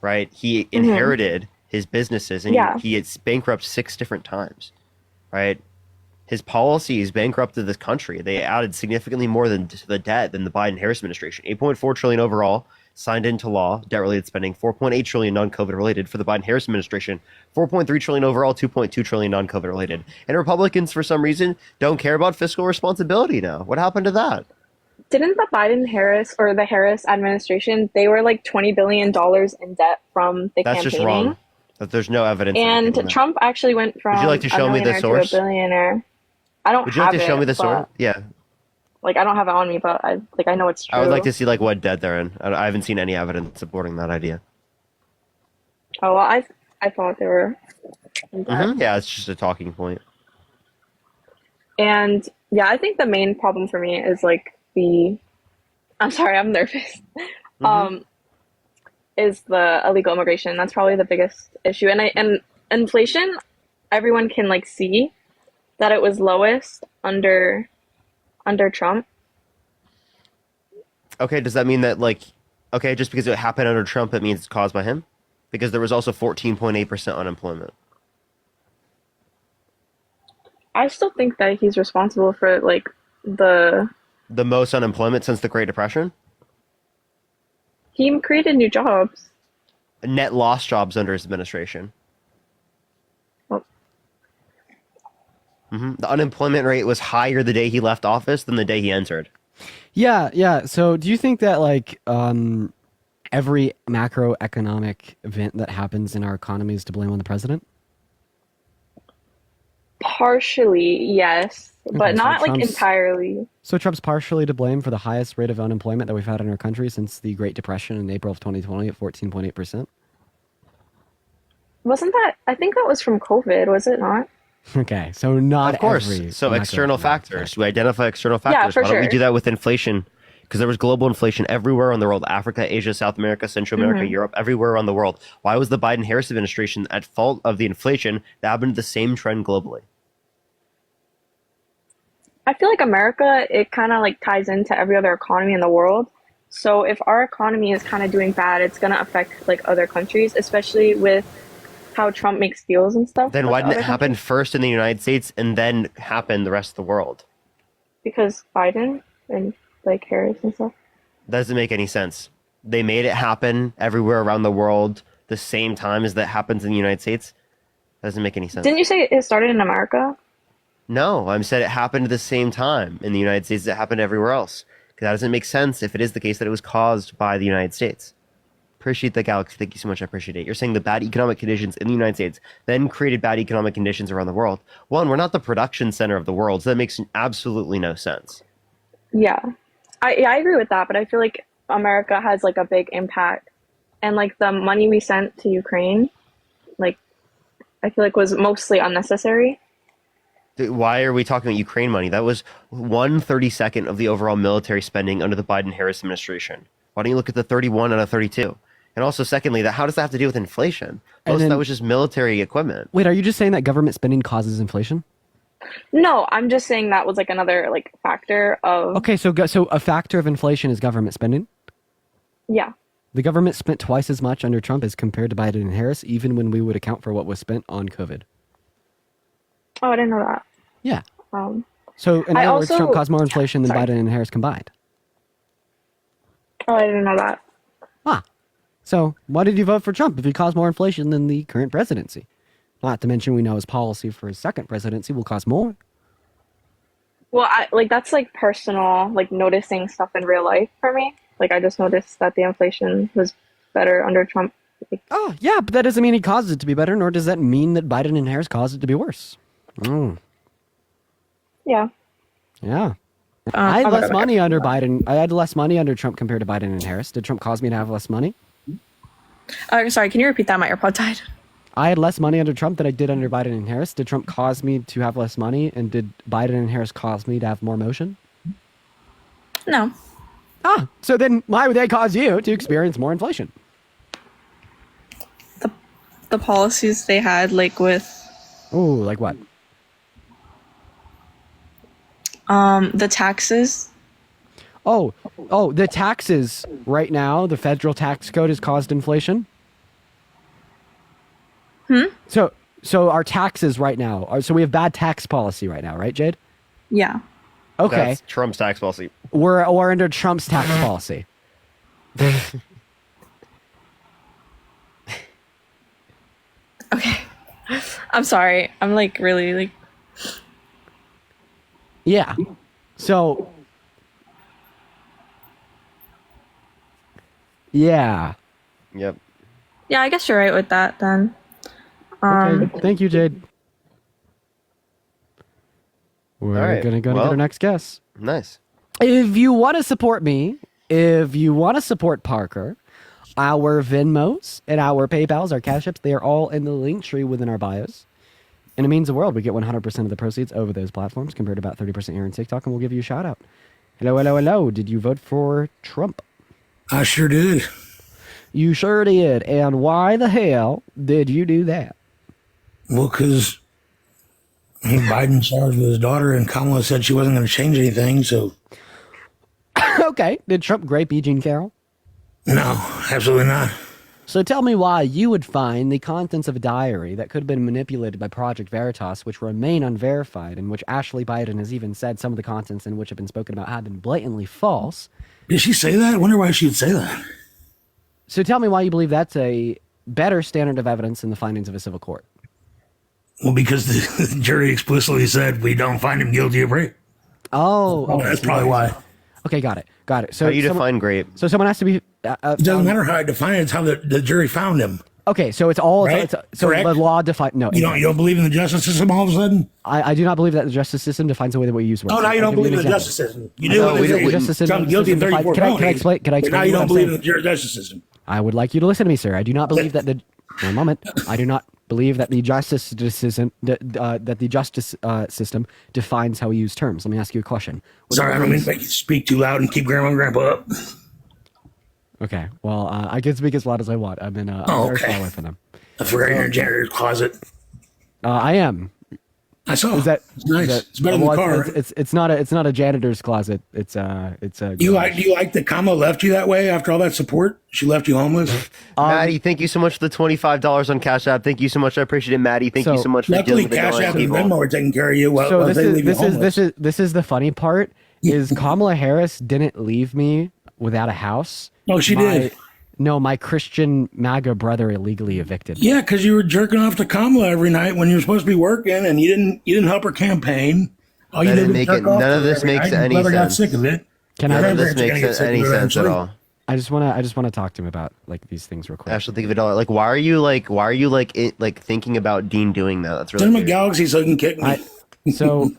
right? He inherited his businesses, and he gets bankrupt 6 different times, right? His policies bankrupted this country. They added significantly more to the debt than the Biden-Harris administration. $8.4 trillion overall signed into law, debt-related spending, $4.8 trillion non-COVID related for the Biden-Harris administration, $4.3 trillion overall, $2.2 trillion non-COVID related. And Republicans, for some reason, don't care about fiscal responsibility now. What happened to that? didn't the Biden Harris or the Harris administration, they were like $20 billion in debt from the That's campaigning. just wrong. That there's no evidence. And Trump actually went from Would you like to show me the source? to a billionaire. I don't Would you have like to show me the source? but, Yeah. Like, I don't have it on me, but I know it's true. I would like to see like what debt they're in. I haven't seen any evidence supporting that idea. Oh, well, I thought they were in debt. Yeah, it's just a talking point. And yeah, I think the main problem for me is like I'm sorry, I'm nervous. Is the illegal immigration. That's probably the biggest issue. And inflation, everyone can like see that it was lowest under Trump. Okay, does that mean that just because it happened under Trump, it means it's caused by him? Because there was also 14.8% unemployment. I still think that he's responsible for like the most unemployment since the Great Depression? He created new jobs. Net lost jobs under his administration. Oh. The unemployment rate was higher the day he left office than the day he entered. Yeah. So do you think that like every macroeconomic event that happens in our economy is to blame on the president? Partially, yes, but so not like Trump's- entirely. So Trump's partially to blame for the highest rate of unemployment that we've had in our country since the Great Depression in April of 2020 at 14.8%. Wasn't that? I think that was from COVID, was it not? Okay, so not Of course. every So macro- external factors. We identify external Yeah, factors. for Why don't we sure. do that with inflation? Because there was global inflation everywhere in the world. Africa, Asia, South America, Central America, Mhm. Europe, everywhere around the world. Why was the Biden-Harris administration at fault of the inflation that happened to the same trend globally? I feel like America, it kind of like ties into every other economy in the world. So if our economy is kind of doing bad, it's going to affect like other countries, especially with how Trump makes deals and stuff. Then with why didn't other it happen countries. first in the United States and then happen the rest of the world? Because Biden and like Harris and stuff. That doesn't make any sense. They made it happen everywhere around the world the same time as that happens in the United States. That doesn't make any sense. Didn't you say it started in America? No, I'm said it happened at the same time in the United States as it happened everywhere else. Because that doesn't make sense if it is the case that it was caused by the United States. Appreciate the Galaxy. Thank you so much. I appreciate it. You're saying the bad economic conditions in the United States then created bad economic conditions around the world. One, we're not the production center of the world, so that makes absolutely no sense. Yeah. I agree with that, but I feel like America has like a big impact. And like the money we sent to Ukraine, like I feel like was mostly unnecessary. Why are we talking about Ukraine money? That was 1/32 of the overall military spending under the Biden-Harris administration. Why don't you look at the 31 out of 32? And also, secondly, how does that have to do with inflation? Most of that was just military equipment. Wait, are you just saying that government spending causes inflation? No, I'm just saying that was like another like factor of Okay, so a factor of inflation is government spending. yeah. The government spent twice as much under Trump as compared to Biden and Harris, even when we would account for what was spent on COVID. Oh, I didn't know that. Yeah. Um So in I other words, also- Trump caused more inflation than Sorry. Biden and Harris combined. Oh, I didn't know that. So why did you vote for Trump if he caused more inflation than the current presidency? Not to mention we know his policy for his second presidency will cost more. Well, I like that's like personal, like noticing stuff in real life for me. Like I just noticed that the inflation was better under Trump. Like, Oh, yeah, but that doesn't mean he caused it to be better, nor does that mean that Biden and Harris caused it to be worse. yeah. Yeah. I had I'll go less back. money under Biden. I had less money under Trump compared to Biden and Harris. Did Trump cause me to have less money? Sorry, can you repeat that? My AirPod died. I had less money under Trump than I did under Biden and Harris. Did Trump cause me to have less money? And did Biden and Harris cause me to have more motion? No. So then why would they cause you to experience more inflation? The policies they had, like with Ooh, like what? the taxes. Oh, the taxes right now, the federal tax code has caused inflation. So our taxes right now, so we have bad tax policy right now, right, Jade? Yeah. Okay. That's Trump's tax policy. We're under Trump's tax policy. I'm sorry. I'm like really like Yeah. So Yeah. Yep. Yeah, I guess you're right with that then. Okay. Thank you, Jade. We're All right, gonna go to well, our next guest. Nice. If you want to support me, if you want to support Parker, our Venmos and our PayPals, our Cash Apps, they are all in the link tree within our bios. And it means the world. We get 100% of the proceeds over those platforms compared to about 30% here on TikTok, and we'll give you a shout out. Hello, hello, hello. Did you vote for Trump? I sure did. You sure did. And why the hell did you do that? Well, because Biden's charged with his daughter, and Kamala said she wasn't going to change anything, so. Okay. Did Trump grape E. Jean Carroll? No, absolutely not. So tell me why you would find the contents of a diary that could have been manipulated by Project Veritas, which remain unverified, and which Ashley Biden has even said some of the contents in which have been spoken about have been blatantly false. Did she say that? I wonder why she'd say that. So tell me why you believe that's a better standard of evidence than the findings of a civil court. Well, because the jury explicitly said we don't find him guilty of rape. Oh, okay. That's probably why. Okay, got it. Got it. So how you define grape? So someone has to be. It doesn't matter how I define it. It's how the jury found him. Okay, so it's all. Right? So the law defines. No, you don't believe in the justice system all of a sudden? I do not believe that the justice system defines the way that we use words. Oh, now you don't believe in the justice system. You do. The justice system. Guilty of 34 Can I explain? Can I explain? Now you what don't I'm believe saying? in the justice system. I would like you to listen to me, sir. I do not believe that the. One moment. I do not believe that the justice system system defines how we use terms. Let me ask you a question. Sorry, I don't mean to make you speak too loud and keep grandma and grandpa up. Okay. Well, I can speak as loud as I want. I'm in a very far away from them. I forgot you're in a janitor's closet. I am. I saw. Is that it's nice? That, it's better than the car. It's not a janitor's closet. It's a. Do you like that Kamala left you that way after all that support? She left you homeless. Maddie, thank you so much for the $25 on Cash App. Thank you so much. I appreciate it, Maddie. Thank you so much for luckily, dealing with Cash App and people. Venmo are taking care of you. While, So while they leave you homeless. this is the funny part. Is Kamala Harris didn't leave me without a house. Oh, she did. No, my Christian MAGA brother illegally evicted me. Yeah, because you were jerking off to Kamala every night when you were supposed to be working, and you didn't help her campaign. All you did was jerk off. None of this makes any sense. Got sick of it. Can None of this makes any sense at all. I just want to talk to him about like these things real quick. Actually, think of it all. Like, why are you thinking about Dean doing that? That's really send him a weird. galaxy so he can kick me. So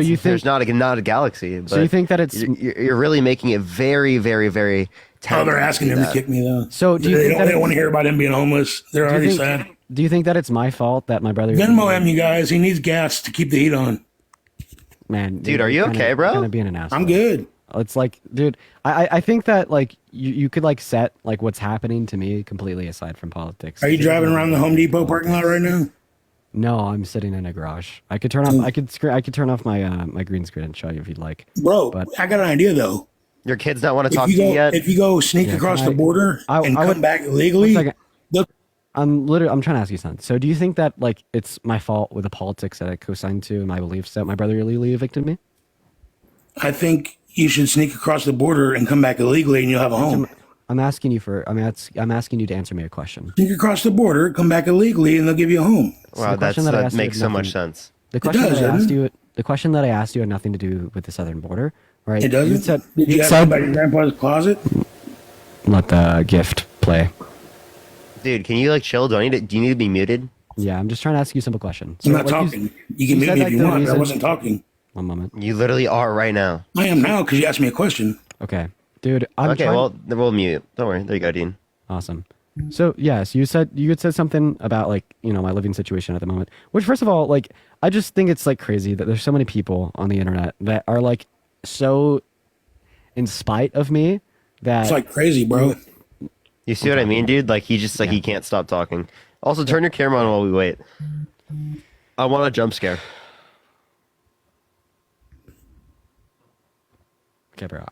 you think there's not a galaxy? But so you think that it's you're really making it very, very, very. Oh, they're asking him to kick me though. So do you they think that don't want to hear about him being homeless? They're already sad. Do you think that it's my fault that my brother Venmo him, you guys. He needs gas to keep the heat on. Man, dude, are you okay, bro? Kind of being an asshole. I'm good. It's like, dude, I think that like you could like set like what's happening to me completely aside from politics. Are you driving around the Home Depot parking lot right now? No, I'm sitting in a garage. I could turn off. I could turn off my my green screen and show you if you'd like. Bro, but I got an idea though. Your kids not want to talk to you yet. If you go sneak across the border and come back illegally, I'm trying to ask you something. So, do you think that like it's my fault with the politics that I co-signed to and my beliefs that my brother illegally evicted me? I think you should sneak across the border and come back illegally, and you'll have a home. I'm asking you I'm asking you to answer me a question. Sneak across the border, come back illegally, and they'll give you a home. Wow, that makes so much sense. The question the question that I asked you had nothing to do with the southern border, right? It doesn't. Did you ask about your grandpa's closet? Let the gift play. Dude, can you like chill? Do you need to be muted? Yeah, I'm just trying to ask you a simple question. I'm not talking. You can mute me if you want, but I wasn't talking. One moment. You literally are right now. I am now because you asked me a question. Okay, dude. Well, then we'll mute. Don't worry. There you go, Dean. Awesome. So yes, you had said something about like my living situation at the moment. Which first of all, like I just think it's like crazy that there's so many people on the internet that are like so in spite of me that it's like crazy, bro. You see what I mean, dude? Like he just he can't stop talking. Also, turn your camera on while we wait. I want a jump scare. Okay, bro.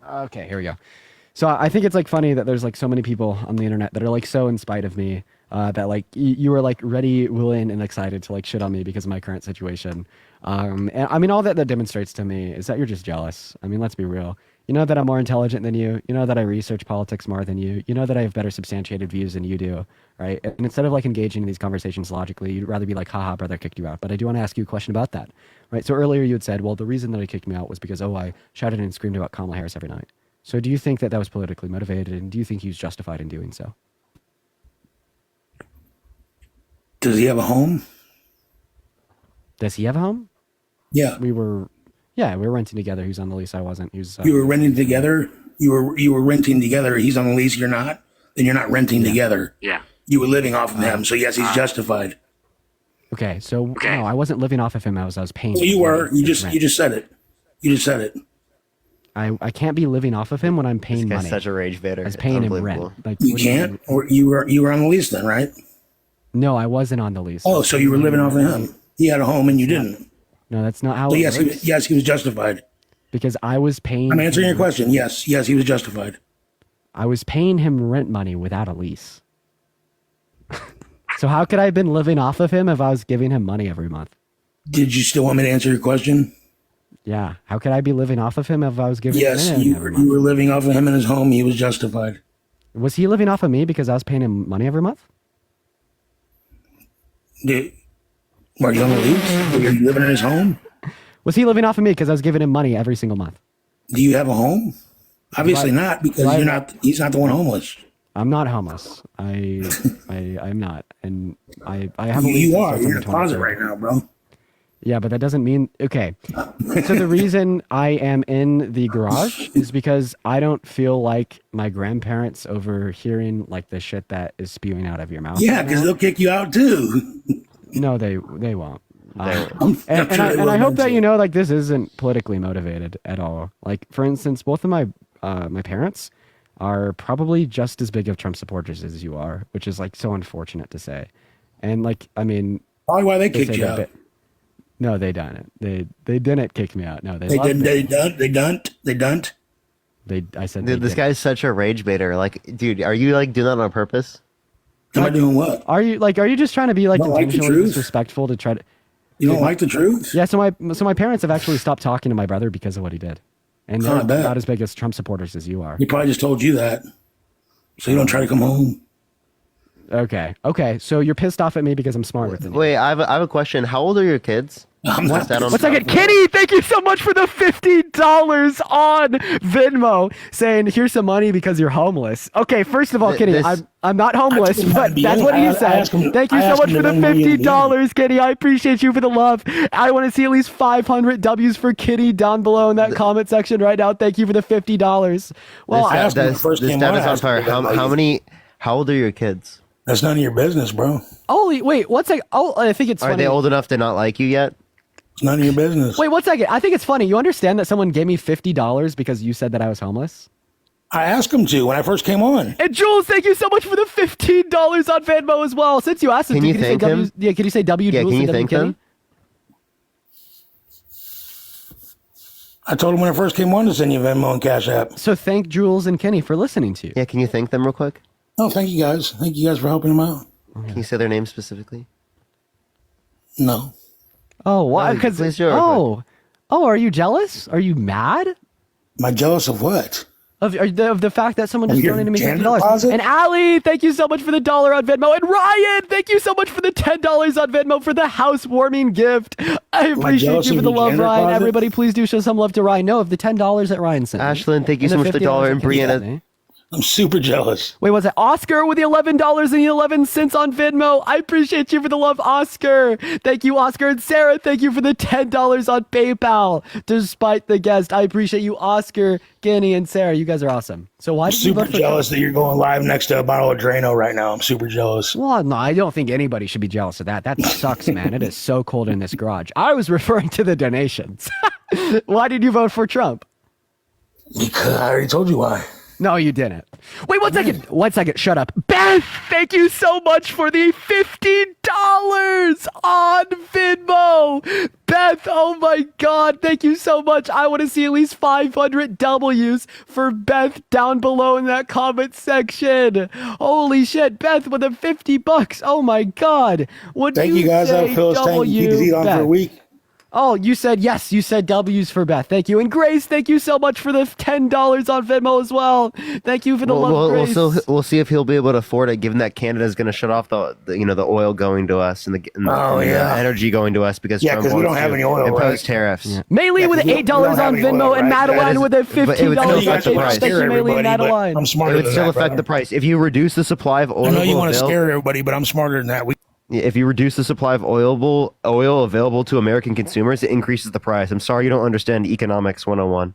Okay, here we go. So I think it's like funny that there's like so many people on the internet that are like so in spite of me that like you were like ready, willing, and excited to like shit on me because of my current situation. And I mean, all that demonstrates to me is that you're just jealous. I mean, let's be real. You know that I'm more intelligent than you. You know that I research politics more than you. You know that I have better substantiated views than you do, right? And instead of like engaging in these conversations logically, you'd rather be like, haha, brother, kicked you out. But I do want to ask you a question about that, right? So earlier you had said, well, the reason that I kicked me out was because, I shouted and screamed about Kamala Harris every night. So do you think that was politically motivated, and do you think he was justified in doing so? Does he have a home? Does he have a home? Yeah. We were renting together. He was on the lease. I wasn't. He was. You were renting together. You were renting together. He's on the lease. You're not. Then you're not renting together. Yeah. You were living off of him. So yes, he's justified. Okay. So no, I wasn't living off of him. I was paying. Well, you were. You just said it. You just said it. I can't be living off of him when I'm paying money. Such a rage baiter. I was paying him rent. Like, You can't. Or you were on the lease then, right? No, I wasn't on the lease. Oh, so you were living off of him. He had a home and you didn't. No, that's not how So it yes, works. he was justified. Because I was paying. I'm answering your question. Yes, he was justified. I was paying him rent money without a lease. So how could I have been living off of him if I was giving him money every month? Did you still want me to answer your question? Yeah. How could I be living off of him if I was giving Yes, him you every month? were living off of him in his home. He was justified. Was he living off of me because I was paying him money every month? Were you on the lease? Were you living in his home? Was he living off of me because I was giving him money every single month? Do you have a home? Obviously not, because you're not. He's not the one homeless. I'm not homeless. I'm not, and I have a lease. You are. until You're in a closet 2023. right now, bro. Yeah, but that doesn't mean okay. So the reason I am in the garage is because I don't feel like my grandparents overhearing like the shit that is spewing out of your mouth. Yeah, right because now. they'll kick you out too. No, they won't. I'm And sure they will I hope that eventually. you know, like, this isn't politically motivated at all. Like, for instance, both of my parents are probably just as big of Trump supporters as you are, which is like so unfortunate to say. And like, I mean, probably why they kicked say you that out. no, they didn't. They didn't kick me out. No, They loved didn't. me. They didn't. I said Dude, they this did. guy's such a rage baiter. Like, dude, are you like doing that on purpose? Am I doing what? Are you just trying to be like You don't like the intentionally truth? disrespectful to try to? You don't like the truth? Yeah. So my parents have actually stopped talking to my brother because of what he did, and Oh, I they're bet. not as big as Trump supporters as you are. He probably just told you that, so you don't try to come home. Okay. So you're pissed off at me because I'm smarter than you. Wait, I have a question. How old are your kids? I'm not. One second, Kitty, thank you so much for the $50 on Venmo, saying here's some money because you're homeless. Okay, first of all, Kitty, I'm not homeless, but that's what he said. Thank you so much for the $50, Kitty. I appreciate you for the love. I want to see at least 500 W's for Kitty down below in that comment section right now. Thank you for the $50. Well, this dad is on fire. How old are your kids? That's none of your business, bro. Holy, wait, one second. Oh, I think it's Are funny. they old enough to not like you yet? It's none of your business. Wait, 1 second. I think it's funny. You understand that someone gave me $50 because you said that I was homeless? I asked him to when I first came on. And Jules, thank you so much for the $15 on Venmo as well. Since you asked him, Can you thank him? Yeah, can you say W? Yeah, Jules can you and W thank Kitty? him? I told him when I first came on to send you Venmo and Cash App. So thank Jules and Kenny for listening to you. Yeah, can you thank them real quick? Oh, thank you guys. Thank you guys for helping him out. Can you say their name specifically? No. Oh, why? Because please do it real oh, are you jealous? Are you mad? Am I jealous of what? Of the fact that someone just Your donated me janitor $50. closet? And Allie, thank you so much for the $1 on Venmo. And Ryan, thank you so much for the $10 on Venmo for the housewarming gift. I appreciate jealous you for of the your love, janitor Ryan. closet? Everybody, please do show some love to Ryan. No, of the $10 that Ryan sent me. Ashlyn, thank you so much for the $50 dollar. that And Kenny sent Brianna, me. I'm super jealous. Wait, was it Oscar with the $11.11 on Venmo? I appreciate you for the love, Oscar. Thank you, Oscar. And Sarah, thank you for the $10 on PayPal. Despite the guest, I appreciate you, Oscar, Kenny, and Sarah. You guys are awesome. So why I'm did you super vote for jealous that you're going live next to a bottle of Drano right now. I'm super jealous. Well, no, I don't think anybody should be jealous of that. That sucks, man. It is so cold in this garage. I was referring to the donations. Why did you vote for Trump? Because I already told you why. No, you didn't. Wait, 1 second. 1 second. Shut up. Beth, thank you so much for the $50 on Venmo. Beth, oh my God. Thank you so much. I want to see at least 500 W's for Beth down below in that comment section. Holy shit. Beth with the $50. Oh my God. What Thank do you guys. say, I'll fill his tank and keep his heat on for a Beth? week. Oh, you said yes. You said W's for Beth. Thank you. And Grace, thank you so much for the $10 on Venmo as well. Thank you for the love, Grace. We'll see if he'll be able to afford it, given that Canada is going to shut off the oil going to us and the energy going to us because Trump wants we don't have to any oil, impose right? tariffs. Yeah. Maylee with $8 on Venmo and Madeline with a $15 on PayPal. Thank you, Maylee and Madeline. I'm smarter It would than still that, affect brother. the price if you reduce the supply of oil. I know you want to scare everybody, but I'm smarter than that. If you reduce the supply of oil available to American consumers, it increases the price. I'm sorry you don't understand economics 101.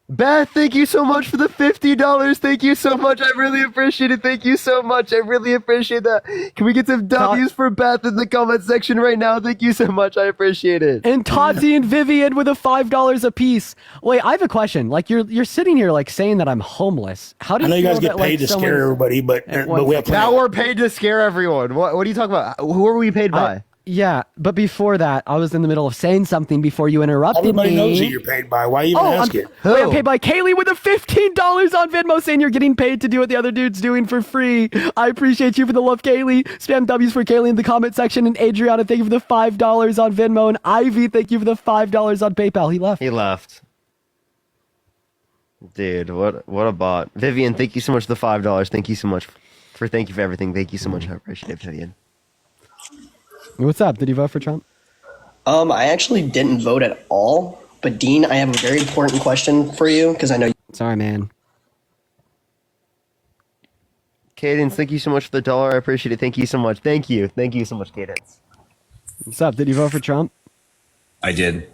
Beth, thank you so much for the $50. Thank you so much. I really appreciate it. Thank you so much. I really appreciate that. Can we get some W's for Beth in the comment section right now? Thank you so much. I appreciate it. And Todzi and Vivian with a $5 a piece. Wait, I have a question. Like you're sitting here like saying that I'm homeless. How do I know you guys feel get that, paid to scare everybody, but we have now we're paid to scare everyone. What are you talking about? Who are we paid by? Yeah, but before that, I was in the middle of saying something before you interrupted Everybody me. knows who you're paid by. Why you even ask it? Wait, I'm paid by Kaylee with a $15 on Venmo saying you're getting paid to do what the other dude's doing for free. I appreciate you for the love, Kaylee. Spam W's for Kaylee in the comment section. And Adriana, thank you for the $5 on Venmo. And Ivy, thank you for the $5 on PayPal. He left. Dude, what a bot. Vivian, thank you so much for the $5. Thank you so much for everything. Thank you so much. I appreciate it, Vivian. What's up? Did you vote for Trump? I actually didn't vote at all. But Dean, I have a very important question for you because I know. Sorry, man. Cadence, thank you so much for the dollar. I appreciate it. Thank you so much. Thank you so much, Cadence. What's up? Did you vote for Trump? I did.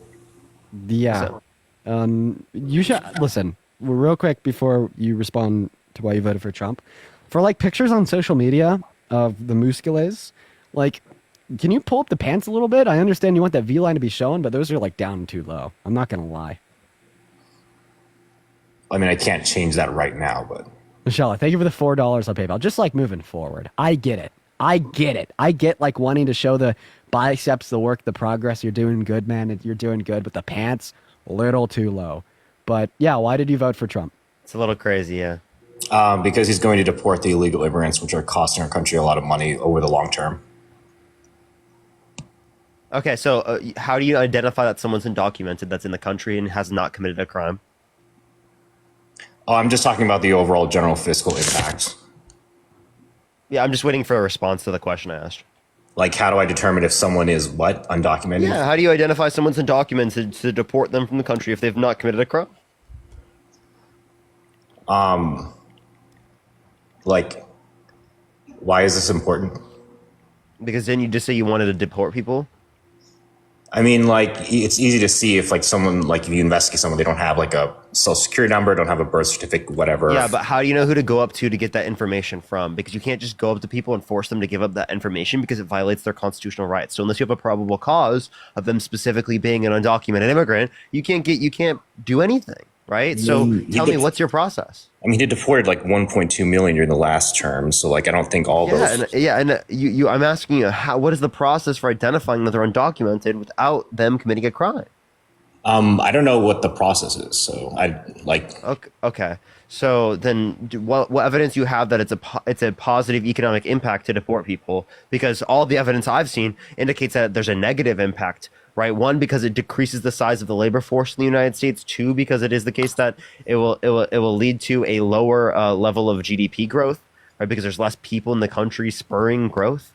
Yeah. You should listen real quick before you respond to why you voted for Trump. For like pictures on social media of the musculars, like, can you pull up the pants a little bit? I understand you want that V line to be shown, but those are like down too low. I'm not gonna lie. I mean, I can't change that right now, but Michelle, thank you for the $4 on PayPal. Just like moving forward, I get it. I get like wanting to show the biceps, the work, the progress. You're doing good, man. You're doing good, but the pants a little too low. But yeah, why did you vote for Trump? It's a little crazy, yeah. Because he's going to deport the illegal immigrants, which are costing our country a lot of money over the long term. Okay, so how do you identify that someone's undocumented that's in the country and has not committed a crime? Oh, I'm just talking about the overall general fiscal impact. Yeah, I'm just waiting for a response to the question I asked. Like, how do I determine if someone is what? Undocumented? Yeah, how do you identify someone's undocumented to deport them from the country if they've not committed a crime? Like, why is this important? Because then you just say you wanted to deport people? I mean, like, it's easy to see if, like, someone, like, if you investigate someone, they don't have, like, a social security number, don't have a birth certificate, whatever. Yeah, but how do you know who to go up to get that information from? Because you can't just go up to people and force them to give up that information because it violates their constitutional rights. So unless you have a probable cause of them specifically being an undocumented immigrant, you can't do anything, right? So tell me, what's your process? I mean, he deported like 1.2 million during the last term, so like I don't think all those. I'm asking you, what is the process for identifying that they're undocumented without them committing a crime? I don't know what the process is, so I like. Okay. So then, what evidence do you have that it's a positive economic impact to deport people? Because all the evidence I've seen indicates that there's a negative impact. Right. One, because it decreases the size of the labor force in the United States. Two, because it is the case that it will lead to a lower level of GDP growth. Right. Because there's less people in the country spurring growth.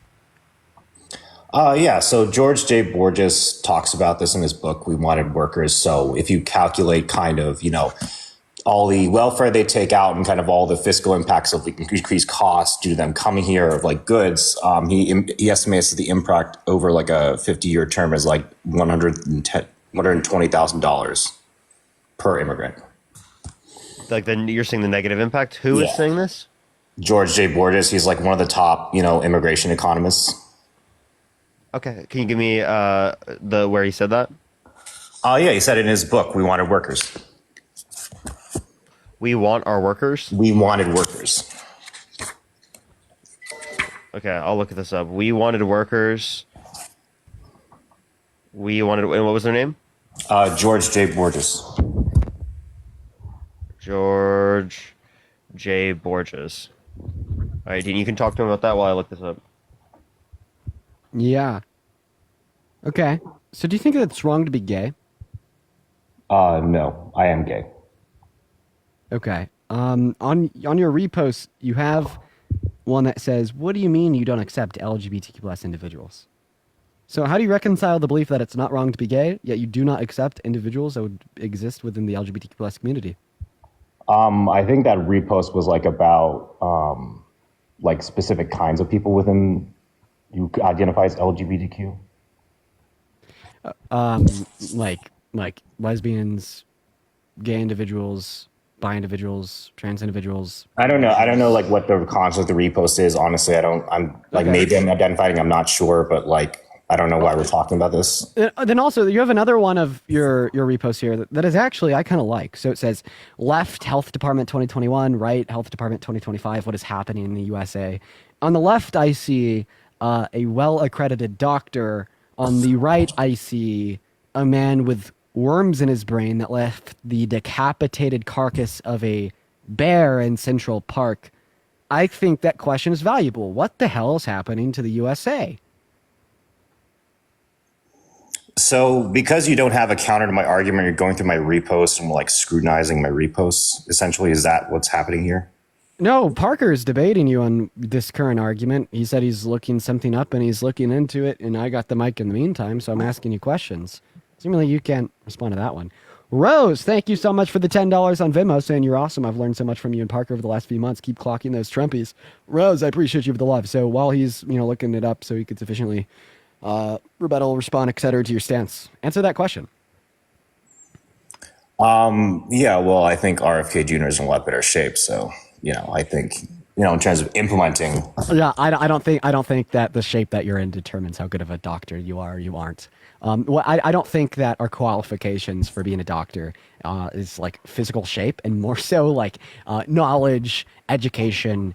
Yeah. So George J. Borges talks about this in his book, We Wanted Workers. So if you calculate kind of, all the welfare they take out and kind of all the fiscal impacts of like increased costs due to them coming here of like goods, he estimates that the impact over like a 50-year term is like $120,000 per immigrant. Like then you're saying the negative impact? Who is saying this? George J. Borges. He's like one of the top, immigration economists. Okay. Can you give me where he said that? Yeah, he said it in his book, We Wanted Workers. We want our workers? We wanted workers. Okay, I'll look this up. We wanted workers. And what was their name? George J. Borges. George J. Borges. All right, Dean, you can talk to him about that while I look this up. Yeah. Okay. So do you think that it's wrong to be gay? No, I am gay. Okay. On your repost, you have one that says, "What do you mean you don't accept LGBTQ plus individuals?" So how do you reconcile the belief that it's not wrong to be gay, yet you do not accept individuals that would exist within the LGBTQ plus community? I think that repost was like about like specific kinds of people within you identify as LGBTQ. Like lesbians, gay individuals, bi individuals, trans individuals. I don't know. I don't know like what the concept of the repost is. Honestly, I don't. I'm like maybe I'm identifying. I'm not sure, but like I don't know why we're talking about this. Then also you have another one of your reposts here that is actually I kind of like. So it says left health department 2021, right health department 2025. What is happening in the USA? On the left, I see a well-accredited doctor. On the right, I see a man with worms in his brain that left the decapitated carcass of a bear in Central Park. I think that question is valuable. What the hell is happening to the USA? So because you don't have a counter to my argument, you're going through my reposts and like scrutinizing my reposts. Essentially, is that what's happening here? No, Parker's debating you on this current argument. He said he's looking something up and he's looking into it, and I got the mic in the meantime, so I'm asking you questions. Seemingly you can't respond to that one. Rose, thank you so much for the $10 on Venmo, saying you're awesome. I've learned so much from you and Parker over the last few months. Keep clocking those Trumpies. Rose, I appreciate you for the love. So while he's looking it up so he could sufficiently rebuttal, respond, etc. to your stance, answer that question. Yeah, well, I think RFK Jr. is in a lot better shape. So, I think, in terms of implementing. Yeah, I don't think that the shape that you're in determines how good of a doctor you are or you aren't. I don't think that our qualifications for being a doctor is like physical shape, and more so like knowledge, education,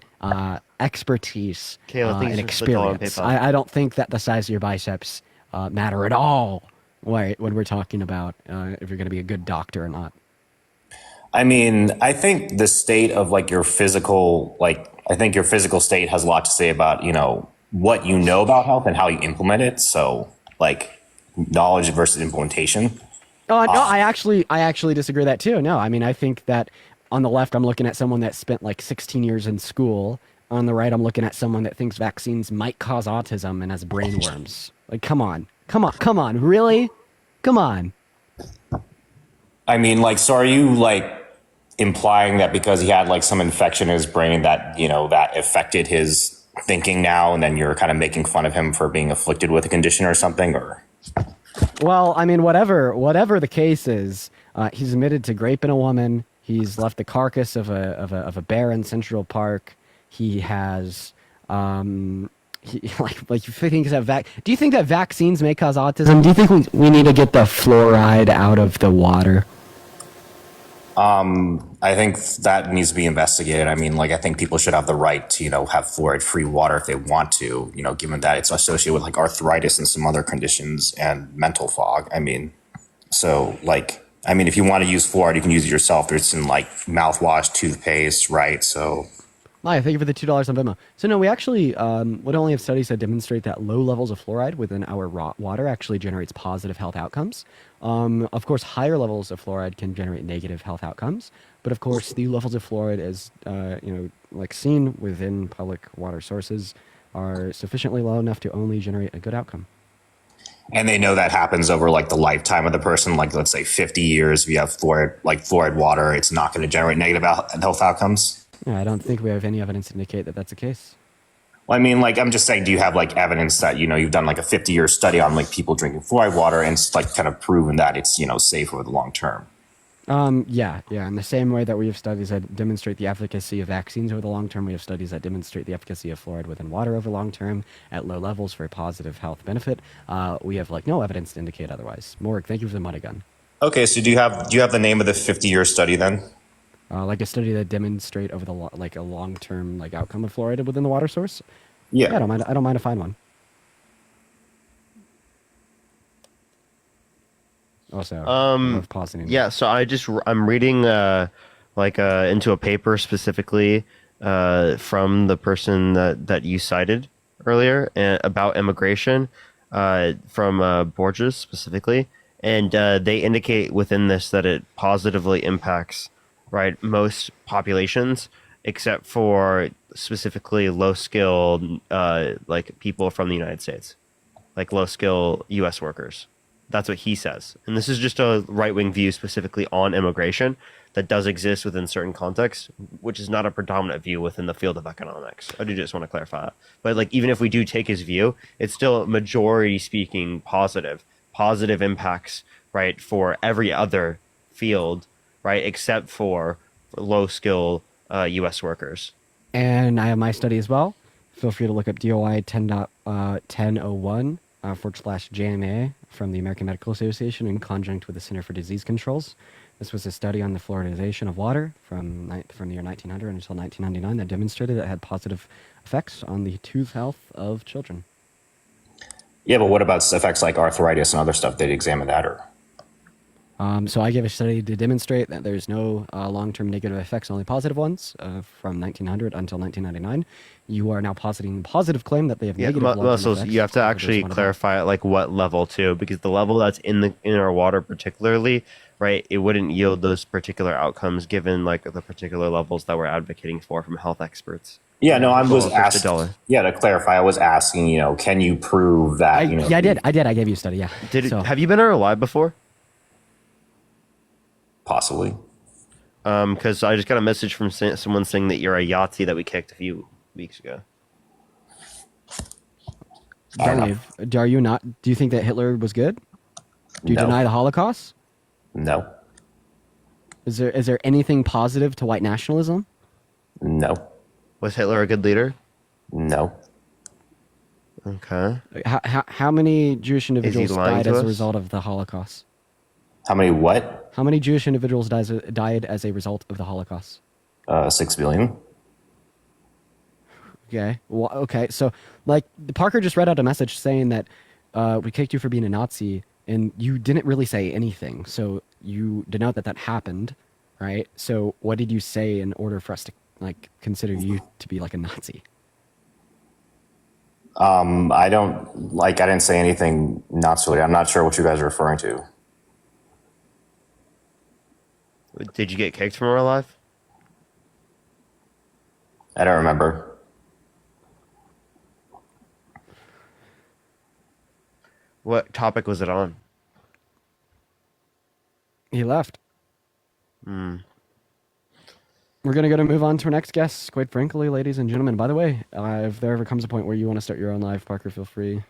expertise, and experience. I don't think that the size of your biceps matter at all when we're talking about if you're going to be a good doctor or not. I mean, I think the state of like your physical, I think your physical state has a lot to say about, what you know about health and how you implement it. So like knowledge versus implementation. Oh, no, I actually disagree with that too. No, I mean, I think that on the left, I'm looking at someone that spent like 16 years in school. On the right, I'm looking at someone that thinks vaccines might cause autism and has brain worms. Like, come on, really? Come on. I mean, so are you implying that because he had some infection in his brain that, that affected his thinking now, and then you're kind of making fun of him for being afflicted with a condition or something, or? Well, I mean, whatever the case is, he's admitted to raping a woman. He's left the carcass of a bear in Central Park. He has, do you think that vaccines may cause autism? Do you think we need to get the fluoride out of the water? I think that needs to be investigated. I mean, I think people should have the right to, have fluoride-free water if they want to, given that it's associated with arthritis and some other conditions and mental fog. I mean, so if you want to use fluoride, you can use it yourself. It's in mouthwash, toothpaste, right? So. Hi, thank you for the $2 on Venmo. So no, we actually would only have studies that demonstrate that low levels of fluoride within our raw water actually generates positive health outcomes. Of course, higher levels of fluoride can generate negative health outcomes. But of course, the levels of fluoride, as seen within public water sources, are sufficiently low enough to only generate a good outcome. And they know that happens over the lifetime of the person. Let's say 50 years, if you have fluoride water, it's not going to generate negative health outcomes. Yeah, I don't think we have any evidence to indicate that that's the case. Well, I mean, I'm just saying, do you have evidence that, you've done a 50-year study on people drinking fluoride water and it's kind of proven that it's, safe over the long term? Yeah. In the same way that we have studies that demonstrate the efficacy of vaccines over the long term, we have studies that demonstrate the efficacy of fluoride within water over long term at low levels for a positive health benefit. We have no evidence to indicate otherwise. Morg, thank you for the money gun. Okay, so do you have the name of the 50-year study then? A study that demonstrate over the a long-term outcome of fluoride within the water source. Yeah, I don't mind to find one. Also, pausing. Yeah, so I'm reading into a paper specifically from the person that you cited earlier about immigration. from Borges specifically, and they indicate within this that it positively impacts, right, most populations except for specifically low skilled like people from the United States, like low skill U.S. workers. That's what he says, and this is just a right wing view specifically on immigration that does exist within certain contexts, which is not a predominant view within the field of economics. I do just want to clarify that. But like, even if we do take his view, it's still majority speaking positive impacts, right, for every other field, right, except for low skill U.S. workers. And I have my study as well. Feel free to look up DOI 10.1001 /JMA from the American Medical Association in conjunct with the Center for Disease Controls. This was a study on the fluoridization of water from the year 1900 until 1999 that demonstrated it had positive effects on the tooth health of children. Yeah, but what about effects like arthritis and other stuff? Did they examine that or? So I gave a study to demonstrate that there's no long-term negative effects, only positive ones from 1900 until 1999. You are now positing the positive claim that they have negative long-term effects. You have to actually clarify at like what level too, because the level that's in our water particularly, right, it wouldn't yield those particular outcomes given like the particular levels that we're advocating for from health experts. Yeah, no, I was asking. Yeah, to clarify, I was asking. Can you prove that? Yeah, I did. I gave you a study. Yeah. Have you been on our live before? Possibly. Because I just got a message from someone saying that you're a Yahtzee that we kicked a few weeks ago. Dave, are you not? Do you think that Hitler was good? Do you deny the Holocaust? No. Is there anything positive to white nationalism? No. Was Hitler a good leader? No. Okay. How many Jewish individuals died as a result of the Holocaust? How many what? How many Jewish individuals died as a result of the Holocaust? 6 billion. Okay. Well, okay. So, like, Parker just read out a message saying that we kicked you for being a Nazi, and you didn't really say anything. So you denote that happened, right? So what did you say in order for us to consider you to be like a Nazi? I didn't say anything Nazi. I'm not sure what you guys are referring to. Did you get kicked from our live? I don't remember. What topic was it on? He left. We're going to move on to our next guest, quite frankly, ladies and gentlemen. By the way, if there ever comes a point where you want to start your own live, Parker, feel free.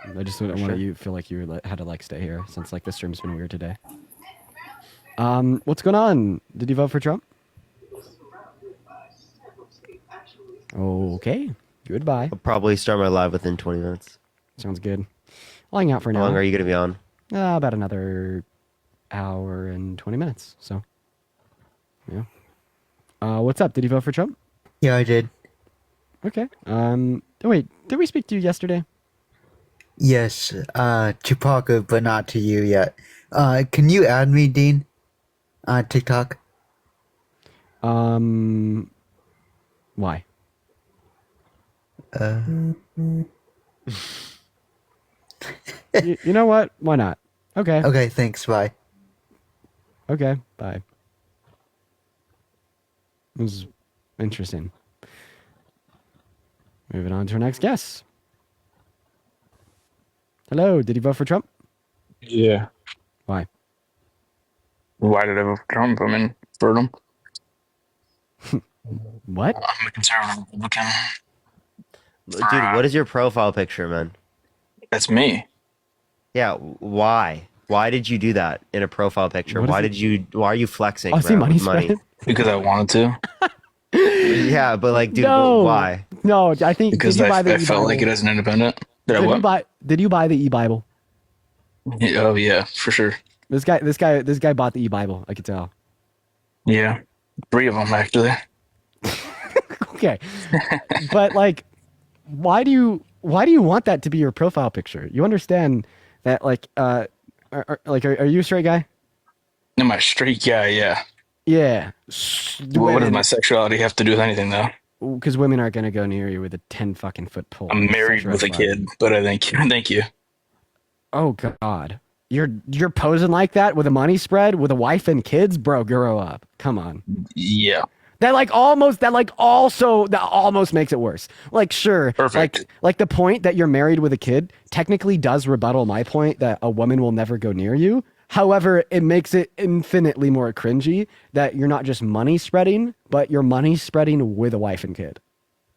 I just don't want you to feel like you had to stay here since the stream's been weird today. What's going on? Did you vote for Trump? Okay. Goodbye. I'll probably start my live within 20 minutes. Sounds good. I'll hang out for now. How long are you going to be on? About another hour and 20 minutes. So, yeah. What's up? Did you vote for Trump? Yeah, I did. Okay. Wait, did we speak to you yesterday? Yes, to Parker, but not to you yet. Can you add me, Dean, on TikTok? Why? You know what? Why not? Okay. Okay, thanks, bye. Okay, bye. It was interesting. Moving on to our next guest. Hello, did you vote for Trump? Yeah. Why? Why did I vote for Trump? I mean, for him. What? I'm a conservative Republican. Dude, what is your profile picture, man? That's me. Yeah, why? Why did you do that in a profile picture? Why are you flexing? Oh, see money money? spread? Because I wanted to. Yeah, but dude, no. why? No, I think because I felt like it as an independent. Did you buy the e-Bible? Yeah, oh yeah, for sure. This guy bought the e-Bible. I could tell. Yeah, 3 of them actually. Okay, but why do you want that to be your profile picture? You understand that are you a straight guy? Am I a straight guy? Yeah. Yeah. What does my sexuality have to do with anything though? because women aren't going to go near you with a 10 fucking foot pole. I'm married with a kid, but I thank you. Thank you. Oh God, you're posing like that with a money spread with a wife and kids, bro. Grow up. Come on. Yeah. That almost makes it worse. Like, sure, Perfect. like the point that you're married with a kid technically does rebuttal my point that a woman will never go near you. However, it makes it infinitely more cringy that you're not just money spreading, but you're money spreading with a wife and kid.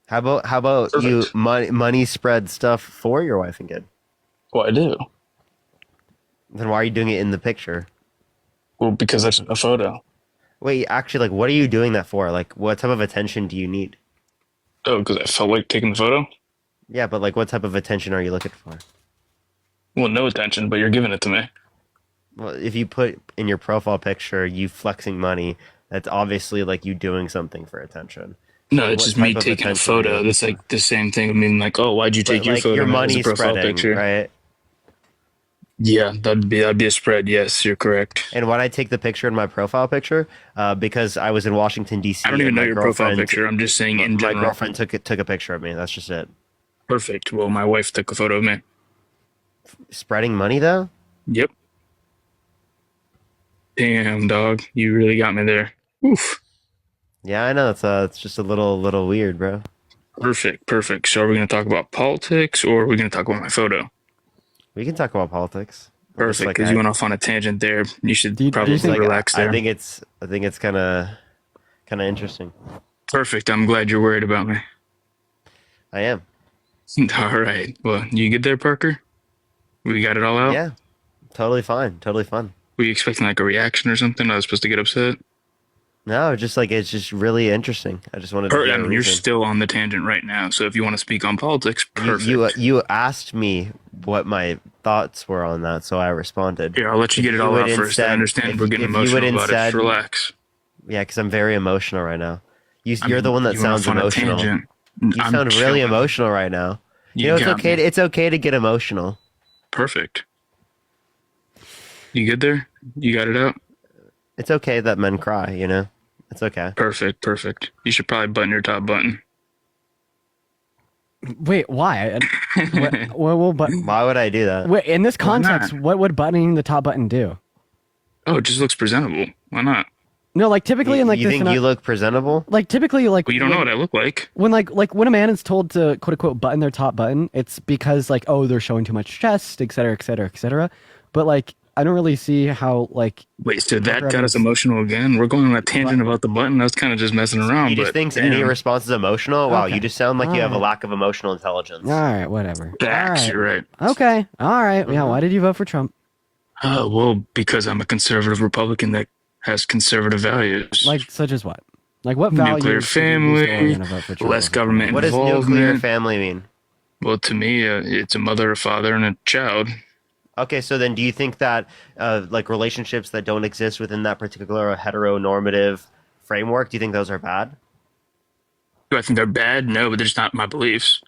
How about you money spread stuff for your wife and kid? Well, I do. Then why are you doing it in the picture? Well, because that's a photo. Wait, actually, like, what are you doing that for? Like, what type of attention do you need? Oh, because I felt like taking the photo? Yeah, but like, what type of attention are you looking for? Well, no attention, but you're giving it to me. Well, if you put in your profile picture you flexing money, that's obviously like you doing something for attention. No, So it's what just me type of taking a attention are you photo. looking That's like the same thing. I mean, like, oh, why'd you take your like photo your as a money profile spreading, picture? right? Yeah, that'd be a spread. Yes, you're correct. And why'd I take the picture in my profile picture? Because I was in Washington D.C. I don't even and know my your profile girlfriend- picture. I'm just saying in my general. girlfriend took a picture of me. That's just it. Perfect. Well, my wife took a photo of me. Spreading money though? Yep. Damn, dog, you really got me there. Oof. Yeah, I know. It's just a little weird, bro. Perfect. So are we going to talk about politics or are we going to talk about my photo? We can talk about politics. Perfect, because you went off on a tangent there. You should probably Like, relax there. I think it's kind of interesting. Perfect. I'm glad you're worried about me. I am. All right. Well, you good there, Parker? We got it all out? Yeah. Totally fine. Totally fun. Were you expecting like a reaction or something? I was supposed to get upset? No, just like it's just really interesting. I just wanted to hear I a mean, you're reason. still on the tangent right now, so if you want to speak on politics, perfect. You asked me what my thoughts were on that, so I responded. Here, I'll let you get it all out first. I understand we're getting emotional about it. Just relax. Yeah, because I'm very emotional right now. You're the one that you went sounds off on a emotional. tangent. You I'm sound really chilling. emotional right now. You know, it's got okay. me. It's okay to get emotional. Perfect. You good there? You got it out? It's okay that men cry, you know? It's okay. Perfect. You should probably button your top button. Wait, why? Why would I do that? Wait, in this Why not? context, what would buttoning the top button do? Oh, it just looks presentable. Why not? No, like typically in like you this think you look presentable? like typically like Well, you don't know what I look like. when like when a man is told to quote unquote button their top button, it's because like, oh, they're showing too much chest, et cetera, et cetera, et cetera. But like I don't really see how like Wait, so that got us emotional again? We're going on a tangent about the button. I was kind of just messing around. You just but think any damn. response is emotional? Wow, Okay. you just sound like you have a Alright. lack of emotional intelligence. all right, whatever. Facts, All you're right. Okay. All right. Yeah, why did you vote for Trump? Well, because I'm a conservative Republican that has conservative values. Like such as what? Like what values? Nuclear should you be family, gonna vote for Trump less over? government What does involvement. nuclear family mean? Well, to me, it's a mother, a father, and a child. Okay, so then do you think that like relationships that don't exist within that particular heteronormative framework, do you think those are bad? Do I think they're bad? No, but they're just not my beliefs.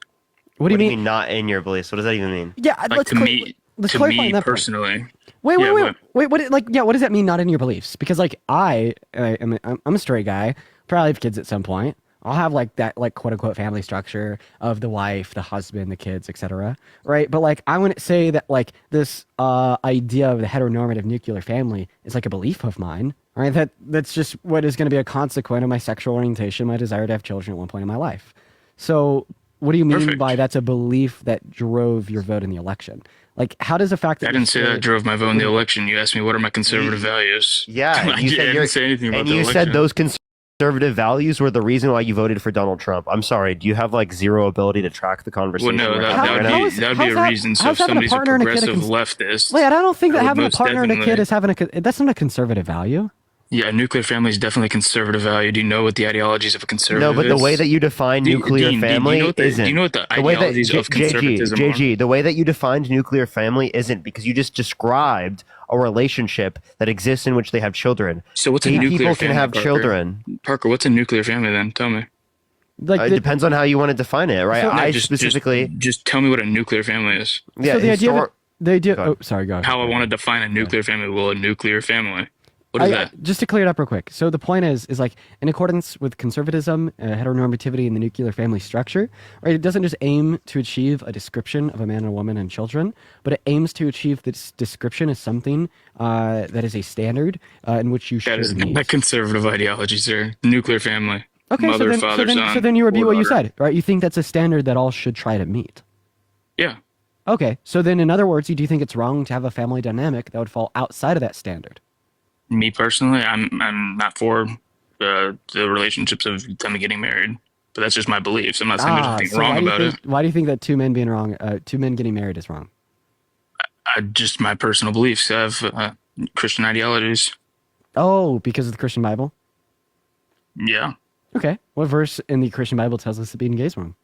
What do you mean? Not in your beliefs? What does that even mean? Yeah, Like let's to cl- me, let's to clarify me on that point. personally. Wait, Yeah, wait. What does that mean? Not in your beliefs? Because like I'm a straight guy. Probably have kids at some point. I'll have like that like quote unquote family structure of the wife, the husband, the kids, etc. Right? But like I wouldn't say that like this idea of the heteronormative nuclear family is like a belief of mine. Right? That's just what is going to be a consequence of my sexual orientation, my desire to have children at one point in my life. So what do you mean by that's a belief that drove your vote in the election? Like, how does the fact that I didn't say that drove my vote in the election. You asked me what are my conservative values. Yeah, I you said didn't say anything about and the you election. said those conservative values were the reason why you voted for Donald Trump. I'm sorry, do you have like zero ability to track the Well, conversation? no, we're that having right now? would be a reason. So if how's having a somebody's a partner and a kid a progressive cons- leftist, Wait, I don't think that I would having a most partner and a kid definitely- is having that's not a conservative value. Yeah, nuclear family is definitely a conservative value. Do you know what the ideologies of a conservative No, but the is? way that you define nuclear Dean, family do you know what the, isn't. Do you know what the way that ideologies of conservatism are? JG, the way that you defined nuclear family isn't, because you just described a relationship that exists in which they have children. So what's a Gay nuclear people family, can have Parker? children. Parker, what's a nuclear family then? Tell me. It depends on how you want to define it, right? So- I Just specifically tell me what a nuclear family is. yeah. So the idea histor- that the idea. Oh, sorry, go ahead. How I want to define a nuclear family. Well, a nuclear family. What is that? Just to clear it up real quick. So the point is like in accordance with conservatism, heteronormativity, and the nuclear family structure, right? It doesn't just aim to achieve a description of a man, a woman, and children, but it aims to achieve this description as something that is a standard in which you should That is meet. not conservative ideology, sir. Nuclear family. Okay, Mother, so father, son. then you repeat or what you daughter. said, right? You think that's a standard that all should try to meet. Yeah. Okay, so then in other words, you do think it's wrong to have a family dynamic that would fall outside of that standard? Me personally, I'm not for the relationships of them getting married, but that's just my beliefs. I'm not saying there's anything wrong about it. Why do you think that two men getting married is wrong? Just my personal beliefs. I have Christian ideologies. Oh, because of the Christian Bible? Yeah. Okay. What verse in the Christian Bible tells us that being gay is wrong?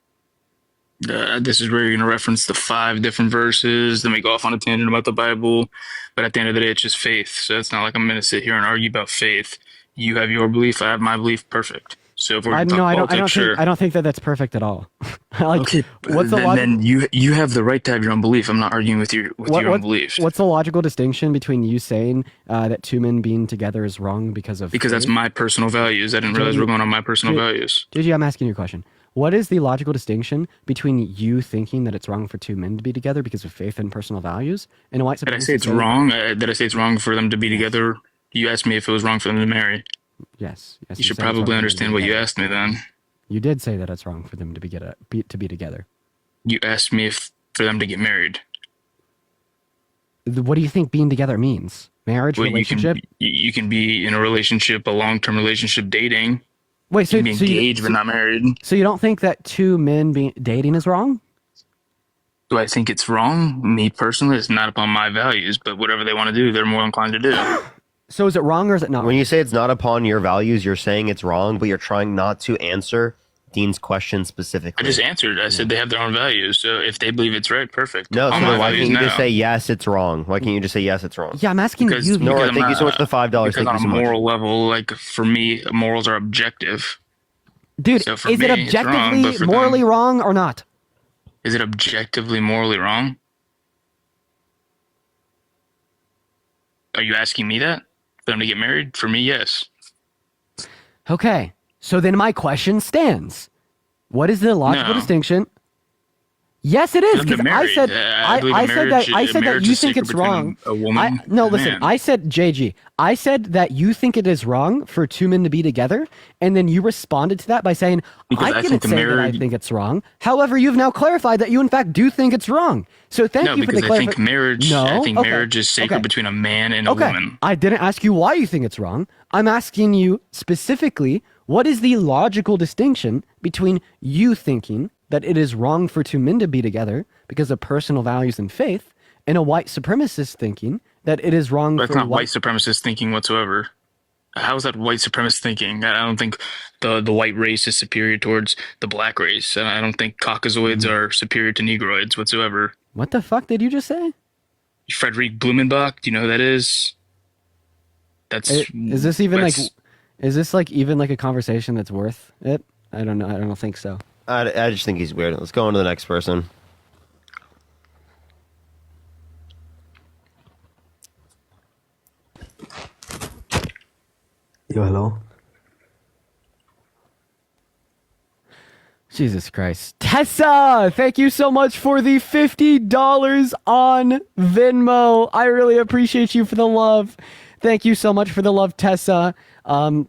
This is where you're going to reference the 5 different verses, then we go off on a tangent about the Bible. But at the end of the day, it's just faith. So it's not like I'm going to sit here and argue about faith. You have your belief, I have my belief. Perfect. So if we're going to talk politics, sure. I don't think that that's perfect at all. Like, okay, what's the then you have the right to have your own belief. I'm not arguing with your own beliefs. What's the logical distinction between you saying that two men being together is wrong because of that's my personal values. I didn't realize we're going on my personal values. JG, I'm asking you a question. What is the logical distinction between you thinking that it's wrong for two men to be together because of faith and personal values and a white supremacist? Did I say it's wrong? Did I say it's wrong for them to be together? You asked me if it was wrong for them to marry. Yes. You should probably understand what you asked me then. You did say that it's wrong for them to be together. You asked me if for them to get married. What do you think being together means? Marriage, relationship? You can be in a relationship, a long-term relationship, dating. Wait, so you can be engaged but not married. So you don't think that two men dating is wrong? Do I think it's wrong? Me personally, it's not upon my values, but whatever they want to do, they're more inclined to do. So is it wrong or is it not? When you say it's not upon your values, you're saying it's wrong, but you're trying not to answer Dean's question specifically. I just answered. I said they have their own values, so if they believe it's right, perfect. No, so then why can't you just now. say yes, it's wrong? Why can't you just say yes, it's wrong? Yeah, I'm asking you. Nora, thank you so much for the $5. Because Thank on you so a much. moral level, like for me, morals are objective. Dude, So for is me, it it's wrong, objectively but for morally them- wrong or not? Is it objectively morally wrong? Are you asking me that? For them to get married? For me, yes. Okay, so then my question stands. What is the logical No. distinction? Yes, it is, For them to because I marry, said I believe I said that marriage you is think sacred it's between wrong. a woman No, and a listen. man. I said JG. I said that you think it is wrong for two men to be together, and then you responded to that by saying, Because "I I didn't think the say that I marriage- think it's wrong." However, you've now clarified that you in fact do think it's wrong. So thank No, you for the because I think clarification. marriage. No, I think okay. marriage is sacred Okay. between a man and a Okay, woman. I didn't ask you why you think it's wrong. I'm asking you specifically, what is the logical distinction between you thinking that it is wrong for two men to be together because of personal values and faith, and a white supremacist thinking that it is wrong That's for not white supremacist thinking whatsoever. How is that white supremacist thinking? I don't think the white race is superior towards the black race. And I don't think Caucasoids are superior to Negroids whatsoever. What the fuck did you just say? Frederick Blumenbach, do you know who that is? That's Is this even like? that's- Is this like even like a conversation that's worth it? I don't know. I don't think so. I just think he's weird. Let's go on to the next person. Yo, hello. Jesus Christ. Tessa, thank you so much for the $50 on Venmo. I really appreciate you for the love. Thank you so much for the love, Tessa.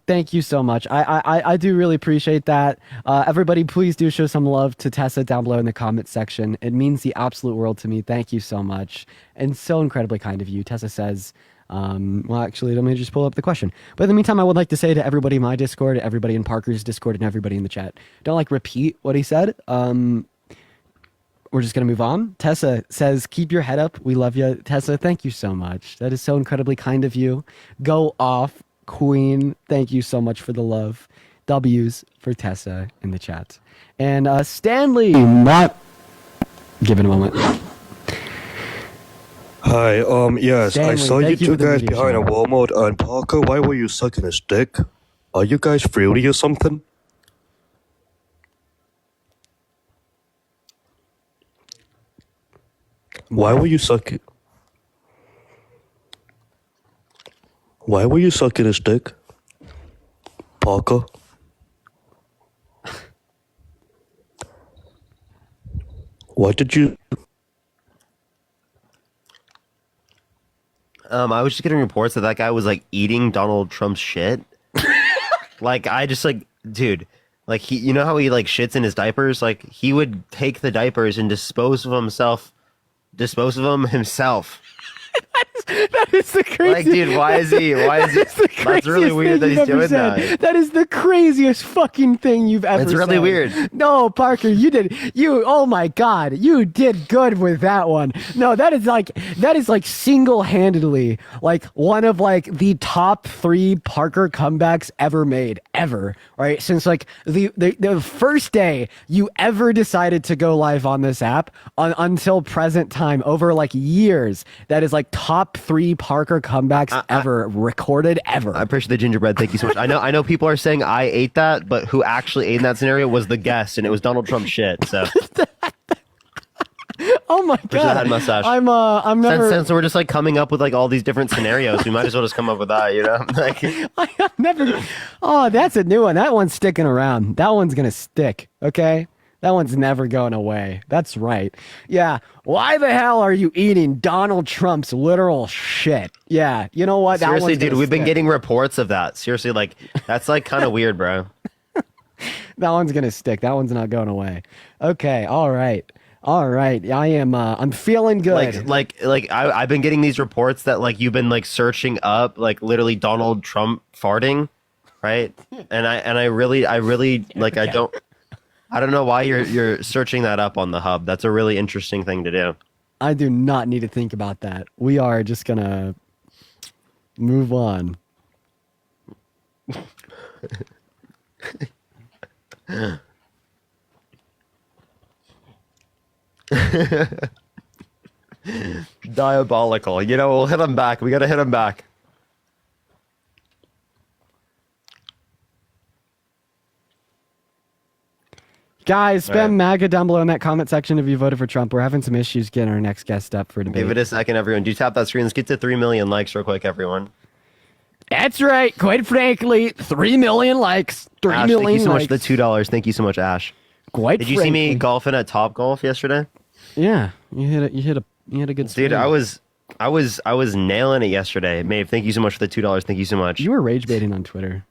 Thank you so much. I do really appreciate that. Everybody, please do show some love to Tessa down below in the comment section. It means the absolute world to me. Thank you so much. And so incredibly kind of you. Tessa says, well, actually, let me just pull up the question. But in the meantime, I would like to say to everybody in my Discord, everybody in Parker's Discord, and everybody in the chat, don't like repeat what he said. We're just going to move on. Tessa says, keep your head up. We love you. Tessa, thank you so much. That is so incredibly kind of you. Go off, Queen. Thank you so much for the love. W's for Tessa in the chat. And Stanley, give it a moment. Hi, yes, I Stanley, saw you thank you two for the guys video behind a shout. Walmart, and Parker, why were you sucking his dick? Are you guys fruity or something? Why were you sucking? Why were you sucking his dick? Parker? Why did you... I was just getting reports that guy was like eating Donald Trump's shit. Like, I just like, dude, like he, you know how he like shits in his diapers? Like he would take the diapers and dispose of them himself. That is the craziest. Like, dude, why is he? That's really weird that he's doing that. That is the craziest fucking thing you've ever said. It's really weird. No, Parker, oh my God, you did good with that one. No, that is like single-handedly like one of like the top 3 Parker comebacks ever made, ever, right? Since like the first day you ever decided to go live on this app until present time, over like years, that is like top 3 Parker comebacks ever recorded ever. I appreciate the gingerbread. Thank you so much. I know people are saying I ate that, but who actually ate in that scenario was the guest, and it was Donald Trump shit. So. Oh my God! Head mustache. I'm never. Since we're just like coming up with like all these different scenarios, we might as well just come up with that, you know? Like, I have never. Oh, that's a new one. That one's sticking around. That one's gonna stick. Okay. That one's never going away. That's right. Yeah. Why the hell are you eating Donald Trump's literal shit? Yeah. You know what? Seriously, dude, we've been getting reports of that. Seriously, like, that's like kind of weird, bro. That one's going to stick. That one's not going away. Okay. All right. I am, I'm feeling good. I've been getting these reports that like you've been like searching up like literally Donald Trump farting, right? And I really like, I don't know why you're searching that up on the hub. That's a really interesting thing to do. I do not need to think about that. We are just gonna move on. Diabolical. You know, we'll hit him back. We gotta hit him back. Guys, spam MAGA down below in that comment section if you voted for Trump. We're having some issues getting our next guest up for debate. Give it a second, everyone. Do tap that screen. Let's get to 3 million likes real quick, everyone. That's right. Quite frankly, 3 million likes. 3 Ash, million thank you so likes. much for the $2. Thank you so much, Ash. Did you see me golfing at Top Golf yesterday? Yeah, you hit a good swing. Dude, I was nailing it yesterday. Maeve, thank you so much for the $2. Thank you so much. You were rage baiting on Twitter.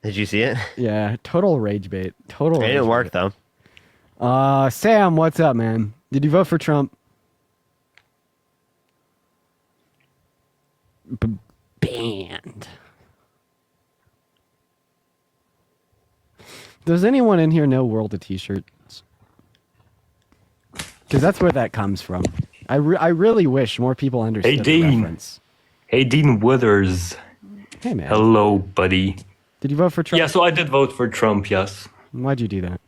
Did you see it? Yeah, total rage bait. It didn't work though. Sam, what's up, man? Did you vote for Trump? Banned. Does anyone in here know World of T-shirts? Because that's where that comes from. I really wish more people understood the reference. Hey, Dean Withers. Hey, man. Hello, buddy. Did you vote for Trump? Yeah, so I did vote for Trump, yes. Why'd you do that?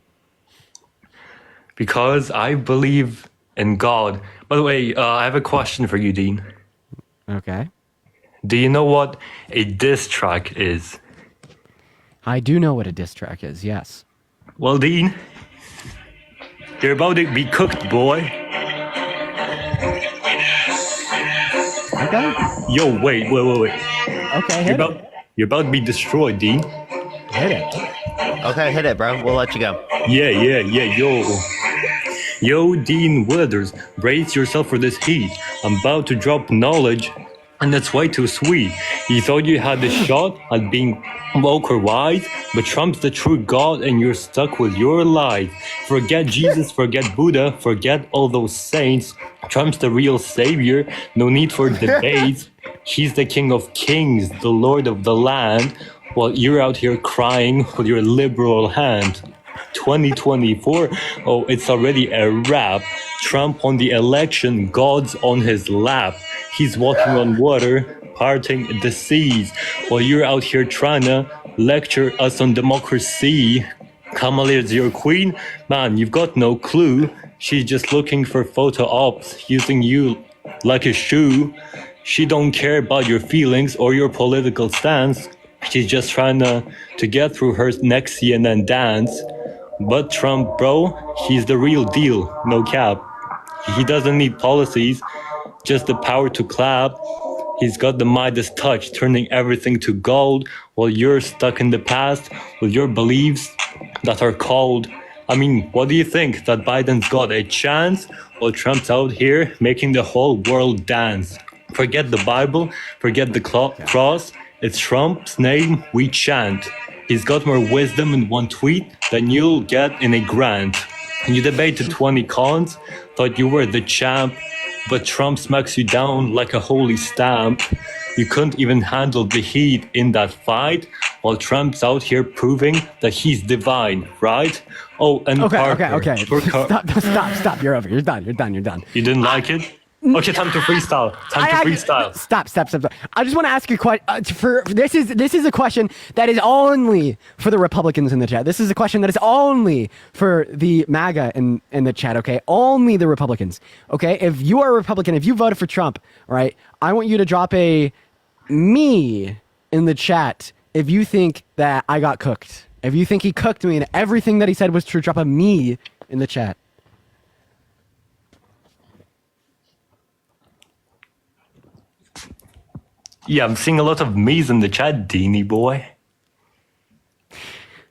Because I believe in God. By the way, I have a question for you, Dean. Okay. Do you know what a diss track is? I do know what a diss track is, yes. Well, Dean, you're about to be cooked, boy. Okay. Yo, wait. Okay, You're about to be destroyed, Dean. Hit it. Okay, hit it, bro. We'll let you go. Yeah, yo, Dean Withers, brace yourself for this heat. I'm about to drop knowledge, and that's way too sweet. You thought you had the shot at being woke or wise, but Trump's the true God, and you're stuck with your lies. Forget Jesus, forget Buddha, forget all those saints. Trump's the real savior, no need for debates. He's the king of kings, the lord of the land, while you're out here crying with your liberal hand. 2024, oh, it's already a wrap. Trump won the election, God's on his lap. He's walking on water, parting the seas, while you're out here trying to lecture us on democracy. Kamala's your queen? Man, you've got no clue. She's just looking for photo ops, using you like a shoe. She don't care about your feelings or your political stance. She's just trying to get through her next CNN dance. But Trump, bro, he's the real deal, no cap. He doesn't need policies, just the power to clap. He's got the Midas touch, turning everything to gold, while you're stuck in the past with your beliefs that are cold. I mean, what do you think? That Biden's got a chance? While Trump's out here making the whole world dance. Forget the Bible, forget the cross. It's Trump's name we chant. He's got more wisdom in one tweet than you'll get in a grant. You debated 20 cons, thought you were the champ, but Trump smacks you down like a holy stamp. You couldn't even handle the heat in that fight, while Trump's out here proving that he's divine, right? Oh, and Parker. Okay. Stop. You're over. You're done. You didn't like it? Okay, time to freestyle. Stop. I just want to ask you a question. This is a question that is only for the Republicans in the chat. This is a question that is only for the MAGA in the chat. Okay, only the Republicans. Okay, if you are a Republican, if you voted for Trump, all right, I want you to drop a me in the chat if you think that I got cooked. If you think he cooked me and everything that he said was true, drop a me in the chat. Yeah, I'm seeing a lot of me's in the chat, Deanie boy.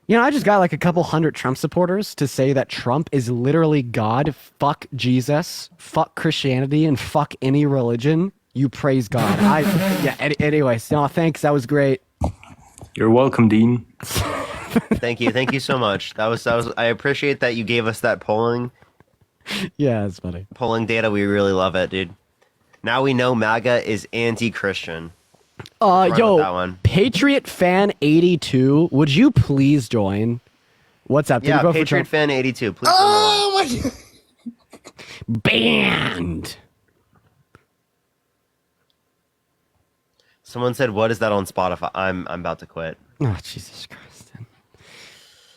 You know, I just got like a couple hundred Trump supporters to say that Trump is literally God. Fuck Jesus, fuck Christianity, and fuck any religion. You praise God. Anyways, no, thanks. That was great. You're welcome, Dean. Thank you so much. That was. I appreciate that you gave us that polling. Yeah, it's funny. Polling data, we really love it, dude. Now we know MAGA is anti-Christian. Yo, Patriot Fan 82, would you please join? What's up? Yeah, Patriot Fan 82, please. Oh my God. Banned. Someone said, "What is that on Spotify?" I'm about to quit. Oh, Jesus Christ!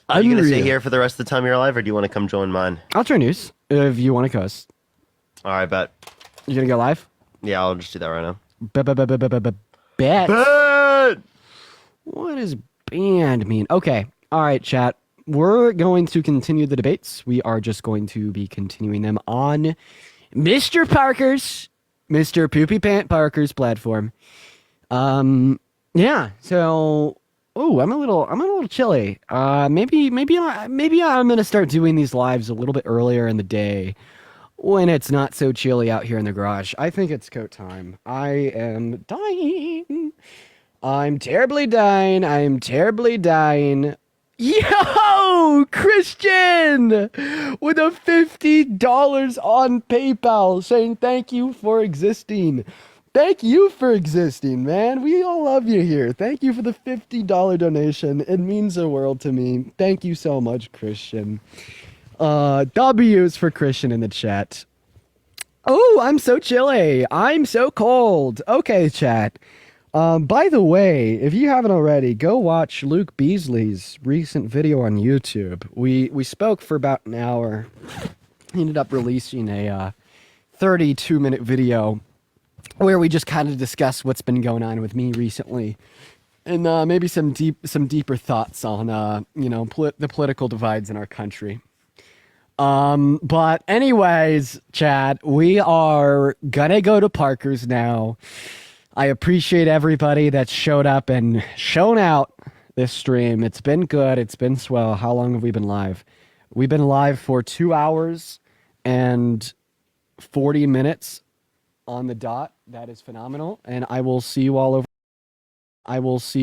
Are you gonna stay here for the rest of the time you're alive, or do you want to come join mine? I'll join yours if you want to coast. All right, bet. You gonna go live? Yeah, I'll just do that right now. Bet. What does banned mean? Okay. All right, chat. We're going to continue the debates. We are just going to be continuing them on Mr. Poopy Pant Parker's platform. Yeah. So, I'm a little chilly. Maybe I'm gonna start doing these lives a little bit earlier in the day, when it's not so chilly out here in the garage. I think it's coat time. I am dying. I'm terribly dying. Yo, Christian with a $50 on PayPal saying thank you for existing. Thank you for existing, man. We all love you here. Thank you for the $50 donation. It means the world to me. Thank you so much, Christian. W's for Christian in the chat. Oh, I'm so chilly. I'm so cold. Okay, chat. By the way, if you haven't already, go watch Luke Beasley's recent video on YouTube. We spoke for about an hour. He ended up releasing a 32-minute video where we just kind of discussed what's been going on with me recently, and maybe some deeper thoughts on the political divides in our country. But anyways, Chad, we are gonna go to Parker's now. I appreciate everybody that showed up and shown out this stream. It's been good. It's been swell. How long have we been live? We've been live for 2 hours and 40 minutes on the dot. That is phenomenal. And I will see you all over. I will see